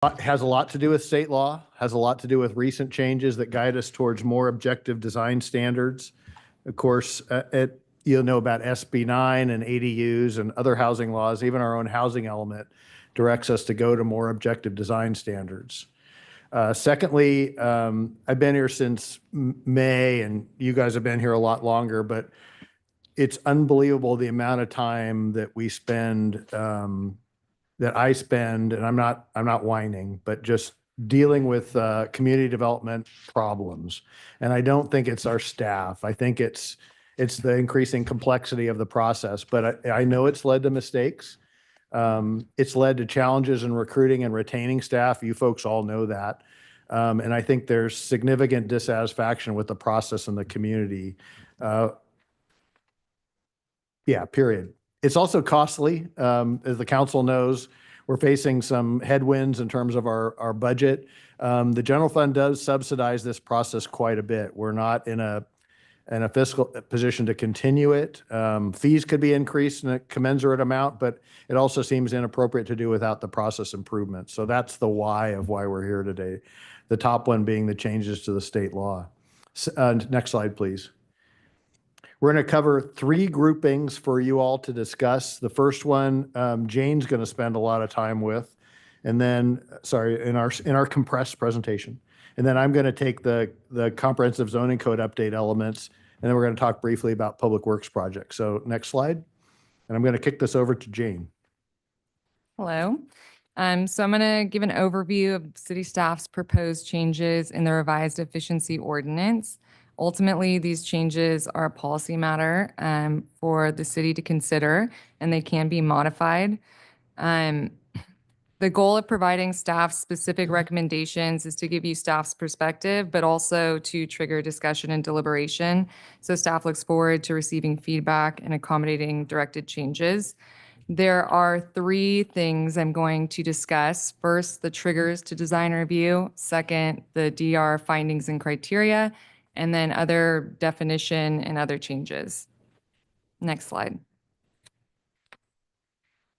Has a lot to do with state law, has a lot to do with recent changes that guide us towards more objective design standards. Of course, you'll know about SB 9 and ADUs and other housing laws. Even our own housing element directs us to go to more objective design standards. Secondly, I've been here since May, and you guys have been here a lot longer, but it's unbelievable the amount of time that we spend, that I spend, and I'm not whining, but just dealing with community development problems. And I don't think it's our staff. I think it's the increasing complexity of the process. But I know it's led to mistakes. It's led to challenges in recruiting and retaining staff. You folks all know that. And I think there's significant dissatisfaction with the process in the community. Yeah, period. It's also costly. As the council knows, we're facing some headwinds in terms of our budget. The general fund does subsidize this process quite a bit. We're not in a fiscal position to continue it. Fees could be increased in a commensurate amount, but it also seems inappropriate to do without the process improvement. So that's the why of why we're here today. The top one being the changes to the state law. Next slide, please. We're going to cover 3 groupings for you all to discuss. The first one, Jane's going to spend a lot of time with, and then, sorry, in our compressed presentation. And then I'm going to take the comprehensive zoning code update elements, and then we're going to talk briefly about public works projects. So next slide. And I'm going to kick this over to Jane. Hello. So I'm going to give an overview of city staff's proposed changes in the revised efficiency ordinance. Ultimately, these changes are a policy matter for the city to consider, and they can be modified. The goal of providing staff specific recommendations is to give you staff's perspective, but also to trigger discussion and deliberation. So staff looks forward to receiving feedback and accommodating directed changes. There are 3 things I'm going to discuss. First, the triggers to design review. Second, the DR findings and criteria, and then other definition and other changes. Next slide.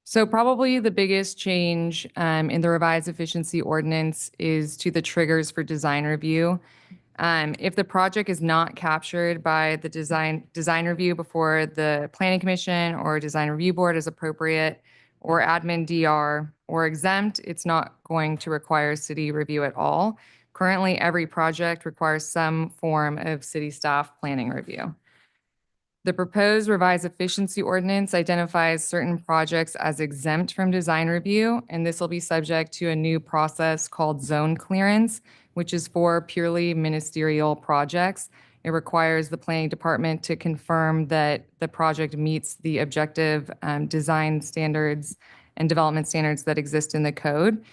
So probably the biggest change in the revised efficiency ordinance is to the triggers for design review. If the project is not captured by the design review before the Planning Commission or Design Review Board is appropriate, or admin DR, or exempt, it's not going to require city review at all. Currently, every project requires some form of city staff planning review. The proposed revised efficiency ordinance identifies certain projects as exempt from design review, and this will be subject to a new process called zone clearance, which is for purely ministerial projects. It requires the planning department to confirm that the project meets the objective design standards and development standards that exist in the code.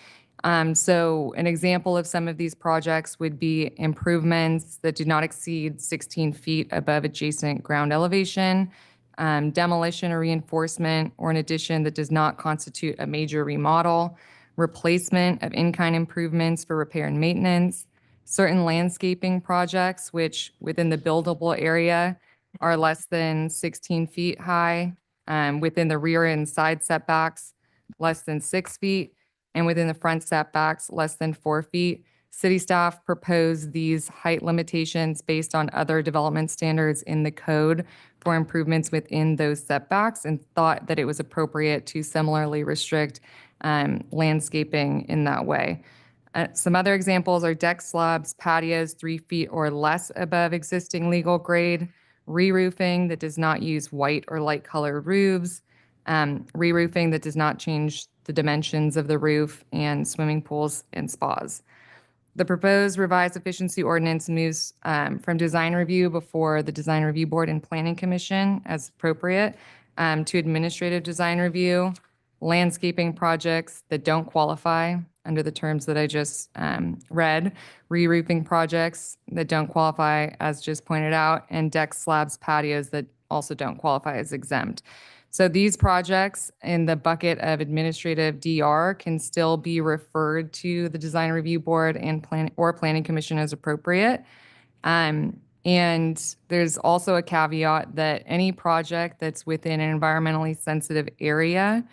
So an example of some of these projects would be improvements that do not exceed 16 feet above adjacent ground elevation, demolition or reinforcement or an addition that does not constitute a major remodel, replacement of in-kind improvements for repair and maintenance, certain landscaping projects which within the buildable area are less than 16 feet high, within the rear and side setbacks less than 6 feet, and within the front setbacks less than 4 feet. City staff proposed these height limitations based on other development standards in the code for improvements within those setbacks and thought that it was appropriate to similarly restrict landscaping in that way. Some other examples are deck slabs, patios 3 feet or less above existing legal grade, re-roofing that does not use white or light colored roofs, re-roofing that does not change the dimensions of the roof, and swimming pools and spas. The proposed revised efficiency ordinance moves from design review before the Design Review Board and Planning Commission as appropriate to administrative design review, landscaping projects that don't qualify under the terms that I just read, re-roofing projects that don't qualify as just pointed out, and deck slabs, patios that also don't qualify as exempt. So these projects in the bucket of administrative DR can still be referred to the Design Review Board and Planning Commission as appropriate. And there's also a caveat that any project that's within an environmentally sensitive area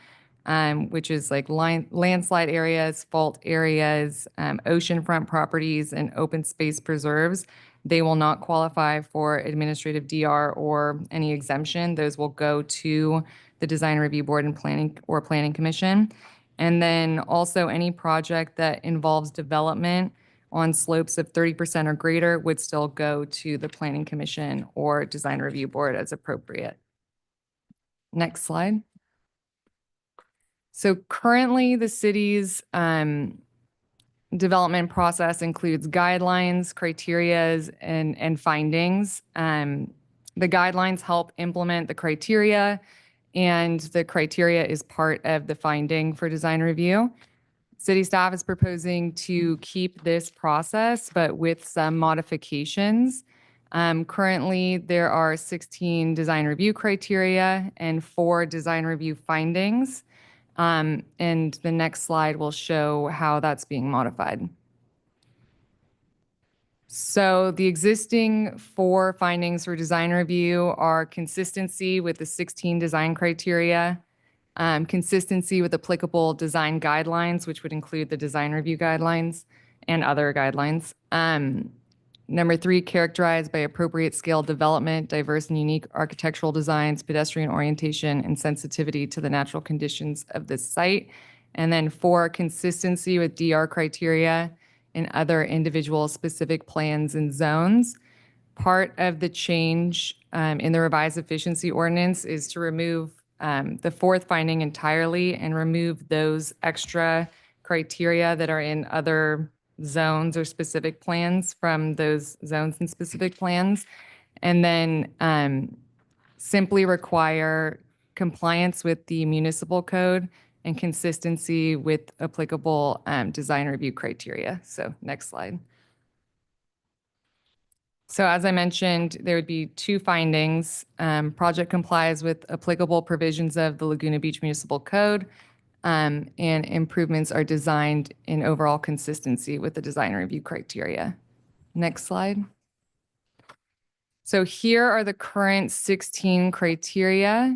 which is like landslide areas, fault areas, oceanfront properties, and open space preserves. They will not qualify for administrative DR or any exemption. Those will go to the Design Review Board and Planning Commission. And then also any project that involves development on slopes of 30% or greater would still go to the Planning Commission or Design Review Board as appropriate. Next slide. So currently the city's development process includes guidelines, criterias, and findings. The guidelines help implement the criteria, and the criteria is part of the finding for design review. City staff is proposing to keep this process, but with some modifications. Currently, there are 16 design review criteria and 4 design review findings. And the next slide will show how that's being modified. So the existing 4 findings for design review are consistency with the 16 design criteria, consistency with applicable design guidelines, which would include the design review guidelines and other guidelines. Number 3, characterized by appropriate scale development, diverse and unique architectural designs, pedestrian orientation, and sensitivity to the natural conditions of the site. And then 4, consistency with DR criteria and other individual specific plans and zones. Part of the change in the revised efficiency ordinance is to remove the 4th finding entirely and remove those extra criteria that are in other zones or specific plans from those zones and specific plans. And then simply require compliance with the municipal code and consistency with applicable design review criteria. So next slide. So as I mentioned, there would be 2 findings. Project complies with applicable provisions of the Laguna Beach Municipal Code, and improvements are designed in overall consistency with the design review criteria. Next slide. So here are the current 16 criteria.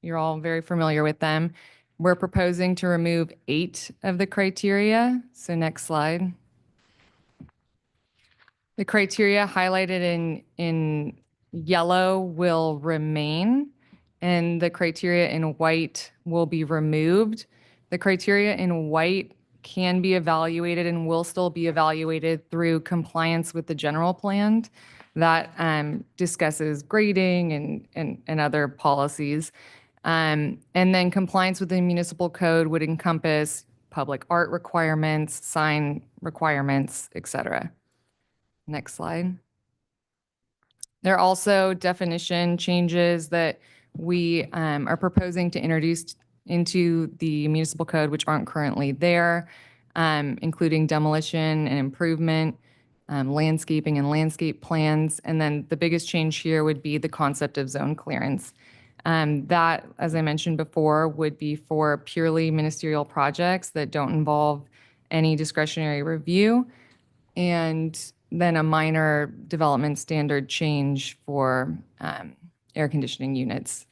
You're all very familiar with them. We're proposing to remove 8 of the criteria. So next slide. The criteria highlighted in yellow will remain, and the criteria in white will be removed. The criteria in white can be evaluated and will still be evaluated through compliance with the general plan that discusses grading and other policies. And then compliance with the municipal code would encompass public art requirements, sign requirements, et cetera. Next slide. There are also definition changes that we are proposing to introduce into the municipal code, which aren't currently there, including demolition and improvement, landscaping and landscape plans. And then the biggest change here would be the concept of zone clearance. That, as I mentioned before, would be for purely ministerial projects that don't involve any discretionary review, and then a minor development standard change for air conditioning units.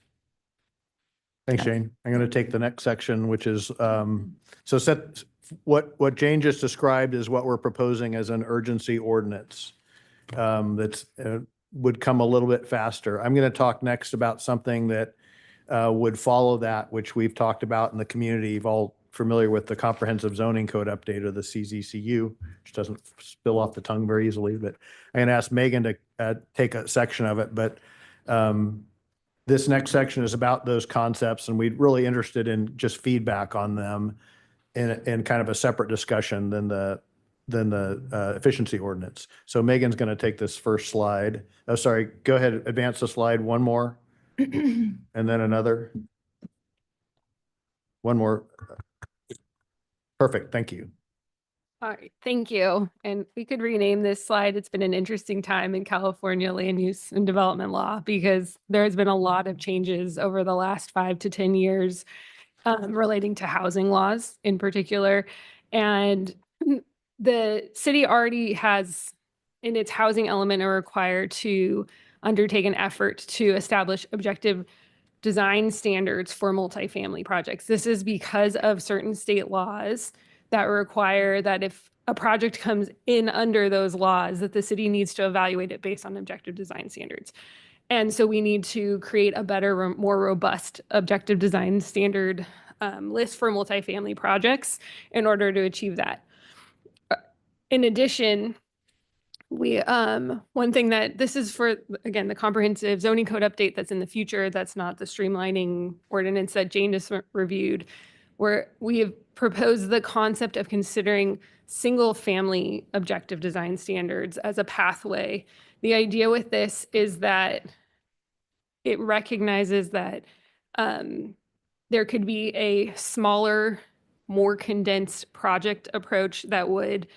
Thanks, Shane. I'm going to take the next section, which is, what Jane just described is what we're proposing as an urgency ordinance that's would come a little bit faster. I'm going to talk next about something that would follow that, which we've talked about in the community. You've all familiar with the Comprehensive Zoning Code update, or the CZCU, which doesn't spill off the tongue very easily, but I'm going to ask Megan to take a section of it. But this next section is about those concepts, and we're really interested in just feedback on them in kind of a separate discussion than the efficiency ordinance. So Megan's going to take this first slide. Oh, sorry, go ahead, advance the slide one more, and then another. One more. Perfect, thank you. All right, thank you. And we could rename this slide. It's been an interesting time in California land use and development law, because there has been a lot of changes over the last 5 to 10 years relating to housing laws in particular. And the city already has, in its housing element, are required to undertake an effort to establish objective design standards for multifamily projects. This is because of certain state laws that require that if a project comes in under those laws, that the city needs to evaluate it based on objective design standards. And so we need to create a better, more robust objective design standard list for multifamily projects in order to achieve that. In addition, we one thing that this is for, again, the comprehensive zoning code update that's in the future, that's not the streamlining ordinance that Jane just reviewed, where we have proposed the concept of considering single family objective design standards as a pathway. The idea with this is that it recognizes that there could be a smaller, more condensed project approach that would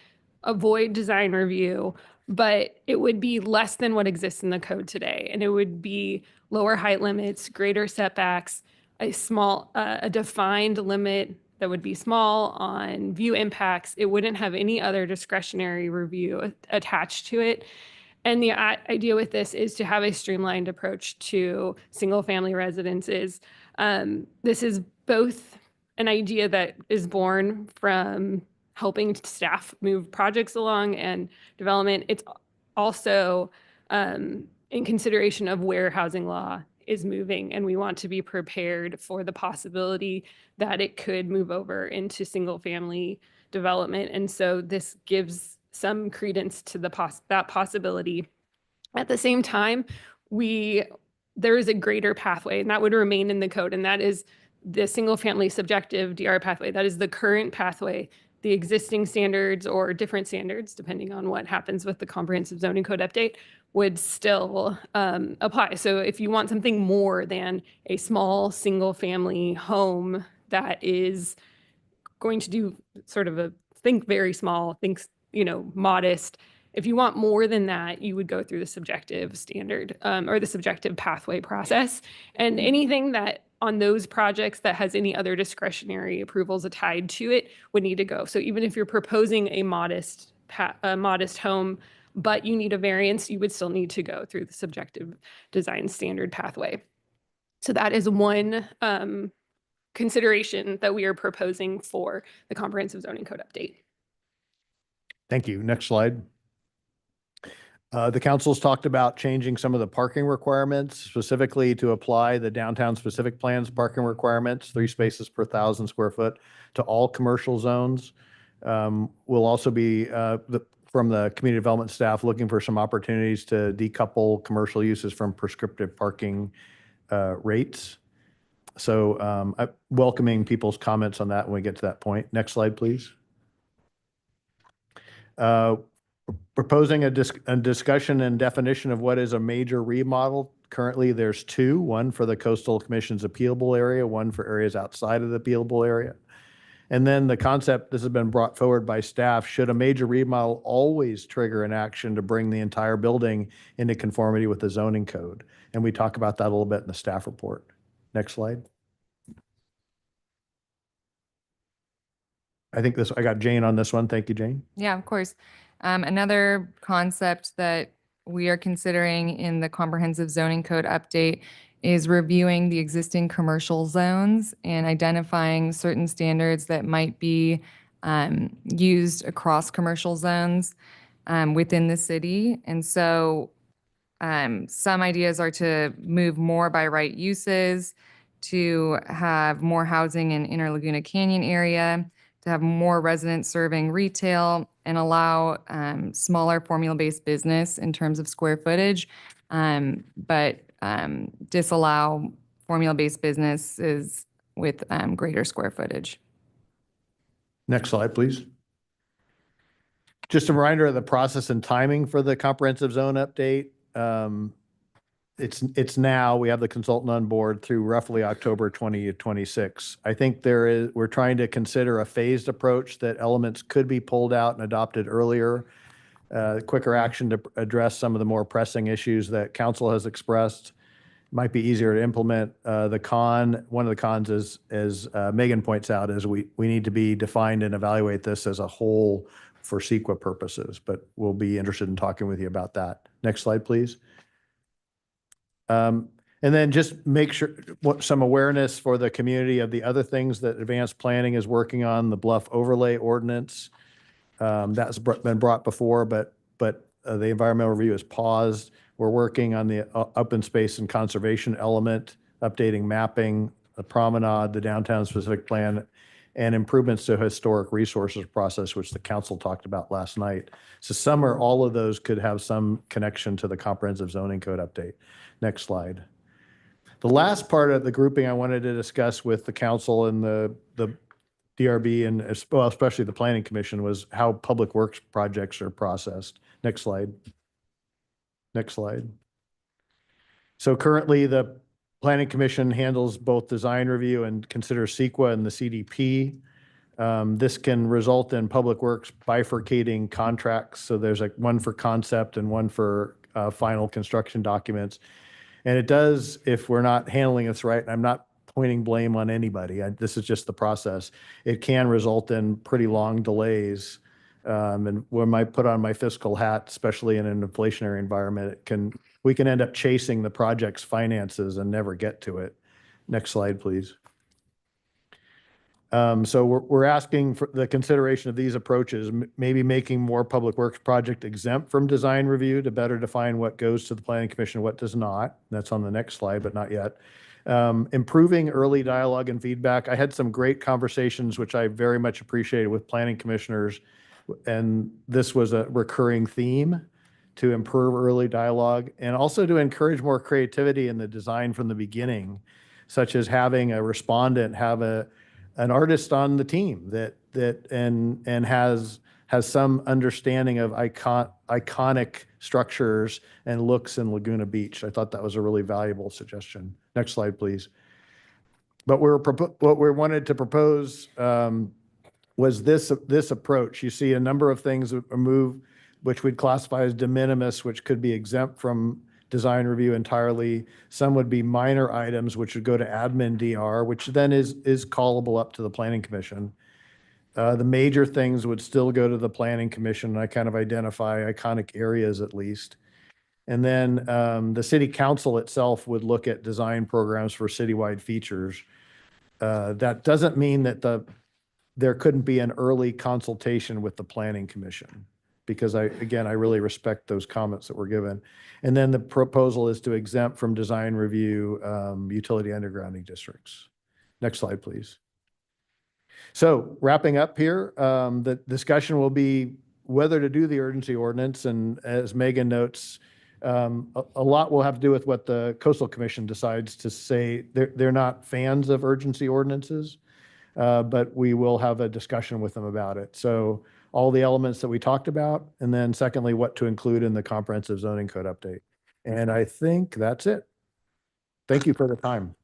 avoid design review, but it would be less than what exists in the code today. And it would be lower height limits, greater setbacks, a defined limit that would be small on view impacts. It wouldn't have any other discretionary review attached to it. And the idea with this is to have a streamlined approach to single family residences. This is both an idea that is born from helping staff move projects along and development. It's also in consideration of where housing law is moving, and we want to be prepared for the possibility that it could move over into single family development. And so this gives some credence to that possibility. At the same time, there is a greater pathway, and that would remain in the code, and that is the single family subjective DR pathway. That is the current pathway. The existing standards or different standards, depending on what happens with the comprehensive zoning code update, would still apply. So if you want something more than a small single family home that is going to do sort of think very small, think, modest. If you want more than that, you would go through the subjective standard or the subjective pathway process. And anything that on those projects that has any other discretionary approvals tied to it would need to go. So even if you're proposing a modest home, but you need a variance, you would still need to go through the subjective design standard pathway. So that is one consideration that we are proposing for the comprehensive zoning code update. Thank you. Next slide. The council's talked about changing some of the parking requirements, specifically to apply the downtown specific plans parking requirements, 3 spaces per 1,000 square foot, to all commercial zones. We'll also be, from the community development staff, looking for some opportunities to decouple commercial uses from prescriptive parking rates. So I'm welcoming people's comments on that when we get to that point. Next slide, please. Proposing a discussion and definition of what is a major remodel. Currently, there's 2, one for the Coastal Commission's appealable area, one for areas outside of the appealable area. And then the concept, this has been brought forward by staff, should a major remodel always trigger an action to bring the entire building into conformity with the zoning code? And we talk about that a little bit in the staff report. Next slide. I got Jane on this one. Thank you, Jane. Yeah, of course. Another concept that we are considering in the comprehensive zoning code update is reviewing the existing commercial zones and identifying certain standards that might be used across commercial zones within the city. And so some ideas are to move more by right uses, to have more housing in Inner Laguna Canyon area, to have more residents serving retail, and allow smaller formula-based business in terms of square footage, but disallow formula-based businesses with greater square footage. Next slide, please. Just a reminder of the process and timing for the comprehensive zone update. It's now, we have the consultant on board through roughly October 2026. I think we're trying to consider a phased approach that elements could be pulled out and adopted earlier, quicker action to address some of the more pressing issues that council has expressed. Might be easier to implement. One of the cons is, as Megan points out, is we need to be defined and evaluate this as a whole for CEQA purposes, but we'll be interested in talking with you about that. Next slide, please. And then just make sure, some awareness for the community of the other things that advanced planning is working on, the bluff overlay ordinance. That's been brought before, but the environmental review is paused. We're working on the open space and conservation element, updating mapping, the promenade, the downtown specific plan, and improvements to historic resources process, which the council talked about last night. So some or all of those could have some connection to the comprehensive zoning code update. Next slide. The last part of the grouping I wanted to discuss with the council and the DRB and well, especially the Planning Commission was how public works projects are processed. Next slide. Next slide. So currently the Planning Commission handles both design review and considers CEQA and the CDP. This can result in public works bifurcating contracts. So there's like one for concept and one for final construction documents. And it does, if we're not handling this right, and I'm not pointing blame on anybody, this is just the process, it can result in pretty long delays. And when I put on my fiscal hat, especially in an inflationary environment, we can end up chasing the project's finances and never get to it. Next slide, please. So we're asking for the consideration of these approaches, maybe making more public works project exempt from design review to better define what goes to the Planning Commission, what does not. That's on the next slide, but not yet. Improving early dialogue and feedback. I had some great conversations, which I very much appreciated with planning commissioners, and this was a recurring theme to improve early dialogue and also to encourage more creativity in the design from the beginning, such as having a respondent have an artist on the team that has some understanding of iconic structures and looks in Laguna Beach. I thought that was a really valuable suggestion. Next slide, please. But what we wanted to propose was this approach. You see a number of things that are moved, which we'd classify as de minimis, which could be exempt from design review entirely. Some would be minor items, which would go to admin DR, which then is callable up to the Planning Commission. The major things would still go to the Planning Commission, and I kind of identify iconic areas at least. And then the City Council itself would look at design programs for citywide features. That doesn't mean that there couldn't be an early consultation with the Planning Commission, because I really respect those comments that were given. And then the proposal is to exempt from design review utility undergrounding districts. Next slide, please. So wrapping up here, the discussion will be whether to do the urgency ordinance. And as Megan notes, a lot will have to do with what the Coastal Commission decides to say. They're not fans of urgency ordinances, but we will have a discussion with them about it. So all the elements that we talked about, and then secondly, what to include in the comprehensive zoning code update. And I think that's it. Thank you for the time.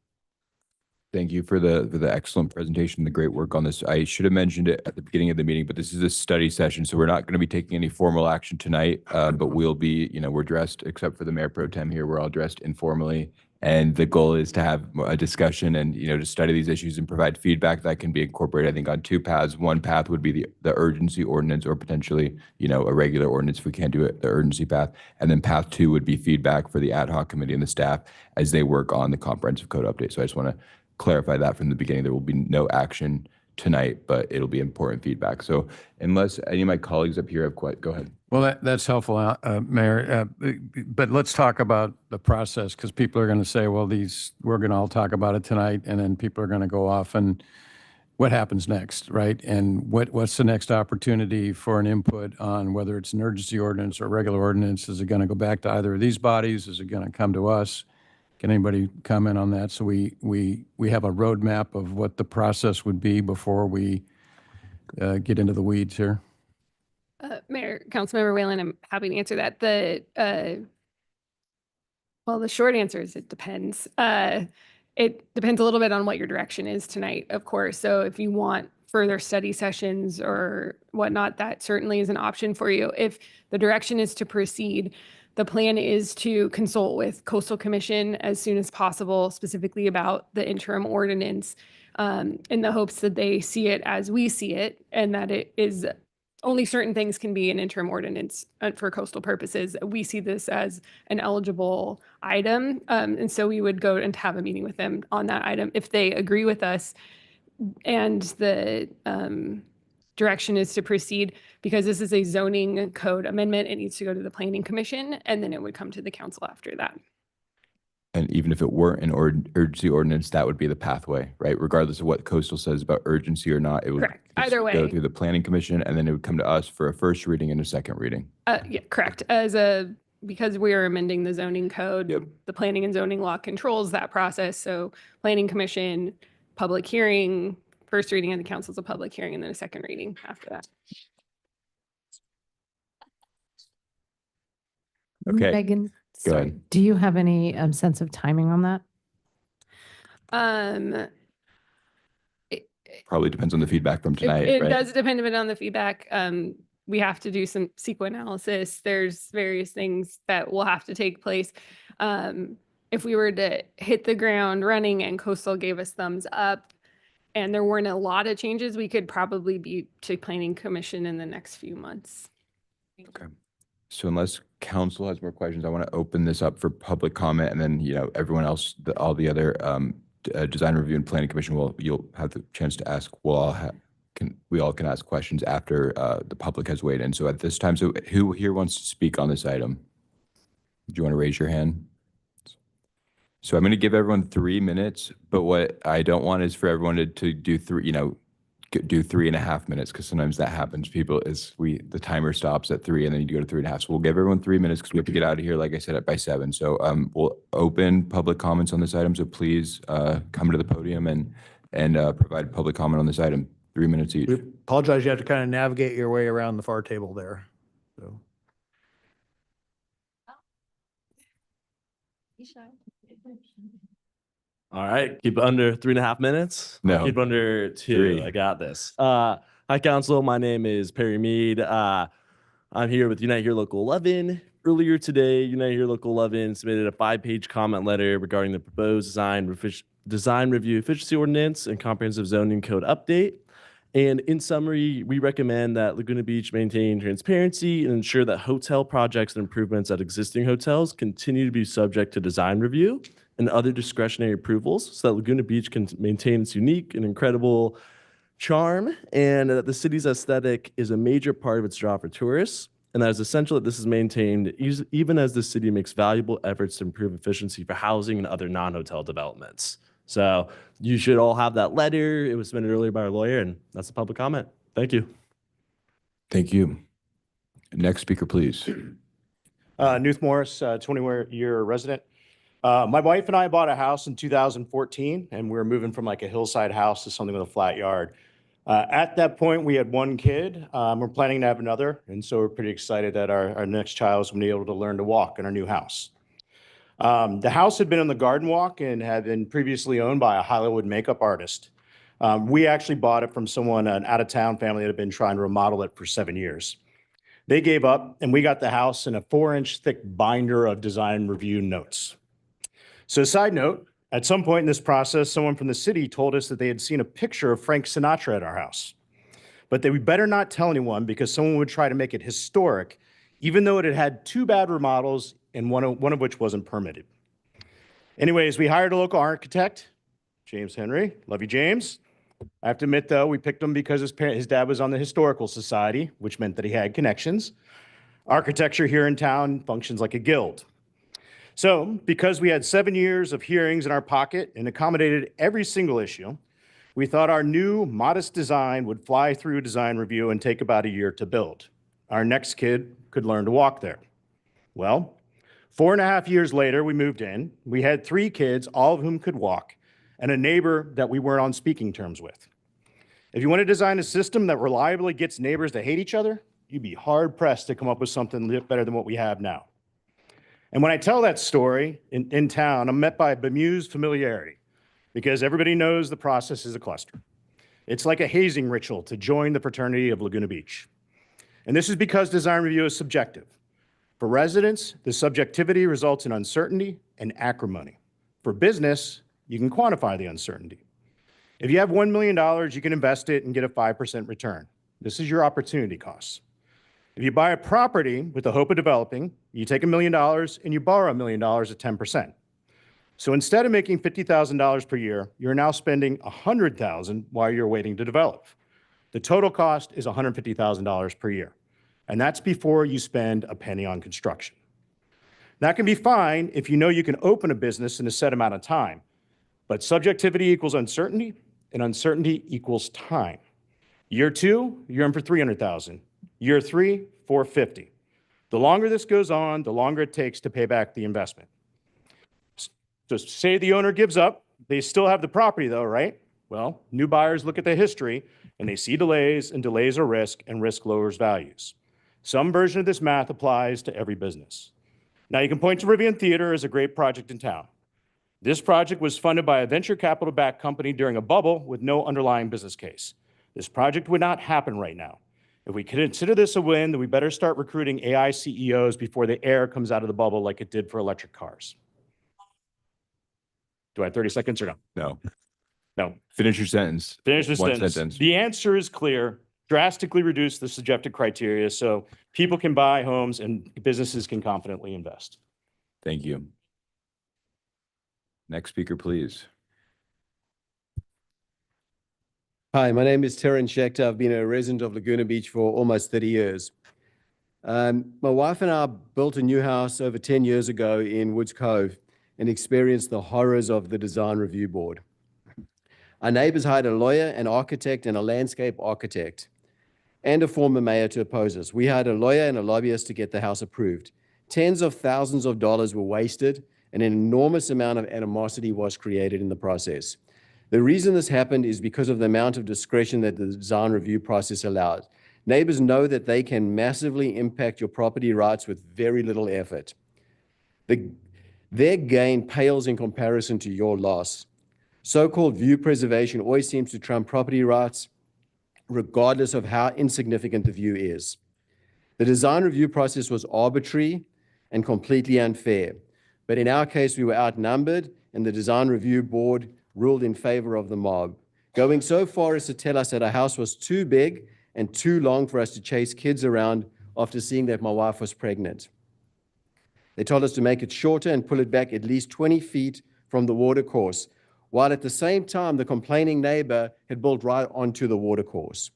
Thank you for the excellent presentation, the great work on this. I should have mentioned it at the beginning of the meeting, but this is a study session, so we're not going to be taking any formal action tonight. But we'll be, we're dressed, except for the Mayor Pro Tem here, we're all dressed informally. And the goal is to have a discussion and, to study these issues and provide feedback that can be incorporated, I think, on two paths. One path would be the urgency ordinance, or potentially, a regular ordinance if we can't do it, the urgency path. And then path two would be feedback for the ad hoc committee and the staff as they work on the comprehensive code update. So I just want to clarify that from the beginning. There will be no action tonight, but it'll be important feedback. So unless any of my colleagues up here have go ahead. Well, that's helpful, Mayor. But let's talk about the process, because people are going to say, well, we're going to all talk about it tonight, and then people are going to go off, and what happens next, right? And what's the next opportunity for an input on whether it's an urgency ordinance or a regular ordinance? Is it going to go back to either of these bodies? Is it going to come to us? Can anybody comment on that? So we have a roadmap of what the process would be before we get into the weeds here. Mayor, Councilmember Whalen, I'm happy to answer that. Well, the short answer is it depends. It depends a little bit on what your direction is tonight, of course. So if you want further study sessions or whatnot, that certainly is an option for you. If the direction is to proceed, the plan is to consult with Coastal Commission as soon as possible, specifically about the interim ordinance, in the hopes that they see it as we see it, and that it is only certain things can be an interim ordinance for coastal purposes. We see this as an eligible item. And so we would go and have a meeting with them on that item. If they agree with us and the direction is to proceed, because this is a zoning code amendment, it needs to go to the planning commission and then it would come to the council after that. And even if it weren't an urgency ordinance, that would be the pathway, right? Regardless of what coastal says about urgency or not, it would Correct. just Either go way. through the planning commission, and then it would come to us for a first reading and a second reading. Yeah, correct. Because we are amending the zoning code, Yep. the planning and zoning law controls that process. So planning commission, public hearing, first reading in the council's a public hearing, and then a second reading after that. Okay. Megan, Go sorry, ahead. do you have any sense of timing on that? Probably depends on the feedback from tonight, It right? does depend a bit on the feedback. We have to do some psychoanalysis. There's various things that will have to take place. If we were to hit the ground running and coastal gave us thumbs up and there weren't a lot of changes, we could probably be to planning commission in the next few months. Okay. So unless council has more questions, I want to open this up for public comment, and then, everyone else, all the other design review and planning commission you'll have the chance to ask. We all can ask questions after the public has weighed in. So at this time, who here wants to speak on this item? Do you want to raise your hand? So I'm going to give everyone 3 minutes, but what I don't want is for everyone to do do 3.5 minutes, because sometimes that happens. The timer stops at 3 and then you go to 3.5. So we'll give everyone 3 minutes because we have to get out of here, like I said, by 7. So we'll open public comments on this item. So please come to the podium and provide public comment on this item. 3 minutes each. We apologize, you have to kind of navigate your way around the far table there. So. All right, keep it under 3.5 minutes. No. Keep it under 2. 3. I got this. Hi, council. My name is Perry Mead. I'm here with Unite Here Local 11. Earlier today, Unite Here Local 11 submitted a 5-page comment letter regarding the proposed design review efficiency ordinance and comprehensive zoning code update. And in summary, we recommend that Laguna Beach maintain transparency and ensure that hotel projects and improvements at existing hotels continue to be subject to design review and other discretionary approvals so that Laguna Beach can maintain its unique and incredible charm, and that the city's aesthetic is a major part of its draw for tourists, and that it's essential that this is maintained even as the city makes valuable efforts to improve efficiency for housing and other non-hotel developments. So you should all have that letter. It was submitted earlier by our lawyer, and that's the public comment. Thank you. Thank you. Next speaker, please. Newth Morris, 20-year resident. My wife and I bought a house in 2014, and we were moving from like a hillside house to something with a flat yard. At that point, we had 1 kid. We're planning to have another, and so we're pretty excited that our next child is going to be able to learn to walk in our new house. The house had been on the garden walk and had been previously owned by a Hollywood makeup artist. We actually bought it from an out-of-town family that had been trying to remodel it for 7 years. They gave up, and we got the house in a 4-inch thick binder of design review notes. So side note, at some point in this process, someone from the city told us that they had seen a picture of Frank Sinatra at our house, but that we better not tell anyone because someone would try to make it historic, even though it had had 2 bad remodels and one of which wasn't permitted. Anyways, we hired a local architect, James Henry. Love you, James. I have to admit, though, we picked him because his dad was on the Historical Society, which meant that he had connections. Architecture here in town functions like a guild. So because we had 7 years of hearings in our pocket and accommodated every single issue, we thought our new modest design would fly through design review and take about a year to build. Our next kid could learn to walk there. Well, 4.5 years later, we moved in. We had 3 kids, all of whom could walk, and a neighbor that we weren't on speaking terms with. If you want to design a system that reliably gets neighbors to hate each other, you'd be hard-pressed to come up with something better than what we have now. And when I tell that story in town, I'm met by a bemused familiarity because everybody knows the process is a cluster. It's like a hazing ritual to join the fraternity of Laguna Beach. And this is because design review is subjective. For residents, the subjectivity results in uncertainty and acrimony. For business, you can quantify the uncertainty. If you have $1 million, you can invest it and get a 5% return. This is your opportunity costs. If you buy a property with the hope of developing, you take $1 million and you borrow $1 million at 10%. So instead of making $50,000 per year, you're now spending $100,000 while you're waiting to develop. The total cost is $150,000 per year. And that's before you spend a penny on construction. That can be fine if you know you can open a business in a set amount of time, but subjectivity equals uncertainty, and uncertainty equals time. Year 2, you're in for $300,000. Year 3, $450,000. The longer this goes on, the longer it takes to pay back the investment. So say the owner gives up, they still have the property though, right? Well, new buyers look at the history and they see delays, and delays are risk, and risk lowers values. Some version of this math applies to every business. Now you can point to Rivian Theater as a great project in town. This project was funded by a venture capital-backed company during a bubble with no underlying business case. This project would not happen right now. If we consider this a win, then we better start recruiting AI CEOs before the air comes out of the bubble like it did for electric cars. Do I have 30 seconds or no? No. No. Finish your sentence. Finish this One sentence. sentence. The answer is clear. Drastically reduce the subjective criteria so people can buy homes and businesses can confidently invest. Thank you. Next speaker, please. Hi, my name is Terence Schechter. I've been a resident of Laguna Beach for almost 30 years. My wife and I built a new house over 10 years ago in Woods Cove and experienced the horrors of the design review board. Our neighbors hired a lawyer, an architect, and a landscape architect, and a former mayor to oppose us. We hired a lawyer and a lobbyist to get the house approved. Tens of thousands of dollars were wasted, and an enormous amount of animosity was created in the process. The reason this happened is because of the amount of discretion that the design review process allows. Neighbors know that they can massively impact your property rights with very little effort. Their gain pales in comparison to your loss. So-called view preservation always seems to trump property rights, regardless of how insignificant the view is. The design review process was arbitrary and completely unfair. But in our case, we were outnumbered, and the design review board ruled in favor of the mob, going so far as to tell us that our house was too big and too long for us to chase kids around after seeing that my wife was pregnant. They told us to make it shorter and pull it back at least 20 feet from the water course, while at the same time, the complaining neighbor had built right onto the water course.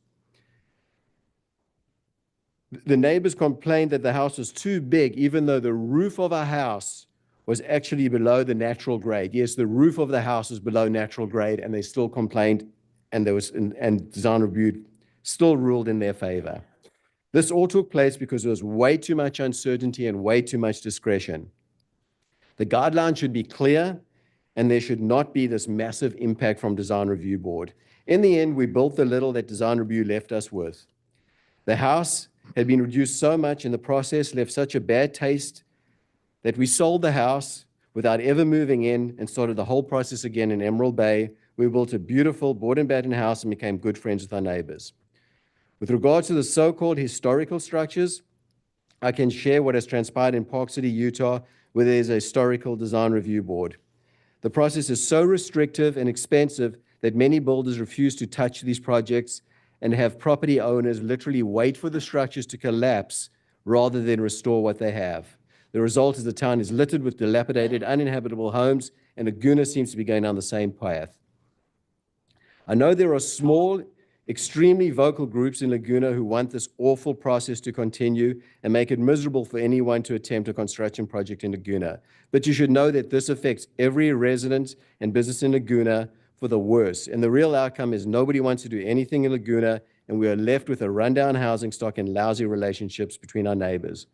The neighbors complained that the house was too big, even though the roof of our house was actually below the natural grade. Yes, the roof of the house was below natural grade, and they still complained, and design review still ruled in their favor. This all took place because there was way too much uncertainty and way too much discretion. The guidelines should be clear, and there should not be this massive impact from design review board. In the end, we built the little that design review left us with. The house had been reduced so much in the process, left such a bad taste, that we sold the house without ever moving in and started the whole process again in Emerald Bay. We built a beautiful board and batten house and became good friends with our neighbors. With regards to the so-called historical structures, I can share what has transpired in Park City, Utah, where there's a historical design review board. The process is so restrictive and expensive that many builders refuse to touch these projects and have property owners literally wait for the structures to collapse rather than restore what they have. The result is the town is littered with dilapidated, uninhabitable homes, and Laguna seems to be going down the same path. I know there are small, extremely vocal groups in Laguna who want this awful process to continue and make it miserable for anyone to attempt a construction project in Laguna. But you should know that this affects every resident and business in Laguna for the worse. And the real outcome is nobody wants to do anything in Laguna, and we are left with a rundown housing stock and lousy relationships between our neighbors.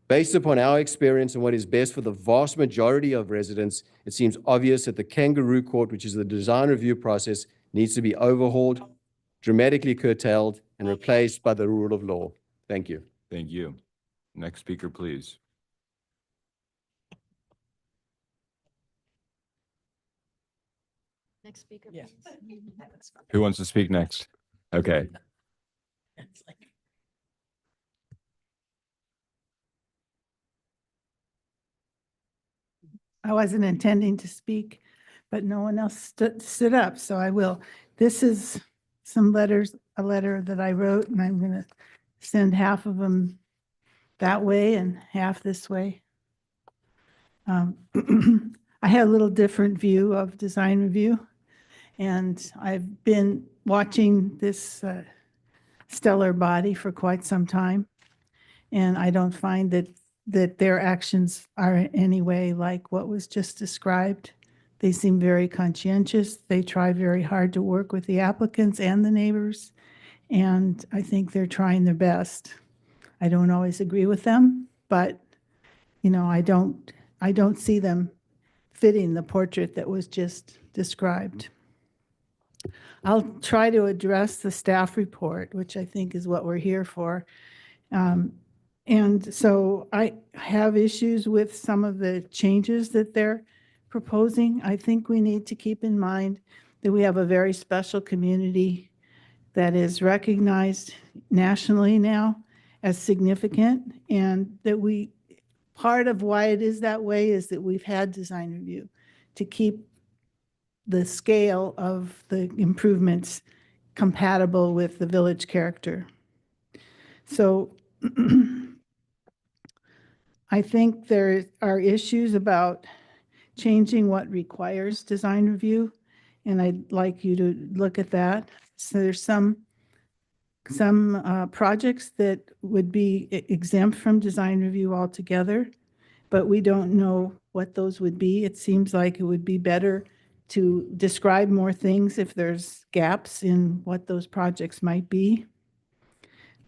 Based upon our experience and what is best for the vast majority of residents, it seems obvious that the kangaroo court, which is the design review process, needs to be overhauled, dramatically curtailed, and replaced by the rule of law. Thank you. Thank you. Next speaker, please. Next speaker, Yes. Who wants to speak next? Okay. I wasn't intending to speak, but no one else stood up, so I will. This is some letters a letter that I wrote, and I'm going to send half of them that way and half this way. I had a little different view of design review, and I've been watching this stellar body for quite some time, and I don't find that their actions are in any way like what was just described. They seem very conscientious. They try very hard to work with the applicants and the neighbors, and I think they're trying their best. I don't always agree with them, but I don't see them fitting the portrait that was just described. I'll try to address the staff report, which I think is what we're here for. And so I have issues with some of the changes that they're proposing. I think we need to keep in mind that we have a very special community that is recognized nationally now as significant, and that part of why it is that way is that we've had design review to keep the scale of the improvements compatible with the village character. So I think there are issues about changing what requires design review, and I'd like you to look at that. So there's some projects that would be exempt from design review altogether, but we don't know what those would be. It seems like it would be better to describe more things if there's gaps in what those projects might be.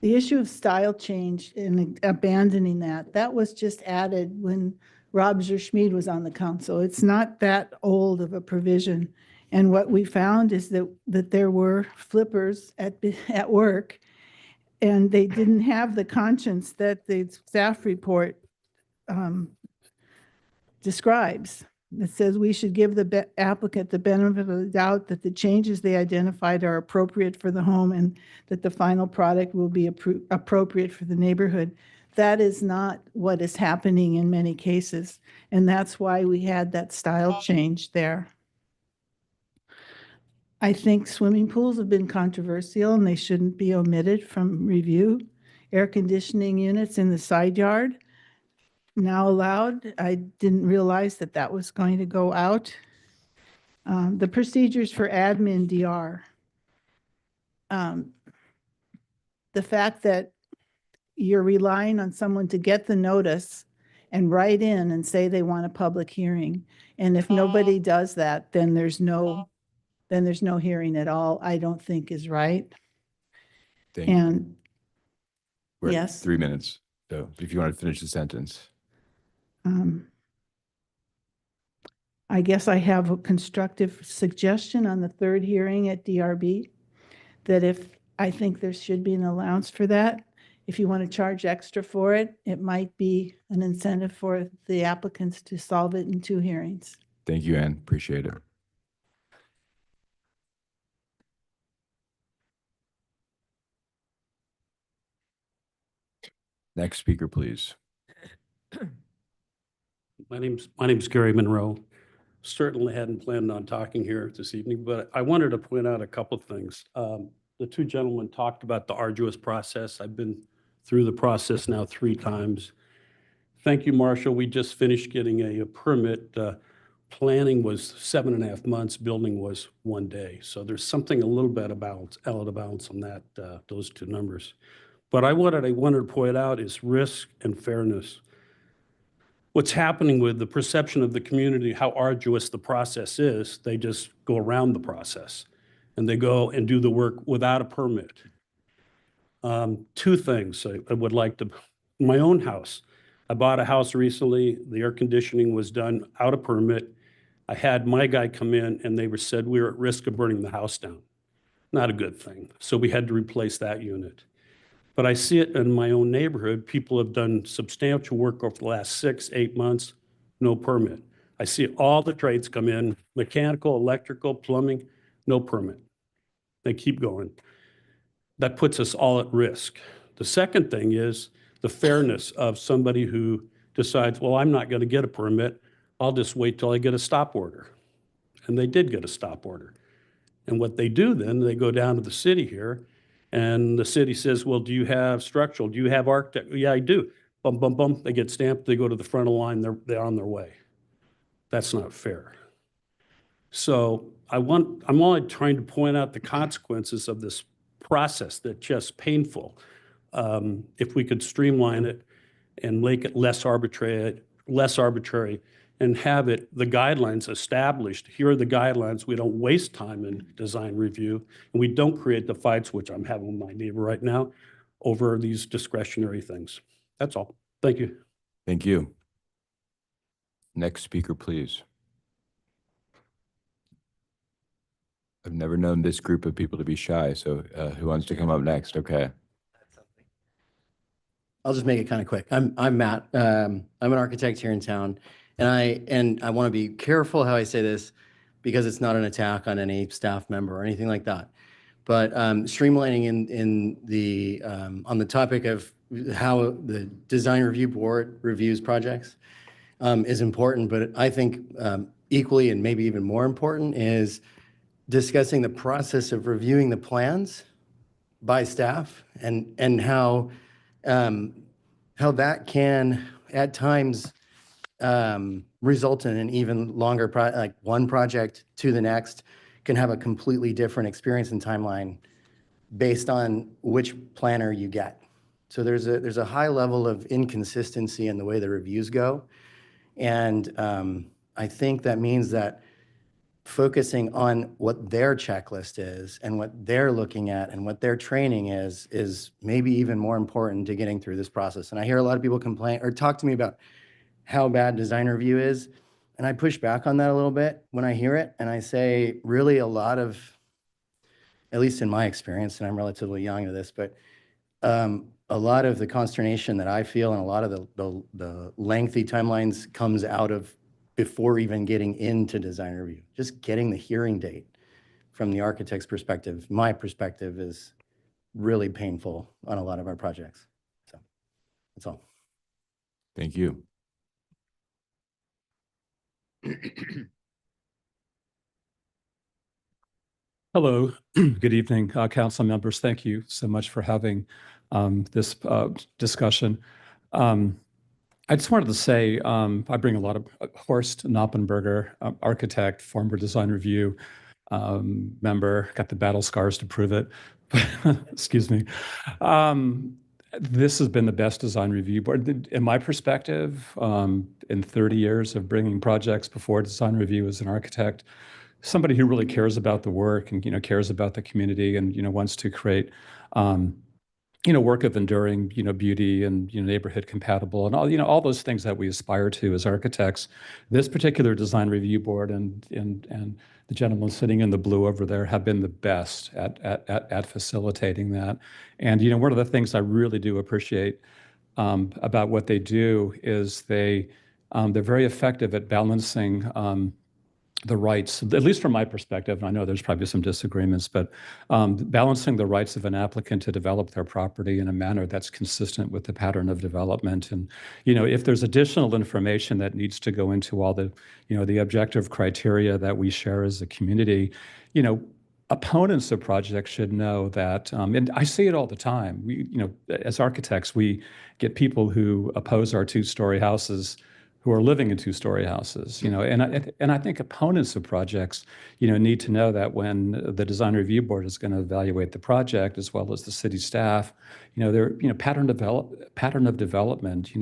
The issue of style change and abandoning that was just added when Rob Schmid was on the council. It's not that old of a provision. And what we found is that there were flippers at work, and they didn't have the conscience that the staff report describes. It says we should give the applicant the benefit of the doubt that the changes they identified are appropriate for the home and that the final product will be appropriate for the neighborhood. That is not what is happening in many cases, and that's why we had that style change there. I think swimming pools have been controversial and they shouldn't be omitted from review. Air conditioning units in the side yard, now allowed. I didn't realize that was going to go out. The procedures for admin DR. The fact that you're relying on someone to get the notice and write in and say they want a public hearing. And if nobody does that, then there's no hearing at all, I don't think is right. Thank you. And We're at yes. 3 minutes. So if you want to finish the sentence. I guess I have a constructive suggestion on the third hearing at DRB, that if I think there should be an allowance for that. If you want to charge extra for it, it might be an incentive for the applicants to solve it in 2 hearings. Thank you, Ann. Appreciate it. Next speaker, please. My name's Gary Monroe. Certainly hadn't planned on talking here this evening, but I wanted to point out a couple of things. The 2 gentlemen talked about the arduous process. I've been through the process now 3 times. Thank you, Marshall. We just finished getting a permit. Planning was 7.5 months. Building was 1 day. So there's something a little bit out of balance on that, those 2 numbers. But I wanted to point out is risk and fairness. What's happening with the perception of the community, how arduous the process is, they just go around the process and they go and do the work without a permit. 2 things I would like to, my own house. I bought a house recently. The air conditioning was done out of permit. I had my guy come in and they said we were at risk of burning the house down. Not a good thing. So we had to replace that unit. But I see it in my own neighborhood. People have done substantial work over the last 6, 8 months, no permit. I see all the trades come in, mechanical, electrical, plumbing, no permit. They keep going. That puts us all at risk. The second thing is the fairness of somebody who decides, well, I'm not going to get a permit. I'll just wait till I get a stop order. And they did get a stop order. And what they do then, they go down to the city here And the city says, well, do you have structural? Do you have architect? Yeah, I do. Bum, bum, bum, they get stamped, they go to the front of the line, they're on their way. That's not fair. So I'm only trying to point out the consequences of this process that's just painful. If we could streamline it and make it less arbitrary, and have it, the guidelines established. Here are the guidelines. We don't waste time in design review, and we don't create the fights, which I'm having with my neighbor right now, over these discretionary things. That's all. Thank you. Thank you. Next speaker, please. I've never known this group of people to be shy, so who wants to come up next? Okay. I'll just make it kind of quick. I'm Matt. I'm an architect here in town, and I want to be careful how I say this because it's not an attack on any staff member or anything like that. But streamlining in the on the topic of how the design review board reviews projects is important. But I think equally and maybe even more important is discussing the process of reviewing the plans by staff and how that can at times result in an even longer like one project to the next can have a completely different experience and timeline based on which planner you get. So there's a high level of inconsistency in the way the reviews go. And I think that means that focusing on what their checklist is and what they're looking at and what their training is maybe even more important to getting through this process. And I hear a lot of people complain or talk to me about how bad design review is. And I push back on that a little bit when I hear it. And I say, really, a lot of, at least in my experience, and I'm relatively young to this, but a lot of the consternation that I feel and a lot of the lengthy timelines comes out of before even getting into design review. Just getting the hearing date from the architect's perspective, my perspective, is really painful on a lot of our projects. So that's all. Thank you. Hello, good evening, council members. Thank you so much for having this discussion. I just wanted to say, I bring a lot of Horst Knoppenberger, architect, former design review member, got the battle scars to prove it. Excuse me. This has been the best design review board. In my perspective, in 30 years of bringing projects before design review as an architect, somebody who really cares about the work and, cares about the community and, wants to create, work of enduring, beauty and, neighborhood compatible and all, all those things that we aspire to as architects. This particular design review board and the gentleman sitting in the blue over there have been the best at facilitating that. And, one of the things I really do appreciate about what they do is they're very effective at balancing the rights, at least from my perspective, and I know there's probably some disagreements, but balancing the rights of an applicant to develop their property in a manner that's consistent with the pattern of development. And, if there's additional information that needs to go into all the, the objective criteria that we share as a community, opponents of projects should know that, and I see it all the time. We, as architects, we get people who oppose our two-story houses who are living in two-story houses, and I think opponents of projects, need to know that when the design review board is going to evaluate the project as well as the city staff, they're, pattern of development,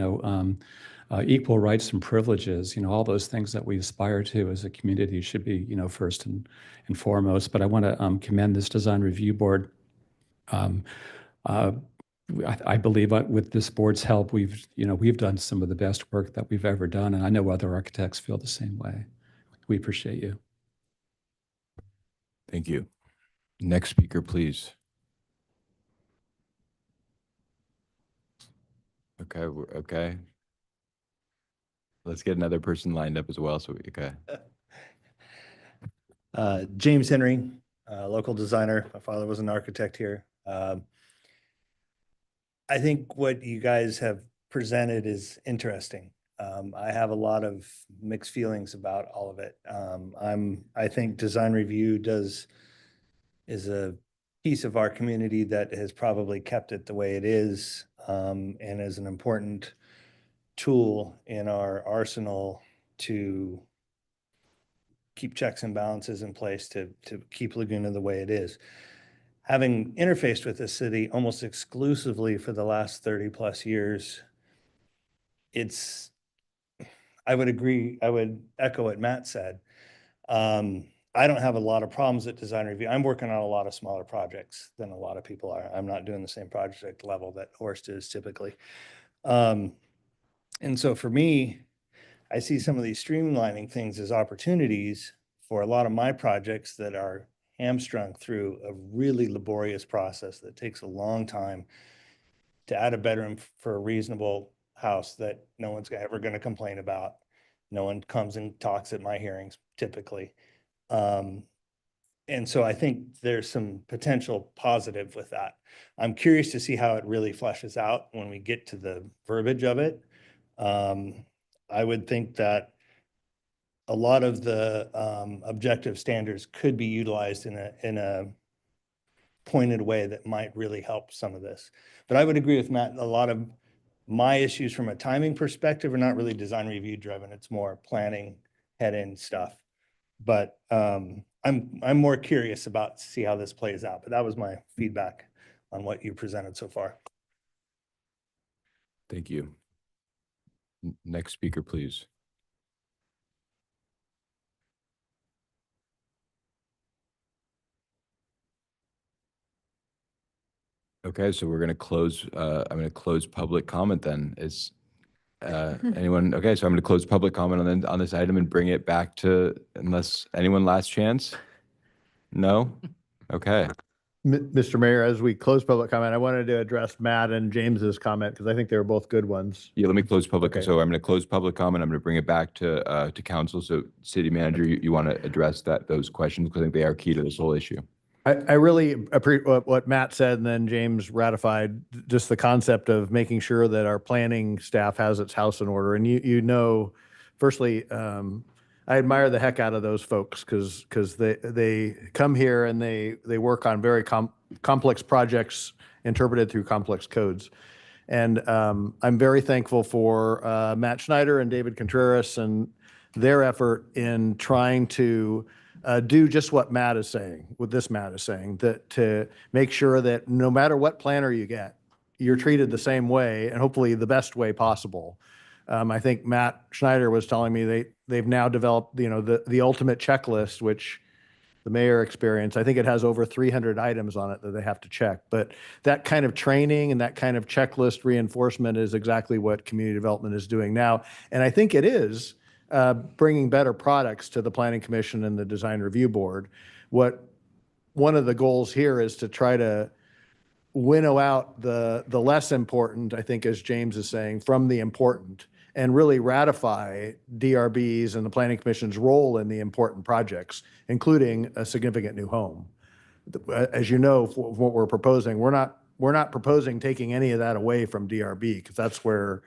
equal rights and privileges, all those things that we aspire to as a community should be, first and foremost. But I want to commend this design review board. I believe with this board's help, we've done some of the best work that we've ever done, and I know other architects feel the same way. We appreciate you. Thank you. Next speaker, please. Okay. Let's get another person lined up as well. So okay. James Henry, local designer. My father was an architect here. I think what you guys have presented is interesting. I have a lot of mixed feelings about all of it. I think design review is a piece of our community that has probably kept it the way it is, and is an important tool in our arsenal to keep checks and balances in place to keep Laguna the way it is. Having interfaced with the city almost exclusively for the last 30 plus years, I would agree, I would echo what Matt said. I don't have a lot of problems at design review. I'm working on a lot of smaller projects than a lot of people are. I'm not doing the same project level that Horst is typically. And so for me, I see some of these streamlining things as opportunities for a lot of my projects that are hamstrung through a really laborious process that takes a long time to add a bedroom for a reasonable house that no one's ever going to complain about. No one comes and talks at my hearings typically. And so I think there's some potential positive with that. I'm curious to see how it really fleshes out when we get to the verbiage of it. I would think that a lot of the objective standards could be utilized in a pointed way that might really help some of this. But I would agree with Matt, a lot of my issues from a timing perspective are not really design review driven. It's more planning head-in stuff. But I'm more curious about to see how this plays out. But that was my feedback on what you presented so far. Thank you. Next speaker, please. Okay, so we're going to close, I'm going to close public comment then. Is anyone, okay, so I'm going to close public comment on this item and bring it back to, unless anyone last chance? No? Okay. Mr. Mayor, as we close public comment, I wanted to address Matt and James's comment because I think they were both good ones. Yeah, let me close public. Okay. So I'm going to close public comment. I'm going to bring it back to council. So city manager, you want to address those questions because I think they are key to this whole issue. I really appreciate what Matt said, and then James ratified just the concept of making sure that our planning staff has its house in order. And you know, firstly, I admire the heck out of those folks because they come here and they work on very complex projects interpreted through complex codes. And I'm very thankful for Matt Schneider and David Contreras and their effort in trying to do just what Matt is saying, that to make sure that no matter what planner you get, you're treated the same way and hopefully the best way possible. I think Matt Schneider was telling me they've now developed, the ultimate checklist, which the mayor experienced. I think it has over 300 items on it that they have to check. But that kind of training and that kind of checklist reinforcement is exactly what community development is doing now. And I think it is bringing better products to the Planning Commission and the Design Review Board. One of the goals here is to try to winnow out the less important, I think, as James is saying, from the important, and really ratify DRB's and the Planning Commission's role in the important projects, including a significant new home. As you know, what we're proposing, we're not proposing taking any of that away from DRB because that's where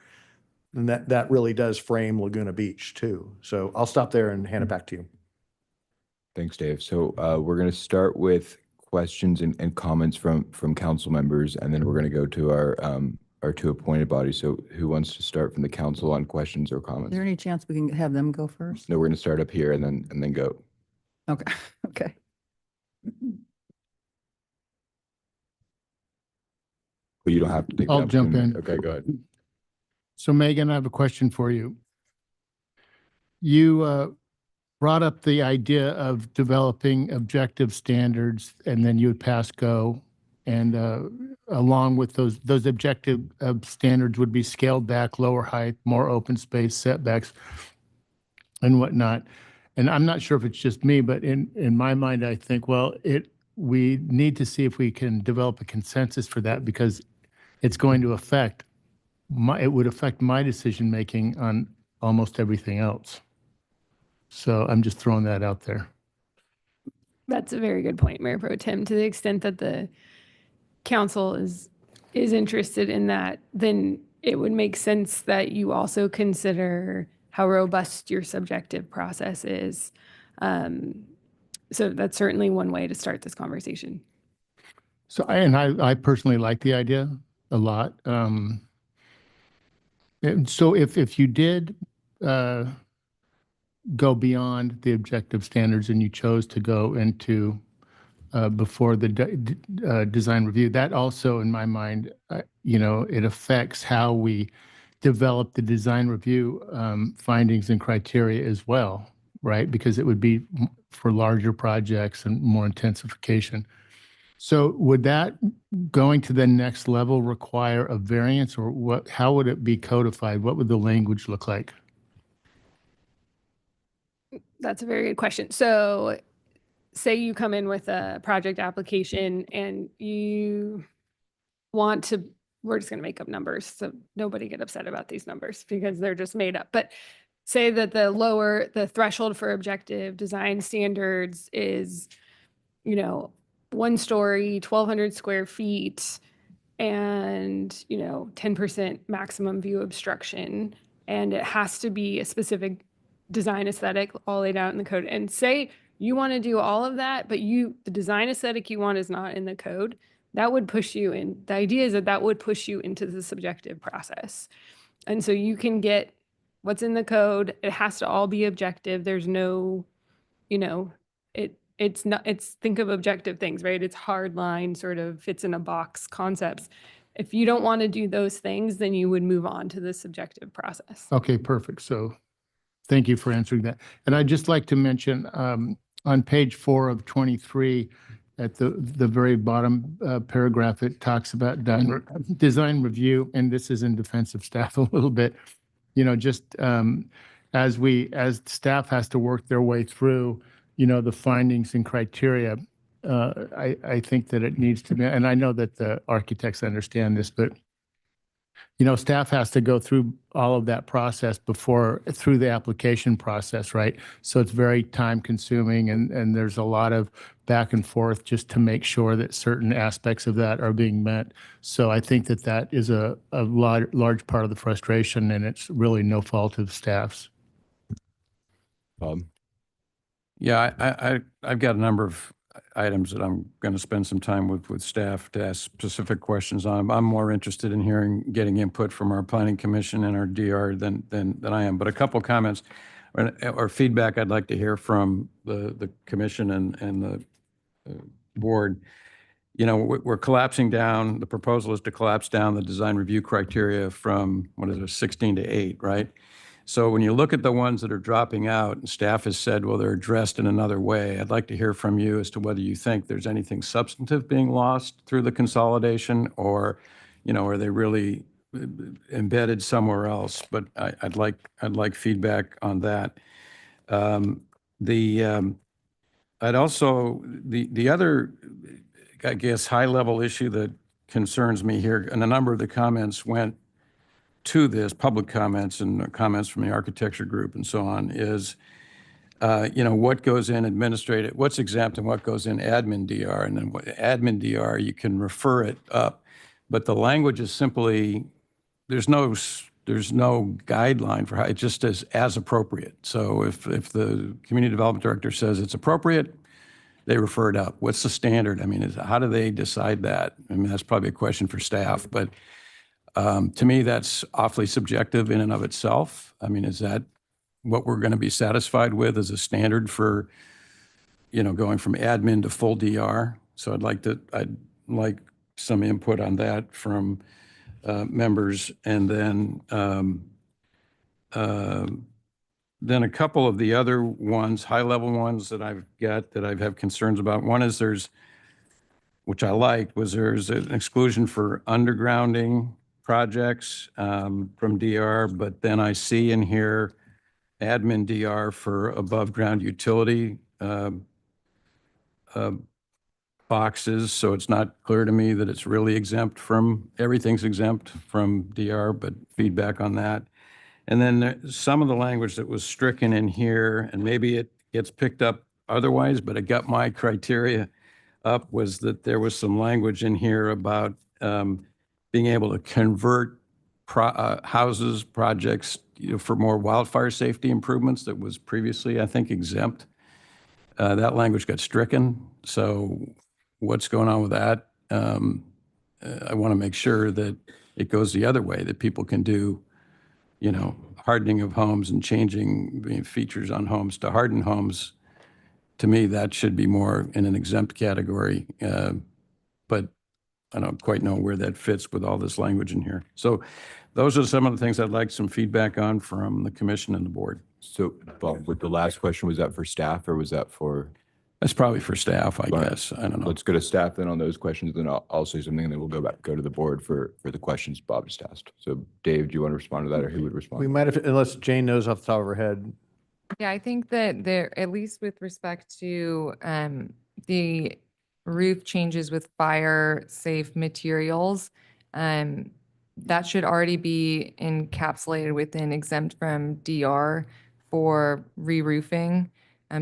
that really does frame Laguna Beach too. So I'll stop there and hand it back to you. Thanks, Dave. So we're going to start with questions and comments from council members, and then we're going to go to our two appointed bodies. So who wants to start from the council on questions or Is comments? there any chance we can have them go first? No, we're going to start up here and then go. Okay, okay. But you don't have to take. I'll jump in. Okay, go ahead. So Megan, I have a question for you. You brought up the idea of developing objective standards and then you would pass go. And along with those objective standards would be scaled back, lower height, more open space, setbacks, and whatnot. And I'm not sure if it's just me, but in my mind, I think, well, we need to see if we can develop a consensus for that because it's going to affect it would affect my decision-making on almost everything else. So I'm just throwing that out there. That's a very good point, Mayor Pro Tem. To the extent that the council is interested in that, then it would make sense that you also consider how robust your subjective process is. So that's certainly one way to start this conversation. So I personally like the idea a lot. And so if you did go beyond the objective standards and you chose to go into before the design review, that also, in my mind, it affects how we develop the design review findings and criteria as well, right? Because it would be for larger projects and more intensification. So would that going to the next level require a variance, or what? How would it be codified? What would the language look like? That's a very good question. So say you come in with a project application and you want to, we're just going to make up numbers. So nobody get upset about these numbers because they're just made up. But say that the threshold for objective design standards is, 1 story, 1,200 square feet, and, 10% maximum view obstruction. And it has to be a specific design aesthetic all laid out in the code. And say you want to do all of that, but the design aesthetic you want is not in the code. That would push you in. The idea is that would push you into the subjective process. And so you can get what's in the code. It has to all be objective. There's no, it's not, think of objective things, right? It's hard line, sort of fits in a box concepts. If you don't want to do those things, then you would move on to the subjective process. Okay, perfect. So thank you for answering that. And I'd just like to mention on page 4 of 23, at the very bottom paragraph, it talks about design review, and this is in defense of staff a little bit. Just as staff has to work their way through, the findings and criteria, I think that it needs to be, and I know that the architects understand this, but staff has to go through all of that process through the application process, right? So it's very time consuming, and there's a lot of back and forth just to make sure that certain aspects of that are being met. So I think that is a large part of the frustration, and it's really no fault of staff's. Yeah, I've got a number of items that I'm going to spend some time with staff to ask specific questions on. I'm more interested in getting input from our planning commission and our DR than I am. But a couple comments or feedback I'd like to hear from the commission and the board. We're collapsing down. The proposal is to collapse down the design review criteria from, 16 to 8, right? So when you look at the ones that are dropping out, and staff has said, well, they're addressed in another way, I'd like to hear from you as to whether you think there's anything substantive being lost through the consolidation, or, are they really embedded somewhere else? But I'd like feedback on that. I'd also, the other, I guess, high-level issue that concerns me here, and a number of the comments went to this, public comments and comments from the architecture group and so on, is, what goes in administrative, what's exempt and what goes in admin DR. And then admin DR, you can refer it up, but the language is simply, there's no guideline for how, it just is as appropriate. So if the community development director says it's appropriate, they refer it up. What's the standard? I mean, how do they decide that? I mean, that's probably a question for staff, but to me, that's awfully subjective in and of itself. I mean, is that what we're going to be satisfied with as a standard for, going from admin to full DR? So I'd like some input on that from members. And then a couple of the other ones, high-level ones that I've got that I have concerns about. One is which I liked, was there's an exclusion for undergrounding projects from DR, but then I see in here admin DR for above ground utility boxes. So it's not clear to me that it's really everything's exempt from DR, but feedback on that. And then some of the language that was stricken in here, and maybe it gets picked up otherwise, but it got my criteria up, was that there was some language in here about being able to convert houses, projects, for more wildfire safety improvements that was previously, I think, exempt. That language got stricken. So what's going on with that? I want to make sure that it goes the other way, that people can do, hardening of homes and changing features on homes to hardened homes. To me, that should be more in an exempt category. But I don't quite know where that fits with all this language in here. So those are some of the things I'd like some feedback on from the commission and the board. So, Bob, with the last question, was that for staff or was that for? That's probably for staff, I All right. guess. I don't know. Let's go to staff then on those questions, then I'll say something, and then we'll go to the board for the questions Bob just asked. So Dave, do you want to respond to that, or who would respond? We might have, unless Jane knows off the top of her head. Yeah, I think that there, at least with respect to the roof changes with fire-safe materials, that should already be encapsulated within exempt from DR for re-roofing.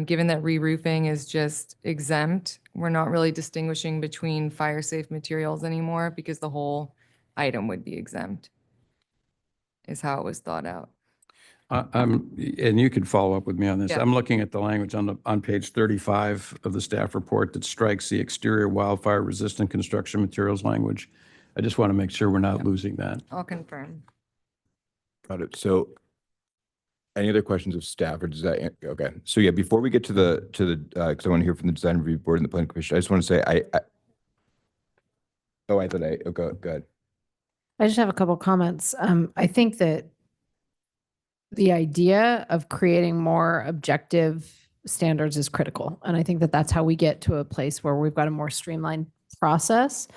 Given that re-roofing is just exempt, we're not really distinguishing between fire-safe materials anymore because the whole item would be exempt, is how it was thought out. And you could follow up with me on this. Yeah. I'm looking at the language on page 35 of the staff report that strikes the exterior wildfire resistant construction materials language. I just want to make sure we're not losing that. I'll confirm. Got it. So any other questions of staff, or does that, okay. So yeah, before we get to the, because I want to hear from the design review board and the planning commission, I just want to say, go ahead. I just have a couple comments. I think that the idea of creating more objective standards is critical. And I think that that's how we get to a place where we've got a more streamlined process.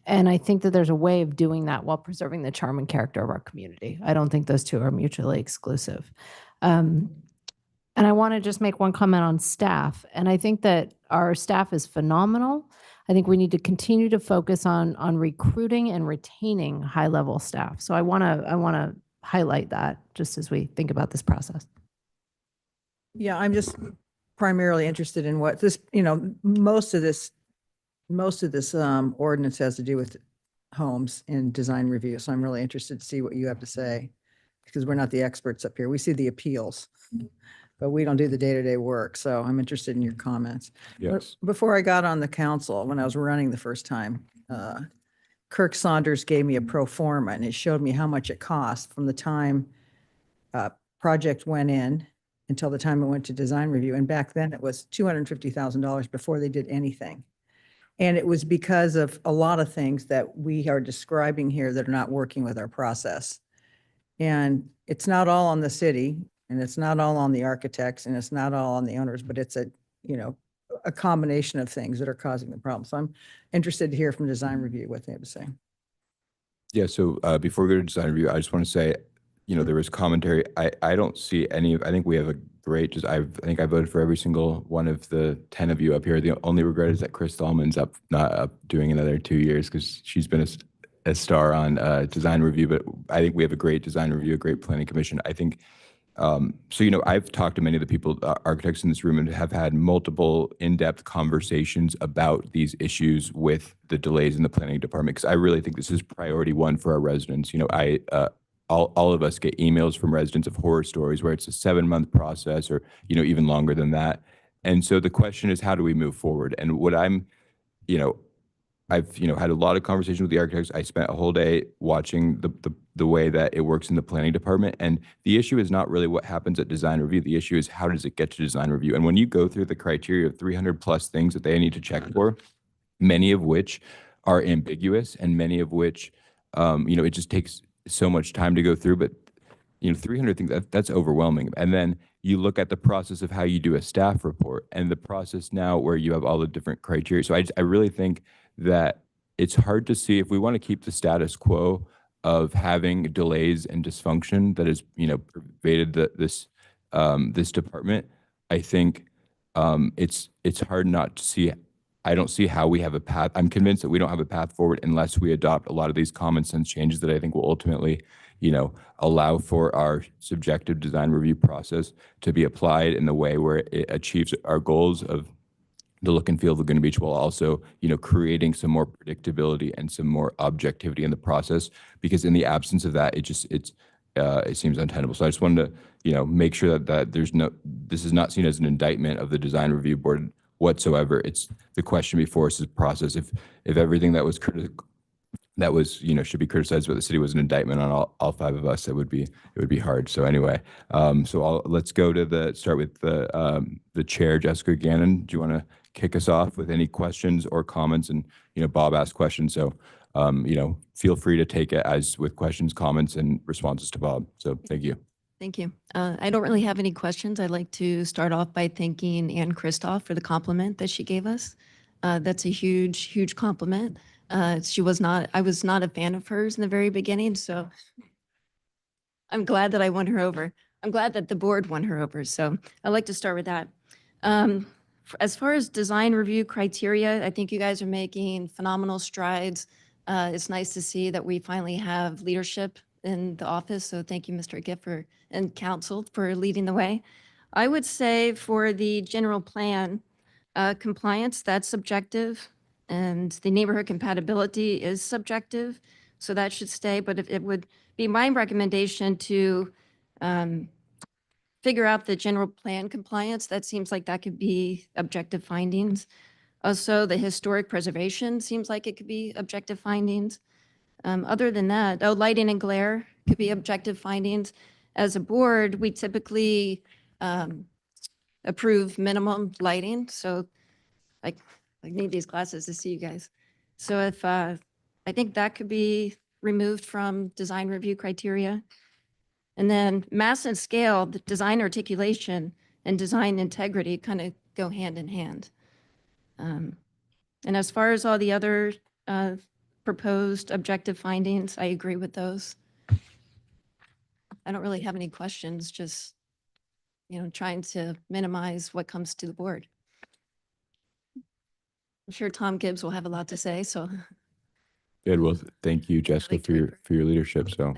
And I think that there's a way of doing that while preserving the charm and character of our community. I don't think those two are mutually exclusive. And I want to just make one comment on staff. And I think that our staff is phenomenal. I think we need to continue to focus on recruiting and retaining high-level staff. So I want to highlight that just as we think about this process. Yeah, I'm just primarily interested in what this, most of this ordinance has to do with homes and design review. So I'm really interested to see what you have to say, because we're not the experts up here. We see the appeals, but we don't do the day-to-day work. So I'm interested in your comments. Yes. Before I got on the council, when I was running the first time, Kirk Saunders gave me a pro forma, and it showed me how much it cost from the time project went in until the time it went to design review. And back then it was $250,000 before they did anything. And it was because of a lot of things that we are describing here that are not working with our process. And it's not all on the city, and it's not all on the architects, and it's not all on the owners, but it's a combination of things that are causing the problem. So I'm interested to hear from design review what they have to say. Yeah, so before we go to design review, I just want to say, there was commentary. I don't see any I think we have a great, I think I voted for every single one of the 10 of you up here. The only regret is that Chris Thalman's not up doing another 2 years, because she's been a star on design review. But I think we have a great design review, a great planning commission. I think, I've talked to many of the people, architects in this room, and have had multiple in-depth conversations about these issues with the delays in the planning department, because I really think this is priority one for our residents. All of us get emails from residents of horror stories where it's a 7-month process, or, even longer than that. And so the question is, how do we move forward? And what I've had a lot of conversations with the architects. I spent a whole day watching the way that it works in the planning department. And the issue is not really what happens at design review. The issue is, how does it get to design review? And when you go through the criteria of 300 plus things that they need to check for, many of which are ambiguous, and many of which, it just takes so much time to go through, but 300 things, that's overwhelming. And then you look at the process of how you do a staff report, and the process now where you have all the different criteria. So I really think that it's hard to see, if we want to keep the status quo of having delays and dysfunction that has pervaded this department. I think it's hard not to see. I don't see how we have a path. I'm convinced that we don't have a path forward unless we adopt a lot of these common sense changes that I think will ultimately, allow for our subjective design review process to be applied in the way where it achieves our goals of the look and feel of Laguna Beach, while also, creating some more predictability and some more objectivity in the process. Because in the absence of that, it seems untenable. So I just wanted to, make sure that this is not seen as an indictment of the design review board whatsoever. It's the question before us is process. If everything that was critical, that was, should be criticized by the city was an indictment on all five of us, it would be hard. So anyway, let's go to start with the chair, Jessica Gannon. Do you want to kick us off with any questions or comments? And, Bob asked questions. So, feel free to take it as with questions, comments, and responses to Bob. So thank you. Thank you. I don't really have any questions. I'd like to start off by thanking Ann Kristoff for the compliment that she gave us. That's a huge, huge compliment. I was not a fan of hers in the very beginning, so I'm glad that I won her over. I'm glad that the board won her over. So I'd like to start with that. As far as design review criteria, I think you guys are making phenomenal strides. It's nice to see that we finally have leadership in the office. So thank you, Mr. Gifford and council for leading the way. I would say for the general plan compliance, that's subjective. And the neighborhood compatibility is subjective, so that should stay. But if it would be my recommendation to figure out the general plan compliance, that seems like that could be objective findings. Also, the historic preservation seems like it could be objective findings. Other than that, lighting and glare could be objective findings. As a board, we typically approve minimum lighting, so I need these glasses to see you guys. So if, I think that could be removed from design review criteria. And then mass and scale, the design articulation and design integrity kind of go hand in hand. And as far as all the other proposed objective findings, I agree with those. I don't really have any questions, just, trying to minimize what comes to the board. I'm sure Tom Gibbs will have a lot to say, so. Good. Well, thank you, Jessica, for your leadership. So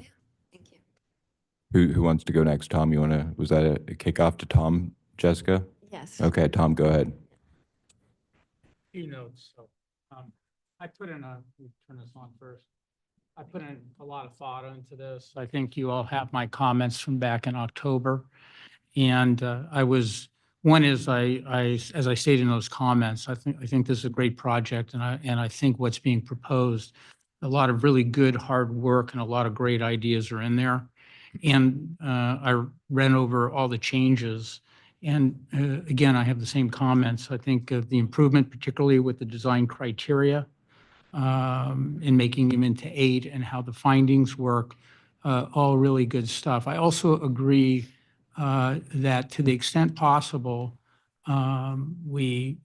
Thank you. who wants to go next? Tom, was that a kickoff to Tom, Jessica? Yes. Okay, Tom, go ahead. Few notes. So I put in turn this on first. I put in a lot of thought into this. I think you all have my comments from back in October. And one is as I stated in those comments, I think this is a great project, and I think what's being proposed, a lot of really good hard work and a lot of great ideas are in there. And I ran over all the changes. And again, I have the same comments. I think the improvement, particularly with the design criteria in making them into 8 and how the findings work, all really good stuff. I also agree that to the extent possible, we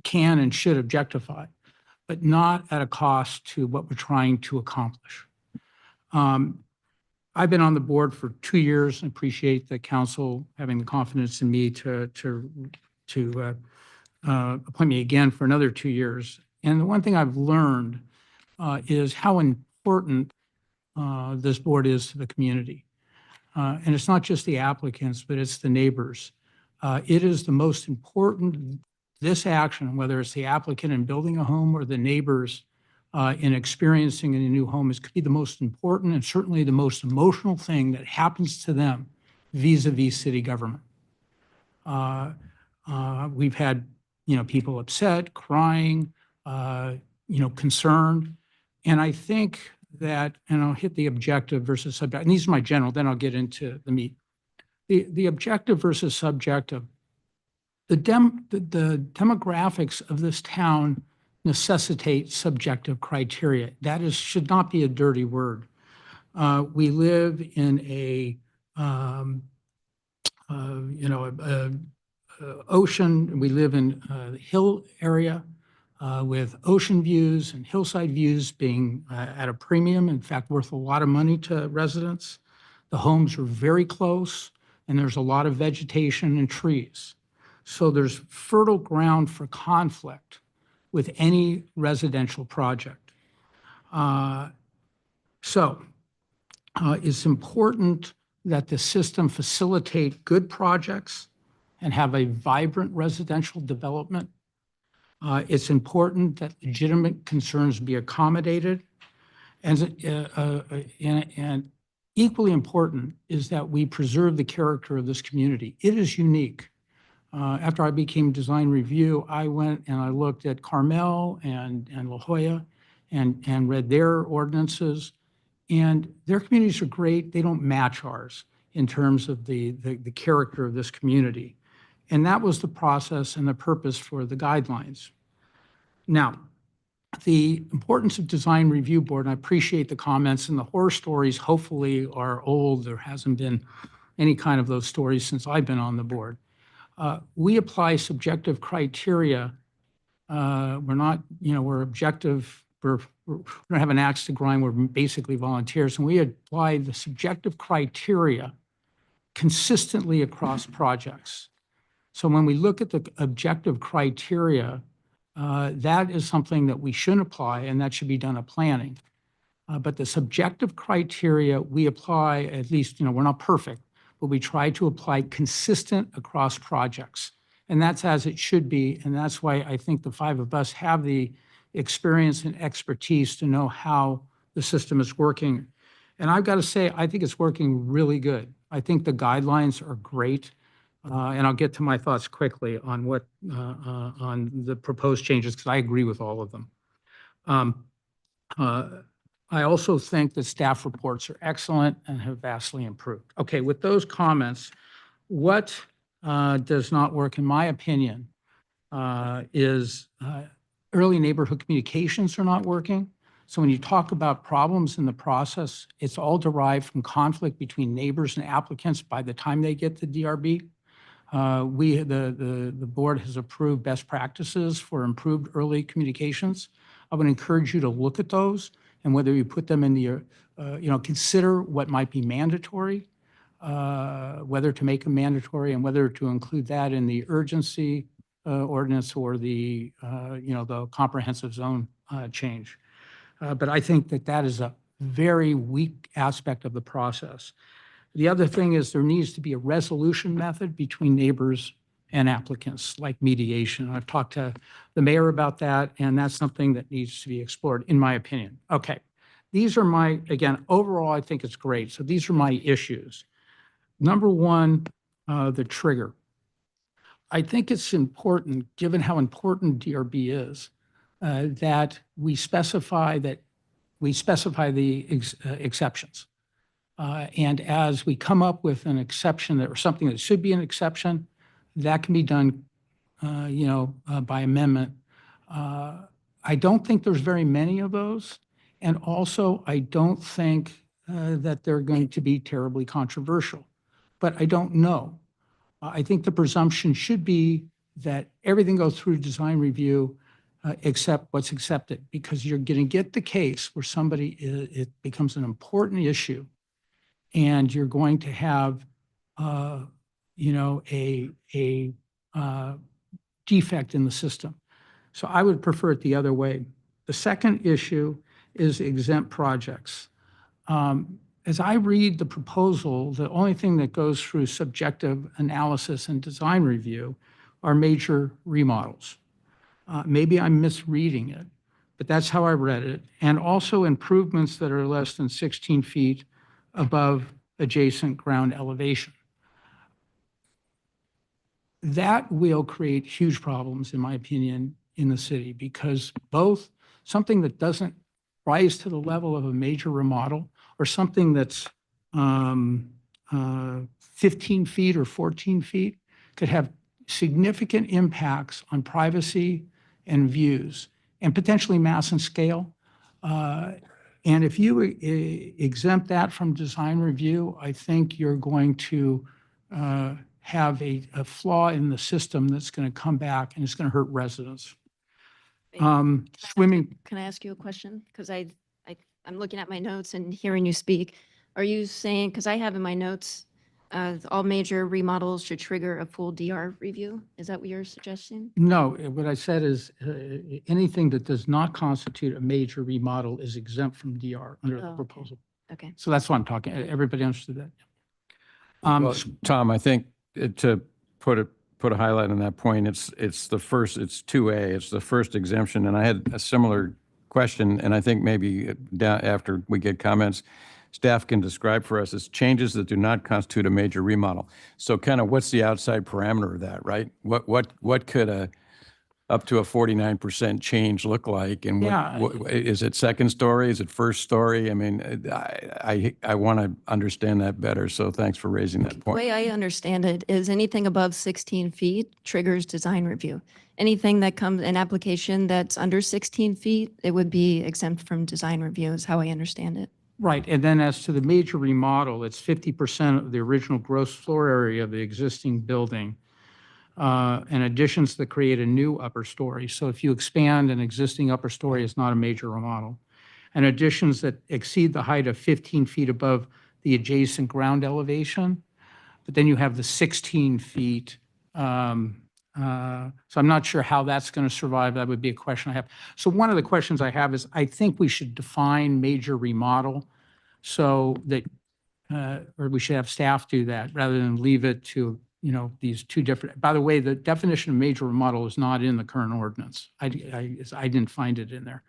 can and should objectify, but not at a cost to what we're trying to accomplish. I've been on the board for 2 years and appreciate the council having the confidence in me to appoint me again for another 2 years. And the one thing I've learned is how important this board is to the community. And it's not just the applicants, but it's the neighbors. It is the most important, this action, whether it's the applicant in building a home or the neighbors in experiencing a new home, is could be the most important and certainly the most emotional thing that happens to them vis-a-vis city government. We've had, people upset, crying, concerned. And I think that, and I'll hit the objective versus subjective, and these are my general, then I'll get into the meat. The objective versus subjective, the demographics of this town necessitate subjective criteria. That should not be a dirty word. We live in a ocean. We live in a hill area with ocean views and hillside views being at a premium, in fact, worth a lot of money to residents. The homes are very close, and there's a lot of vegetation and trees. So there's fertile ground for conflict with any residential project. It's important that the system facilitate good projects and have a vibrant residential development. It's important that legitimate concerns be accommodated. And equally important is that we preserve the character of this community. It is unique. after I became design review, I went and I looked at Carmel and La Jolla and read their ordinances. And their communities are great. They don't match ours in terms of the character of this community. And that was the process and the purpose for the guidelines. Now, the importance of design review board, and I appreciate the comments, and the horror stories hopefully are old. There hasn't been any kind of those stories since I've been on the board. We apply subjective criteria. We're not, we're objective. We don't have an axe to grind. We're basically volunteers. And we apply the subjective criteria consistently across projects. So when we look at the objective criteria, that is something that we shouldn't apply, and that should be done at planning. But the subjective criteria we apply, at least, we're not perfect, but we try to apply consistent across projects. And that's as it should be. And that's why I think the five of us have the experience and expertise to know how the system is working. And I've got to say, I think it's working really good. I think the guidelines are great. And I'll get to my thoughts quickly on on the proposed changes, because I agree with all of them. I also think that staff reports are excellent and have vastly improved. Okay, with those comments, what does not work, in my opinion, is early neighborhood communications are not working. So when you talk about problems in the process, it's all derived from conflict between neighbors and applicants by the time they get to DRB. The board has approved best practices for improved early communications. I would encourage you to look at those and whether you put them in the, consider what might be mandatory, whether to make them mandatory and whether to include that in the urgency ordinance or the comprehensive zone change. But I think that is a very weak aspect of the process. The other thing is there needs to be a resolution method between neighbors and applicants, like mediation. I've talked to the mayor about that, and that's something that needs to be explored, in my opinion. Okay, these are again, overall, I think it's great. So these are my issues. Number one, the trigger. I think it's important, given how important DRB is, that we specify the exceptions. And as we come up with an exception or something that should be an exception, that can be done, by amendment. I don't think there's very many of those. And also, I don't think that they're going to be terribly controversial. But I don't know. I think the presumption should be that everything goes through design review except what's accepted, because you're going to get the case where it becomes an important issue and you're going to have, a defect in the system. So I would prefer it the other way. The second issue is exempt projects. As I read the proposal, the only thing that goes through subjective analysis and design review are major remodels. Maybe I'm misreading it, but that's how I read it. And also improvements that are less than 16 feet above adjacent ground elevation. That will create huge problems, in my opinion, in the city, because both something that doesn't rise to the level of a major remodel or something that's 15 feet or 14 feet could have significant impacts on privacy and views and potentially mass and scale. And if you exempt that from design review, I think you're going to have a flaw in the system that's going to come back and it's going to hurt residents. Swimming. Can I ask you a question? Because I'm looking at my notes and hearing you speak. Are you saying, because I have in my notes, all major remodels should trigger a full DR review? Is that what you're suggesting? No, what I said is anything that does not constitute a major remodel is exempt from DR under the proposal. Okay. So that's what I'm talking. Everybody understood that? Well, Tom, I think to put a highlight on that point, it's 2A, it's the first exemption. And I had a similar question, and I think maybe after we get comments, staff can describe for us as changes that do not constitute a major remodel. So kind of what's the outside parameter of that, right? What could up to a 49% change look like? And Yeah. Is it second story? Is it first story? I mean, I want to understand that better. So thanks for raising that The point. way I understand it is anything above 16 feet triggers design review. Anything that comes, an application that's under 16 feet, it would be exempt from design review is how I understand it. Right, and then as to the major remodel, it's 50% of the original gross floor area of the existing building, and additions that create a new upper story. So if you expand an existing upper story, it's not a major remodel. And additions that exceed the height of 15 feet above the adjacent ground elevation, but then you have the 16 feet. So I'm not sure how that's going to survive. That would be a question I have. So one of the questions I have is, I think we should define major remodel so that, or we should have staff do that rather than leave it to, these two different, by the way, the definition of major remodel is not in the current ordinance. I didn't find it in there.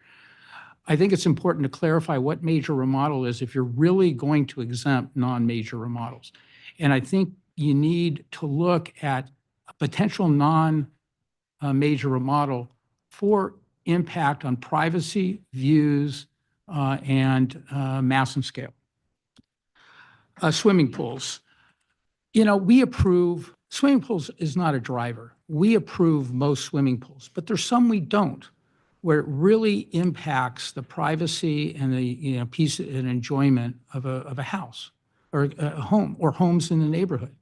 I think it's important to clarify what major remodel is if you're really going to exempt non-major remodels. And I think you need to look at a potential non-major remodel for impact on privacy, views, and mass and scale. Swimming pools. We approve, swimming pools is not a driver. We approve most swimming pools, but there's some we don't, where it really impacts the privacy and the peace and enjoyment of a house or a home or homes in the neighborhood.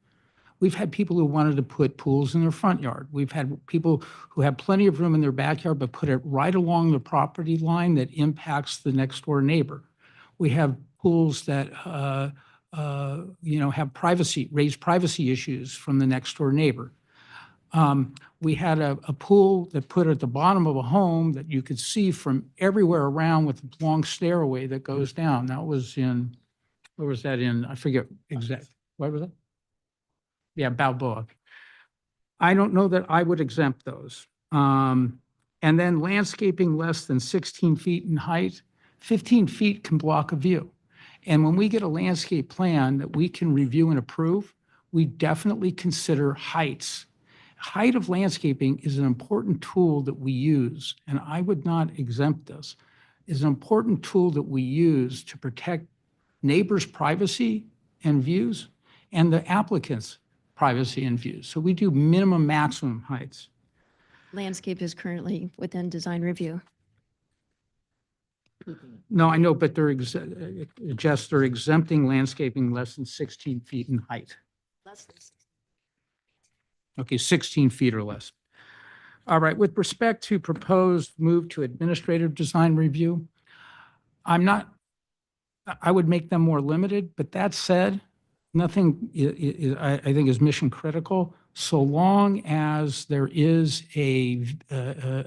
We've had people who wanted to put pools in their front yard. We've had people who have plenty of room in their backyard, but put it right along the property line that impacts the next door neighbor. We have pools that have raised privacy issues from the next door neighbor. We had a pool that put at the bottom of a home that you could see from everywhere around with a long stairway that goes down. That was in, where was that in? I forget exactly. What was that? Yeah, Balboa. I don't know that I would exempt those. And then landscaping less than 16 feet in height, 15 feet can block a view. And when we get a landscape plan that we can review and approve, we definitely consider heights. Height of landscaping is an important tool that we use, and I would not exempt this. It's an important tool that we use to protect neighbors' privacy and views and the applicants' privacy and views. So we do minimum, maximum heights. Landscape is currently within design review. No, I know, but they're exempting landscaping less than 16 feet in height. Okay, 16 feet or less. All right, with respect to proposed move to administrative design review, I would make them more limited, but that said, nothing I think is mission critical, so long as there is a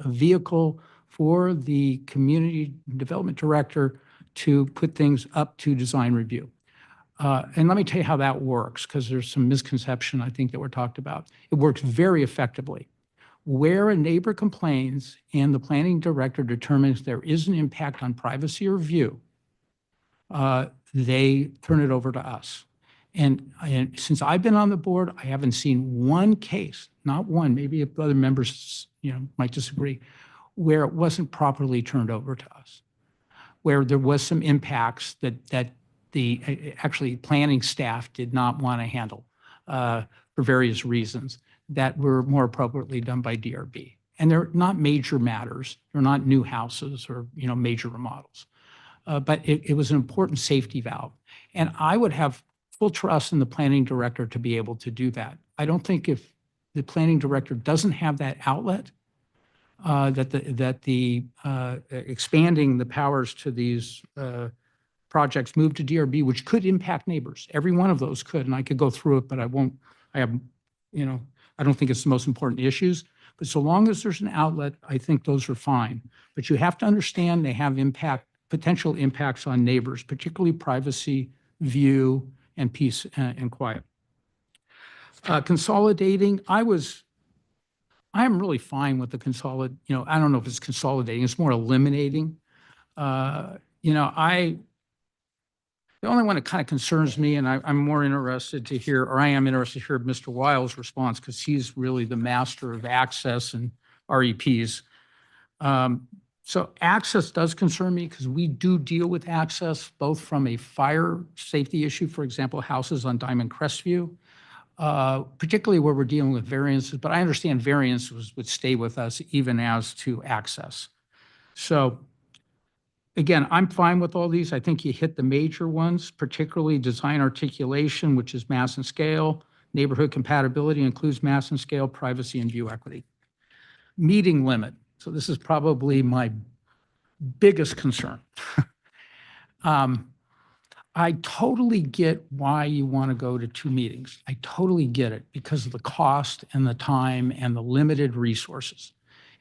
vehicle for the community development director to put things up to design review. And let me tell you how that works, because there's some misconception I think that we're talked about. It works very effectively. Where a neighbor complains and the planning director determines there is an impact on privacy or view, they turn it over to us. And since I've been on the board, I haven't seen one case, not one, maybe other members might disagree, where it wasn't properly turned over to us, where there was some impacts that the actually planning staff did not want to handle for various reasons that were more appropriately done by DRB. And they're not major matters. They're not new houses or major remodels. But it was an important safety valve. And I would have full trust in the planning director to be able to do that. I don't think if the planning director doesn't have that outlet, that the expanding the powers to these projects move to DRB, which could impact neighbors. Every one of those could, and I could go through it, but I won't. I don't think it's the most important issues. But so long as there's an outlet, I think those are fine. But you have to understand they have potential impacts on neighbors, particularly privacy, view, and peace and quiet. Consolidating, I'm really fine with the I don't know if it's consolidating, it's more eliminating. The The only one that kind of concerns me, and I'm more interested to hear, or I am interested to hear Mr. Wiles' response, because he's really the master of access and REPs. So access does concern me because we do deal with access, both from a fire safety issue, for example, houses on Diamond Crestview, particularly where we're dealing with variances, but I understand variances would stay with us even as to access. So again, I'm fine with all these. I think you hit the major ones, particularly design articulation, which is mass and scale. Neighborhood compatibility includes mass and scale, privacy, and view equity. Meeting limit. So this is probably my biggest concern. I totally get why you want to go to 2 meetings. I totally get it because of the cost and the time and the limited resources.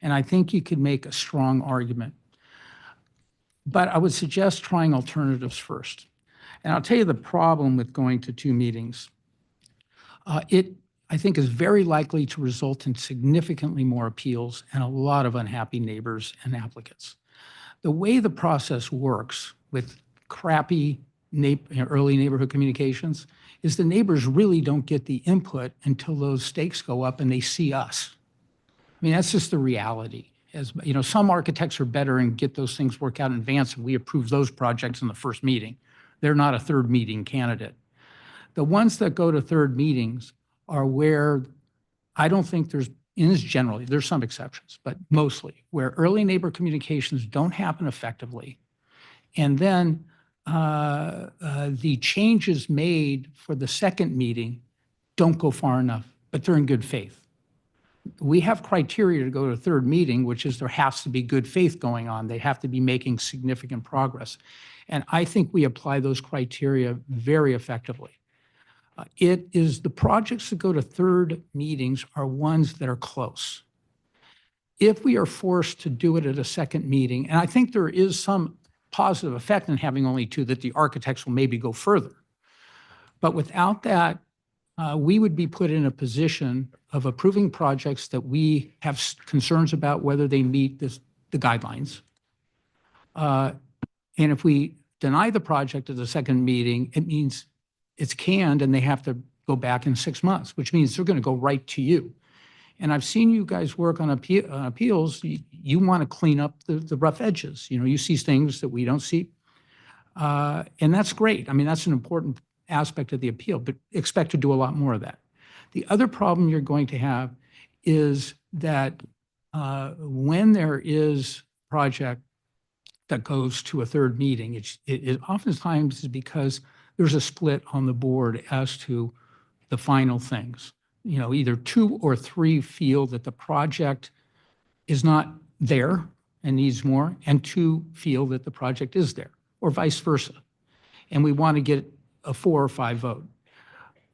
And I think you could make a strong argument. But I would suggest trying alternatives first. And I'll tell you the problem with going to 2 meetings. I think is very likely to result in significantly more appeals and a lot of unhappy neighbors and applicants. The way the process works with crappy early neighborhood communications is the neighbors really don't get the input until those stakes go up and they see us. I mean, that's just the reality. As you know, some architects are better and get those things worked out in advance, and we approve those projects in the first meeting. They're not a 3rd meeting candidate. The ones that go to 3rd meetings are where I don't think generally, there's some exceptions, but mostly where early neighbor communications don't happen effectively. And then the changes made for the 2nd meeting don't go far enough, but they're in good faith. We have criteria to go to a 3rd meeting, which is there has to be good faith going on. They have to be making significant progress. And I think we apply those criteria very effectively. It is the projects that go to 3rd meetings are ones that are close. If we are forced to do it at a 2nd meeting, and I think there is some positive effect in having only 2, that the architects will maybe go further. But without that, we would be put in a position of approving projects that we have concerns about whether they meet the guidelines. And if we deny the project at the 2nd meeting, it means it's canned and they have to go back in 6 months, which means they're going to go right to you. And I've seen you guys work on appeals. You want to clean up the rough edges. You know, you see things that we don't see. And that's great. I mean, that's an important aspect of the appeal, but expect to do a lot more of that. The other problem you're going to have is that when there is a project that goes to a 3rd meeting, it oftentimes is because there's a split on the board as to the final things. You know, either 2 or 3 feel that the project is not there and needs more, and 2 feel that the project is there, or vice versa. And we want to get a 4 or 5 vote.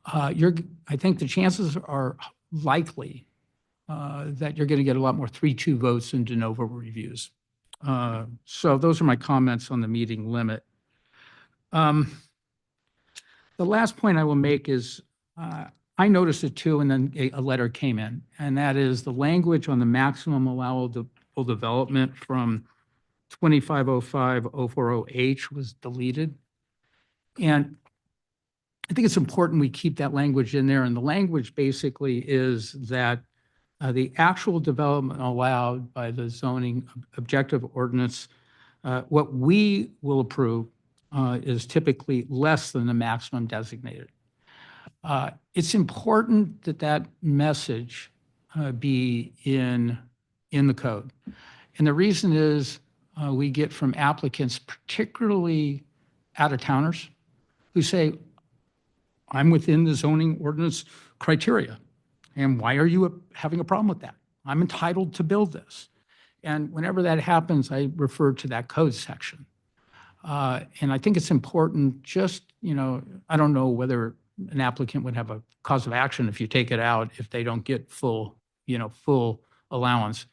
I think the chances are likely that you're going to get a lot more 3-2 votes in de novo reviews. So those are my comments on the meeting limit. The last point I will make is I noticed it too, and then a letter came in, and that is the language on the maximum allowable development from 2505-040H was deleted. And I think it's important we keep that language in there. And the language basically is that the actual development allowed by the zoning objective ordinance, what we will approve is typically less than the maximum designated. It's important that that message be in the code. And the reason is we get from applicants, particularly out-of-towners, who say, I'm within the zoning ordinance criteria. And why are you having a problem with that? I'm entitled to build this. And whenever that happens, I refer to that code section. And I think it's important just, you know, I don't know whether an applicant would have a cause of action if you take it out, if they don't get full allowance.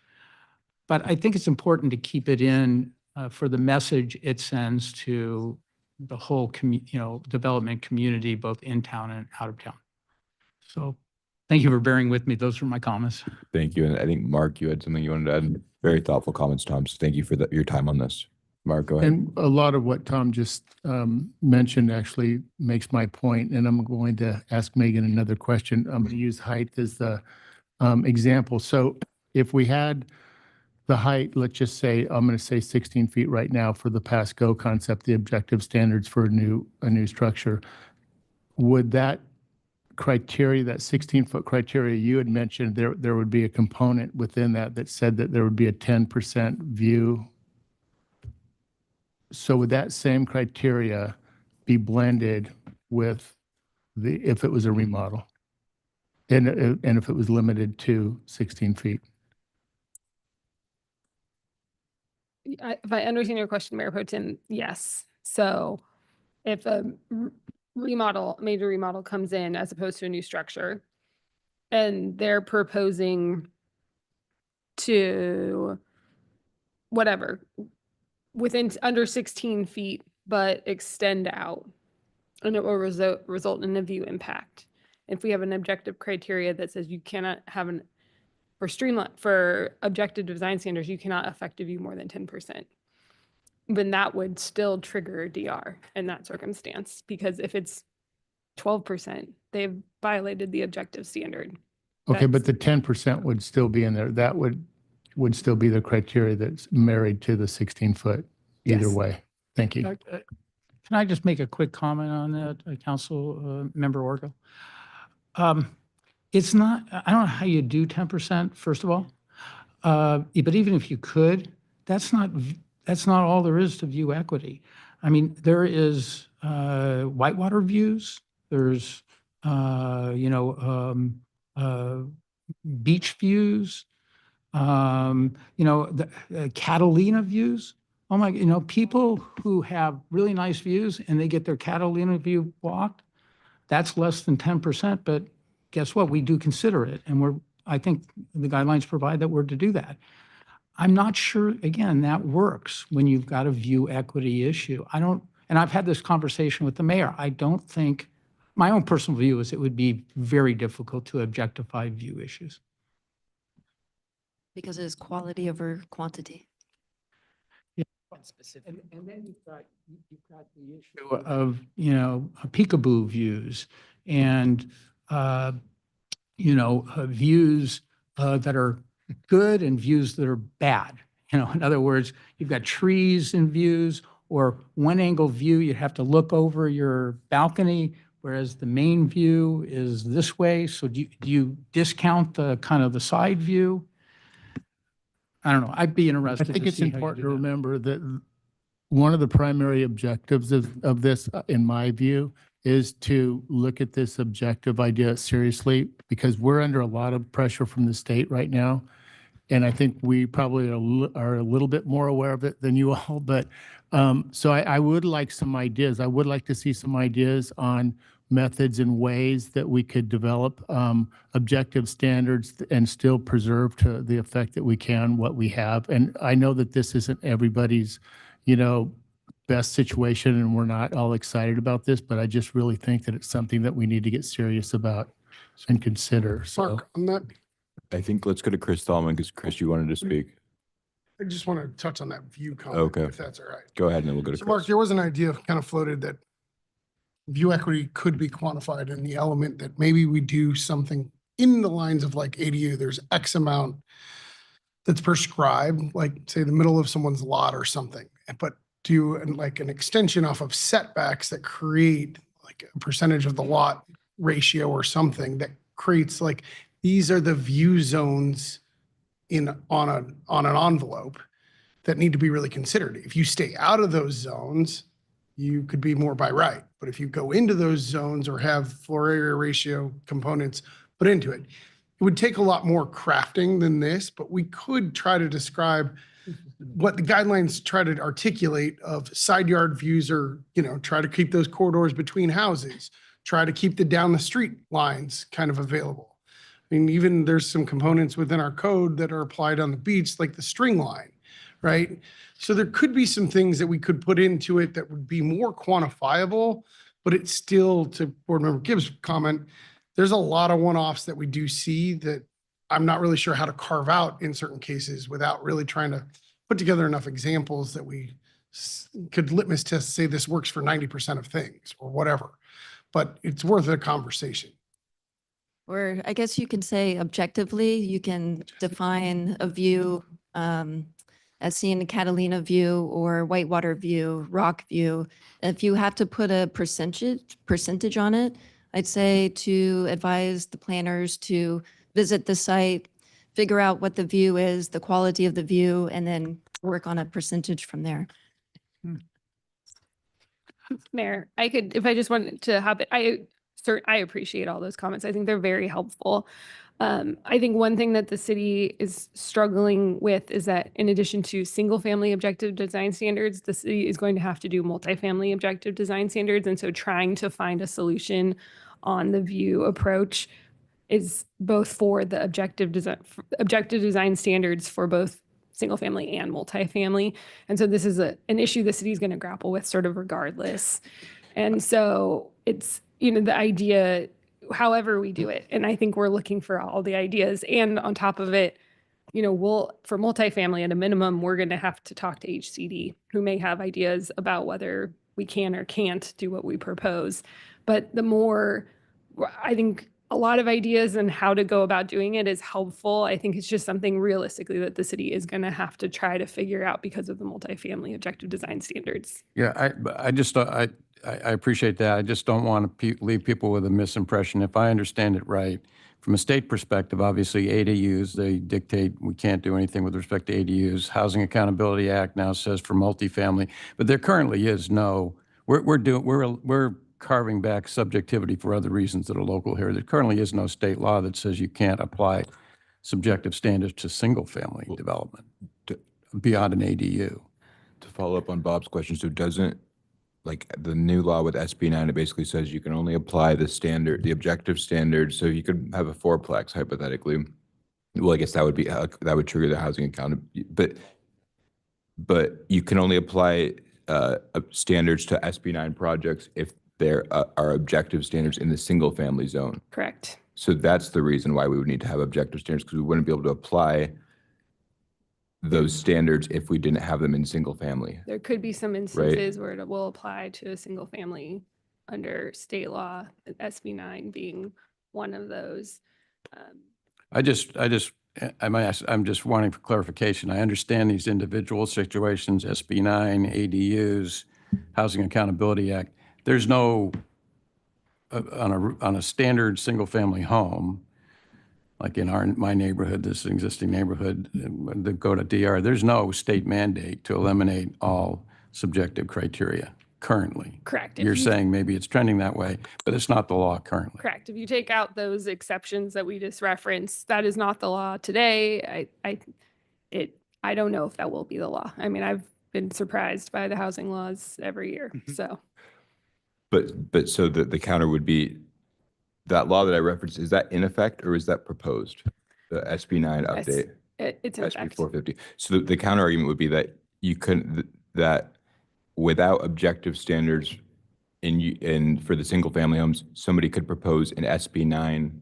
But I think it's important to keep it in for the message it sends to the whole development community, both in town and out of town. So thank you for bearing with me. Those are my comments. Thank you. And I think, Mark, you had something you wanted to add. Very thoughtful comments, Tom. So thank you for your time on this. Mark, go ahead. And a lot of what Tom just mentioned actually makes my point, and I'm going to ask Megan another question. I'm going to use height as the example. So if we had the height, let's just say, I'm going to say 16 feet right now for the pass-go concept, the objective standards for a new structure, would that criteria, that 16-foot criteria you had mentioned, there would be a component within that said that there would be a 10% view. So would that same criteria be blended with if it was a remodel? And if it was limited to 16 feet? If I understand your question, Mayor Pro Tem, yes. So if a major remodel comes in as opposed to a new structure, and they're proposing to whatever, within under 16 feet, but extend out, and it will result in a view impact. If we have an objective criteria that says you cannot have for objective design standards, you cannot affect a view more than 10%. Then that would still trigger a DR in that circumstance, because if it's 12%, they've violated the objective standard. Okay, but the 10% would still be in there. That would still be the criteria that's married to the 16-foot either Yes. way. Thank you. Can I just make a quick comment on that, Council Member Orgel? It's not, I don't know how you do 10%, first of all. But even if you could, that's not all there is to view equity. I mean, there is whitewater views, there's beach views, the Catalina views. Oh my, people who have really nice views and they get their Catalina view blocked, that's less than 10%, but guess what? We do consider it. And I think the guidelines provide that we're to do that. I'm not sure, again, that works when you've got a view equity issue. And I've had this conversation with the mayor. I don't think, my own personal view is it would be very difficult to objectify view issues. Because it is quality over quantity. And then you've got the issue of, peekaboo views and, views that are good and views that are bad. In other words, you've got trees and views, or one angle view, you have to look over your balcony, whereas the main view is this way. So do you discount the kind of the side view? I don't know. I'd be I interested think to it's see how you important do to that. remember that one of the primary objectives of this, in my view, is to look at this objective idea seriously, because we're under a lot of pressure from the state right now. And I think we probably are a little bit more aware of it than you all. But so I would like some ideas. I would like to see some ideas on methods and ways that we could develop objective standards and still preserve to the effect that we can what we have. And I know that this isn't everybody's, best situation, and we're not all excited about this, but I just really think that it's something that we need to get serious about and consider. So. Mark, on that, I think let's go to Chris Thalman, because Chris, you wanted to speak. I just want to touch on that view comment, Okay. if that's all right. Go ahead, and then we'll go to So Chris. Mark, there was an idea kind of floated that view equity could be quantified in the element that maybe we do something in the lines of like ADU, there's X amount that's prescribed, like say the middle of someone's lot or something, but do like an extension off of setbacks that create like a percentage of the lot ratio or something that creates like, these are the view zones on an envelope that need to be really considered. If you stay out of those zones, you could be more by right. But if you go into those zones or have floor area ratio components put into it, it would take a lot more crafting than this, but we could try to describe what the guidelines try to articulate of side yard views, or, try to keep those corridors between houses, try to keep the down the street lines kind of available. I mean, even there's some components within our code that are applied on the beach, like the string line, right? So there could be some things that we could put into it that would be more quantifiable, but it's still, to Board Member Gibbs' comment, there's a lot of one-offs that we do see that I'm not really sure how to carve out in certain cases without really trying to put together enough examples that we could litmus test say this works for 90% of things or whatever, but it's worth a conversation. Or I guess you can say objectively, you can define a view as seeing a Catalina view or whitewater view, rock view. If you have to put a percentage on it, I'd say to advise the planners to visit the site, figure out what the view is, the quality of the view, and then work on a percentage from there. Mayor, I could, if I just wanted to have it, I appreciate all those comments. I think they're very helpful. I think one thing that the city is struggling with is that in addition to single-family objective design standards, the city is going to have to do multifamily objective design standards. And so trying to find a solution on the view approach is both for the objective design standards for both single family and multifamily. And so this is an issue the city is going to grapple with sort of regardless. And so it's, the idea, however we do it. And I think we're looking for all the ideas. And on top of it, for multifamily at a minimum, we're going to have to talk to HCD, who may have ideas about whether we can or can't do what we propose. But I think a lot of ideas and how to go about doing it is helpful. I think it's just something realistically that the city is going to have to try to figure out because of the multifamily objective design standards. Yeah, I appreciate that. I just don't want to leave people with a misimpression. If I understand it right, from a state perspective, obviously ADUs, they dictate we can't do anything with respect to ADUs. Housing Accountability Act now says for multifamily, but there currently is no, we're carving back subjectivity for other reasons that are local here. There currently is no state law that says you can't apply subjective standards to single-family development beyond an ADU. To follow up on Bob's question, so doesn't, like the new law with SB 9, it basically says you can only apply the objective standards. So you could have a fourplex hypothetically. Well, I guess that would trigger the housing accountability, but you can only apply standards to SB 9 projects if there are objective standards in the single family zone. Correct. So that's the reason why we would need to have objective standards, because we wouldn't be able to apply those standards if we didn't have them in single family. There could be some instances where it will apply to a single family under state law, SB 9 being one of those. I'm just wanting for clarification. I understand these individual situations, SB 9, ADUs, Housing Accountability Act. There's no, on a standard single-family home, like in my neighborhood, this existing neighborhood, the go to DR, there's no state mandate to eliminate all subjective criteria currently. Correct. You're saying maybe it's trending that way, but it's not the law currently. Correct. If you take out those exceptions that we just referenced, that is not the law today. I don't know if that will be the law. I mean, I've been surprised by the housing laws every year, so. But so the counter would be, that law that I referenced, is that in effect or is that proposed? The SB 9 update? It's in SB effect. 450. So the counter argument would be that you couldn't, that without objective standards for the single family homes, somebody could propose an SB 9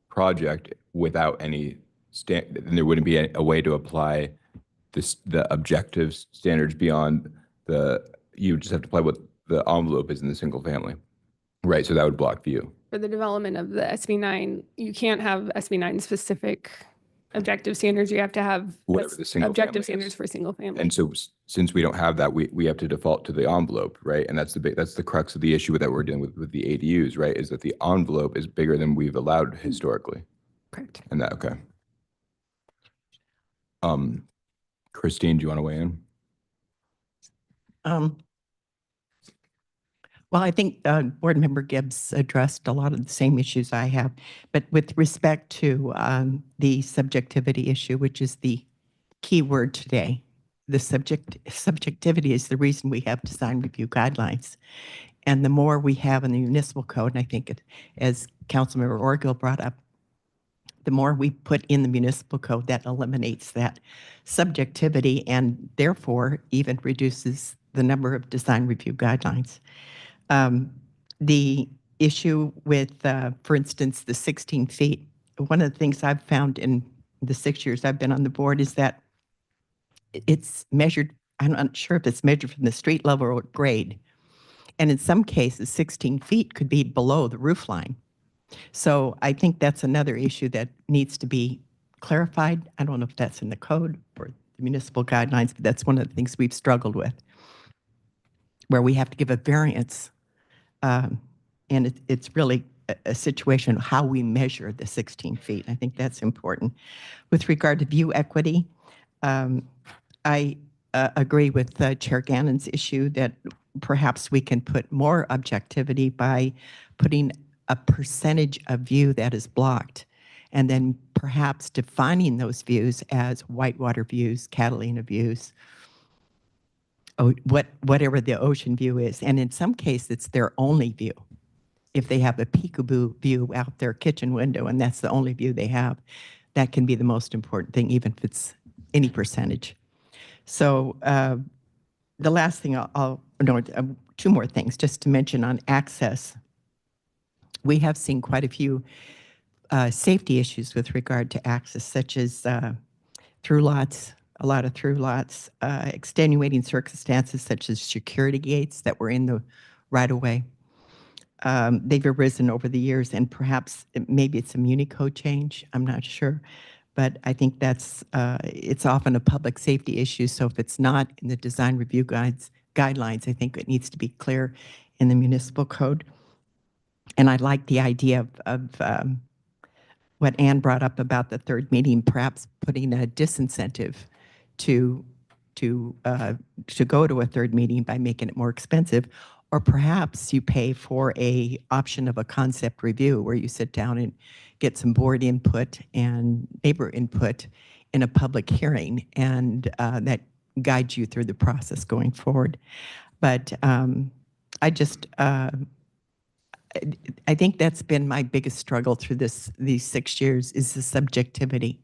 project without any and there wouldn't be a way to apply the objective standards beyond you just have to apply what the envelope is in the single family. Right, so that would block view. For the development of the SB 9, you can't have SB 9 specific objective standards. You have to have Whatever the single objective family standards for single family. And so since we don't have that, we have to default to the envelope, right? And that's the crux of the issue that we're dealing with the ADUs, right? Is that the envelope is bigger than we've allowed historically. Correct. And that, okay. Christine, do you want to weigh in? Well, I think Board Member Gibbs addressed a lot of the same issues I have, but with respect to the subjectivity issue, which is the key word today, the subjectivity is the reason we have design review guidelines. And the more we have in the municipal code, and I think as Councilmember Orgill brought up, the more we put in the municipal code, that eliminates that subjectivity and therefore even reduces the number of design review guidelines. The issue with, for instance, the 16 feet, one of the things I've found in the 6 years I've been on the board is that it's measured I'm not sure if it's measured from the street level or grade. And in some cases, 16 feet could be below the roof line. So I think that's another issue that needs to be clarified. I don't know if that's in the code or the municipal guidelines, but that's one of the things we've struggled with, where we have to give a variance. And it's really a situation of how we measure the 16 feet. I think that's important. With regard to view equity, I agree with Chair Gannon's issue that perhaps we can put more objectivity by putting a percentage of view that is blocked, and then perhaps defining those views as whitewater views, Catalina views, whatever the ocean view is. And in some cases, it's their only view. If they have a peekaboo view out their kitchen window and that's the only view they have, that can be the most important thing, even if it's any percentage. So the last thing two more things just to mention on access. We have seen quite a few safety issues with regard to access, such as through lots, a lot of through lots, extenuating circumstances such as security gates that were in the right of way. They've arisen over the years, and perhaps maybe it's a muni code change. I'm not sure. But I think that's, it's often a public safety issue. So if it's not in the design review guidelines, I think it needs to be clear in the municipal code. And I like the idea of what Ann brought up about the third meeting, perhaps putting a disincentive to go to a third meeting by making it more expensive. Or perhaps you pay for a option of a concept review where you sit down and get some board input and neighbor input in a public hearing, and that guides you through the process going forward. But I think that's been my biggest struggle through these 6 years is the subjectivity.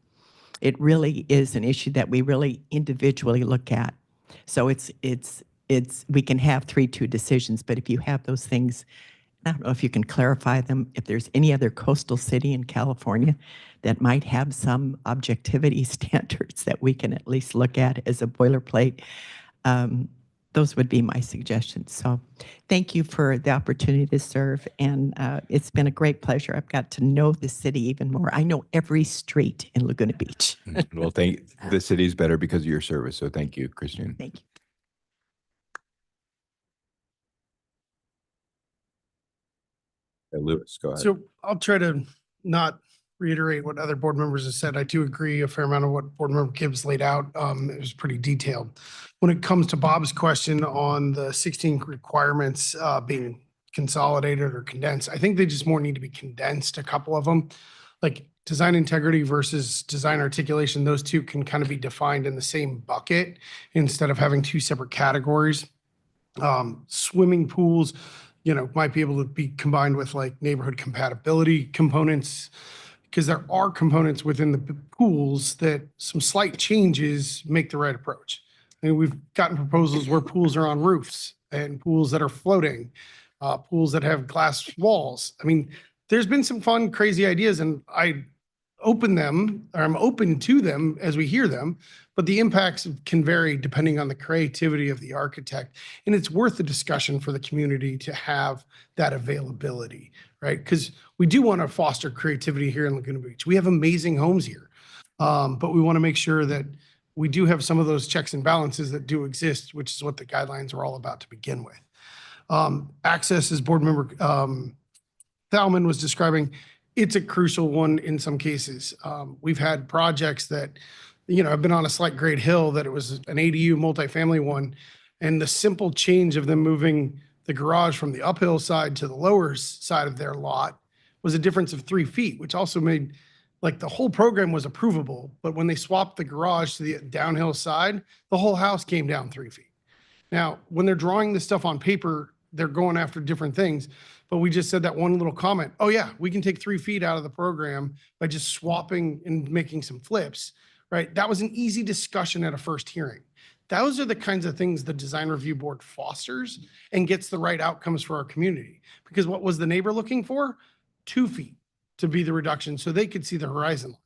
It really is an issue that we really individually look at. So we can have 3-2 decisions, but if you have those things, I don't know if you can clarify them. If there's any other coastal city in California that might have some objectivity standards that we can at least look at as a boilerplate, those would be my suggestions. So thank you for the opportunity to serve. And it's been a great pleasure. I've got to know the city even more. I know every street in Laguna Beach. Well, the city's better because of your service. So thank you, Christine. Thank you. Lewis, go ahead. So I'll try to not reiterate what other board members have said. I do agree a fair amount of what Board Member Gibbs laid out. It was pretty detailed. When it comes to Bob's question on the 16 requirements being consolidated or condensed, I think they just more need to be condensed, a couple of them. Like design integrity versus design articulation, those two can kind of be defined in the same bucket instead of having two separate categories. Swimming pools, might be able to be combined with like neighborhood compatibility components, because there are components within the pools that some slight changes make the right approach. I mean, we've gotten proposals where pools are on roofs and pools that are floating, pools that have glass walls. I mean, there's been some fun, crazy ideas, and I'm open to them as we hear them, but the impacts can vary depending on the creativity of the architect. And it's worth the discussion for the community to have that availability, right? Because we do want to foster creativity here in Laguna Beach. We have amazing homes here, but we want to make sure that we do have some of those checks and balances that do exist, which is what the guidelines are all about to begin with. Access, as Board Member Thalman was describing, it's a crucial one in some cases. We've had projects that, I've been on a slight grade hill that it was an ADU multifamily one, and the simple change of them moving the garage from the uphill side to the lower side of their lot was a difference of 3 feet, which also made, like, the whole program was approvable. But when they swapped the garage to the downhill side, the whole house came down 3 feet. Now, when they're drawing this stuff on paper, they're going after different things. But we just said that one little comment, oh yeah, we can take 3 feet out of the program by just swapping and making some flips, right? That was an easy discussion at a first hearing. Those are the kinds of things the design review board fosters and gets the right outcomes for our community. Because what was the neighbor looking for? 2 feet to be the reduction so they could see the horizon line,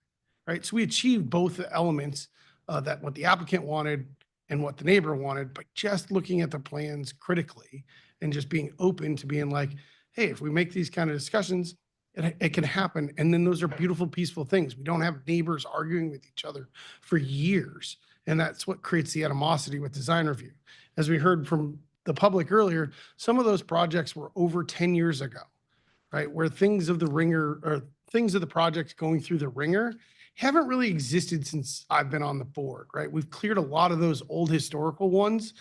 right? So we achieved both the elements that what the applicant wanted and what the neighbor wanted, but just looking at the plans critically and just being open to being like, hey, if we make these kind of discussions, it can happen. And then those are beautiful, peaceful things. We don't have neighbors arguing with each other for years. And that's what creates the animosity with design review. As we heard from the public earlier, some of those projects were over 10 years ago, right? Where things of the ringer or things of the project going through the ringer haven't really existed since I've been on the board, right? We've cleared a lot of those old historical ones.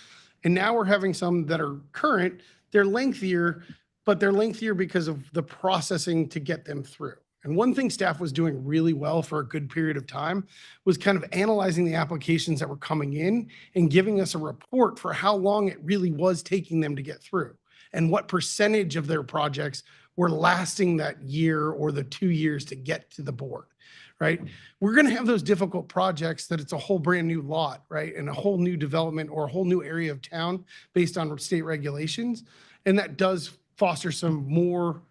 And now we're having some that are current. They're lengthier, but they're lengthier because of the processing to get them through. And one thing staff was doing really well for a good period of time was kind of analyzing the applications that were coming in and giving us a report for how long it really was taking them to get through and what percentage of their projects were lasting that year or the 2 years to get to the board, right? We're going to have those difficult projects that it's a whole brand new lot, right? And a whole new development or a whole new area of town based on state regulations. And that does foster some more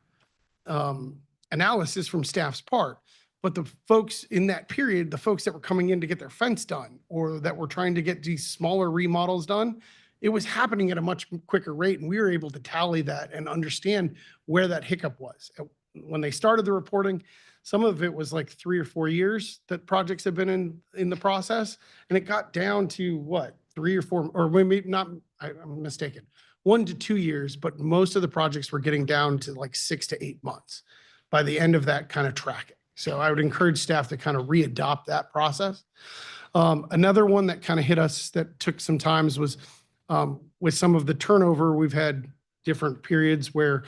analysis from staff's part. But the folks in that period, the folks that were coming in to get their fence done or that were trying to get these smaller remodels done, it was happening at a much quicker rate. And we were able to tally that and understand where that hiccup was. When they started the reporting, some of it was like 3 or 4 years that projects have been in the process. And it got down to what, 3 or 4, or maybe not, I'm mistaken, 1 to 2 years, but most of the projects were getting down to like 6 to 8 months by the end of that kind of tracking. So I would encourage staff to kind of readopt that process. Another one that kind of hit us that took some times was with some of the turnover. We've had different periods where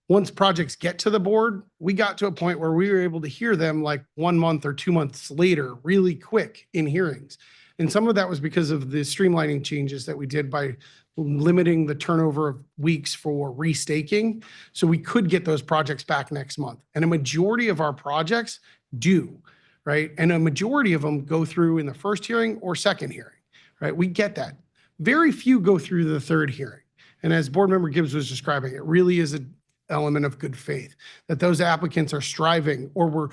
once projects get to the board, we got to a point where we were able to hear them like 1 month or 2 months later, really quick in hearings. And some of that was because of the streamlining changes that we did by limiting the turnover of weeks for restaking. So we could get those projects back next month. And a majority of our projects do, right? And a majority of them go through in the first hearing or second hearing, right? We get that. Very few go through the third hearing. And as Board Member Gibbs was describing, it really is an element of good faith that those applicants are striving or we're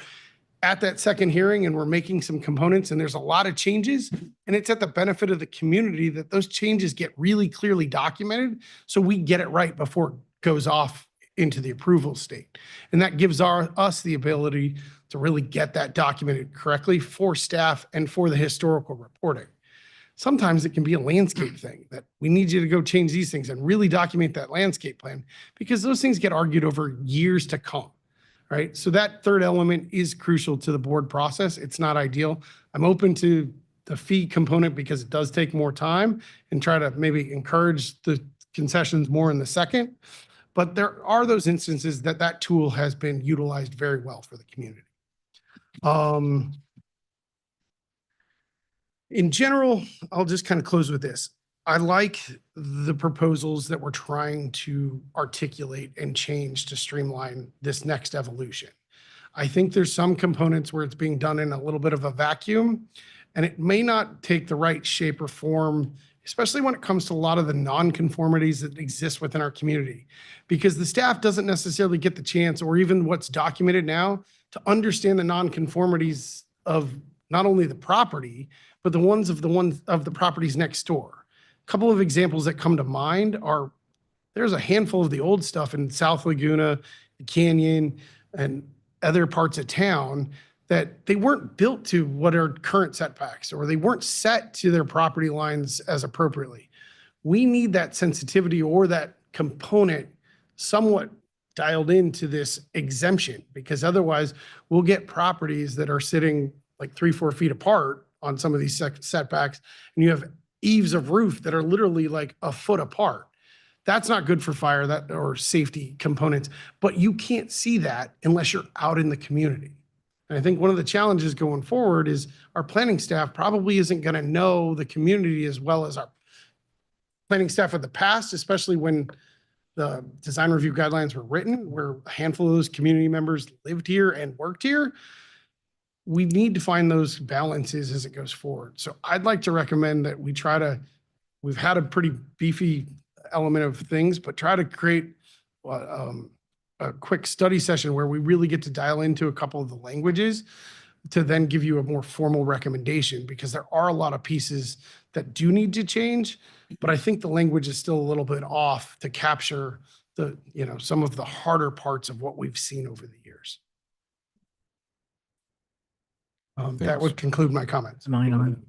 at that second hearing and we're making some components and there's a lot of changes and it's at the benefit of the community that those changes get really clearly documented so we get it right before it goes off into the approval state. And that gives us the ability to really get that documented correctly for staff and for the historical reporting. Sometimes it can be a landscape thing that we need you to go change these things and really document that landscape plan because those things get argued over years to come. Right. So that third element is crucial to the board process. It's not ideal. I'm open to the fee component because it does take more time and try to maybe encourage the concessions more in the second. But there are those instances that that tool has been utilized very well for the community. In general, I'll just kind of close with this. I like the proposals that we're trying to articulate and change to streamline this next evolution. I think there's some components where it's being done in a little bit of a vacuum, and it may not take the right shape or form, especially when it comes to a lot of the nonconformities that exist within our community, because the staff doesn't necessarily get the chance, or even what's documented now, to understand the nonconformities of not only the property, but the ones of the properties next door. A couple of examples that come to mind are there's a handful of the old stuff in South Laguna, the Canyon, and other parts of town that they weren't built to what are current setbacks, or they weren't set to their property lines as appropriately. We need that sensitivity or that component somewhat dialed into this exemption, because otherwise we'll get properties that are sitting like 3-4 feet apart on some of these setbacks, and you have eaves of roof that are literally like a foot apart. That's not good for fire or safety components, but you can't see that unless you're out in the community. And I think one of the challenges going forward is our planning staff probably isn't going to know the community as well as our planning staff of the past, especially when the design review guidelines were written, where a handful of those community members lived here and worked here. We need to find those balances as it goes forward. So I'd like to recommend that we've had a pretty beefy element of things, but try to create a quick study session where we really get to dial into a couple of the languages to then give you a more formal recommendation, because there are a lot of pieces that do need to change, but I think the language is still a little bit off to capture the, some of the harder parts of what we've seen over the years. That Thanks. would conclude my comments. Mine on.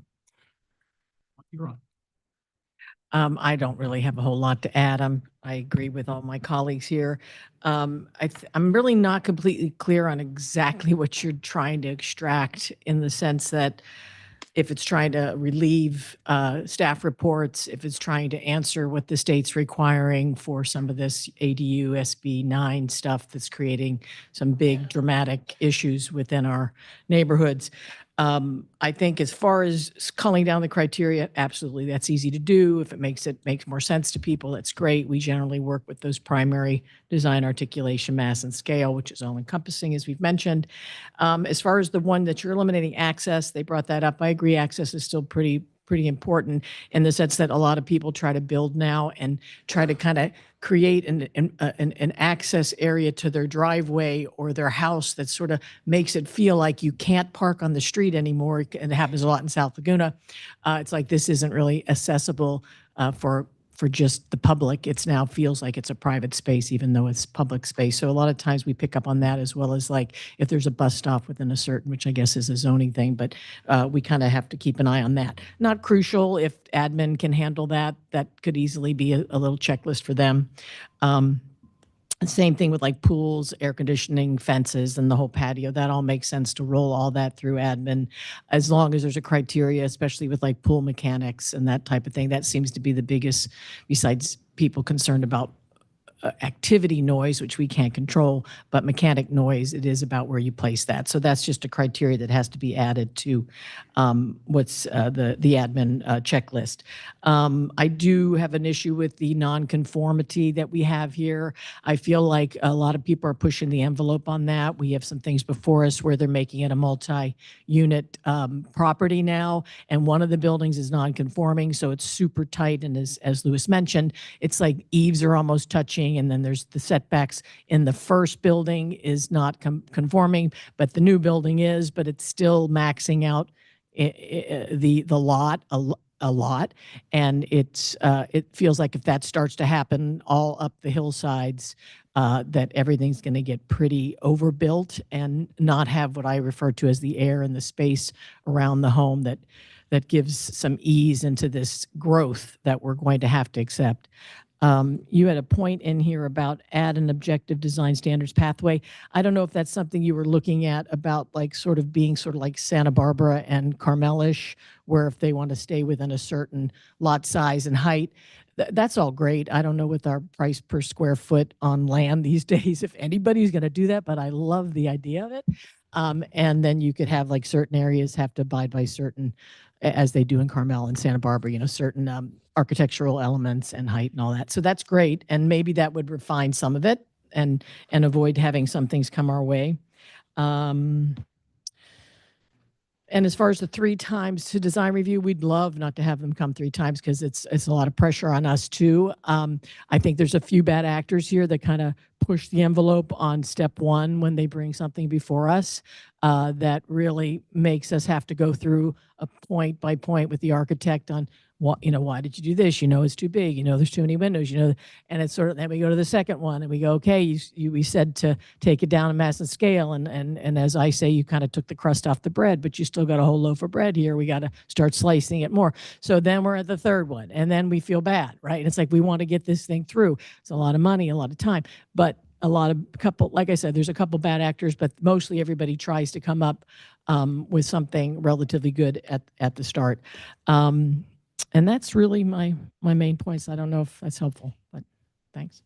I don't really have a whole lot to add. I agree with all my colleagues here. I'm really not completely clear on exactly what you're trying to extract, in the sense that if it's trying to relieve staff reports, if it's trying to answer what the state's requiring for some of this ADU SB 9 stuff that's creating some big dramatic issues within our neighborhoods. I think as far as culling down the criteria, absolutely, that's easy to do. If it makes more sense to people, that's great. We generally work with those primary design, articulation, mass, and scale, which is all encompassing, as we've mentioned. As far as the one that you're eliminating, access, they brought that up. I agree, access is still pretty important, in the sense that a lot of people try to build now and try to kind of create an access area to their driveway or their house that sort of makes it feel like you can't park on the street anymore. And it happens a lot in South Laguna. It's like this isn't really accessible for just the public. It's now feels like it's a private space, even though it's public space. So a lot of times we pick up on that, as well as like if there's a bus stop within a certain, which I guess is a zoning thing, but we kind of have to keep an eye on that. Not crucial. If admin can handle that, that could easily be a little checklist for them. Same thing with like pools, air conditioning, fences, and the whole patio. That all makes sense to roll all that through admin, as long as there's a criteria, especially with like pool mechanics and that type of thing. That seems to be the biggest, besides people concerned about activity noise, which we can't control, but mechanic noise, it is about where you place that. So that's just a criteria that has to be added to what's the admin checklist. I do have an issue with the nonconformity that we have here. I feel like a lot of people are pushing the envelope on that. We have some things before us where they're making it a multi-unit property now, and one of the buildings is nonconforming, so it's super tight. And as Louis mentioned, it's like eaves are almost touching, and then there's the setbacks in the first building is not conforming, but the new building is, but it's still maxing out the lot a lot. And it feels like if that starts to happen all up the hillsides, that everything's going to get pretty overbuilt and not have what I refer to as the air and the space around the home that gives some ease into this growth that we're going to have to accept. You had a point in here about add an objective design standards pathway. I don't know if that's something you were looking at, about like sort of being sort of like Santa Barbara and Carmelish, where if they want to stay within a certain lot size and height, that's all great. I don't know with our price per square foot on land these days, if anybody's going to do that, but I love the idea of it. And then you could have like certain areas have to abide by certain, as they do in Carmel and Santa Barbara, certain architectural elements and height and all that. So that's great. And maybe that would refine some of it and avoid having some things come our way. And as far as the 3 times to design review, we'd love not to have them come 3 times, because it's a lot of pressure on us too. I think there's a few bad actors here that kind of push the envelope on step 1 when they bring something before us, that really makes us have to go through a point by point with the architect on what, why did you do this? It's too big. There's too many windows. And it's sort of, then we go to the second one and we go, okay, we said to take it down in mass and scale, and as I say, you kind of took the crust off the bread, but you still got a whole loaf of bread here. We got to start slicing it more. So then we're at the third one, and then we feel bad, right? And it's like we want to get this thing through. It's a lot of money, a lot of time, but like I said, there's a couple bad actors, but mostly everybody tries to come up with something relatively good at the start. And that's really my main points. I don't know if that's helpful, but thanks.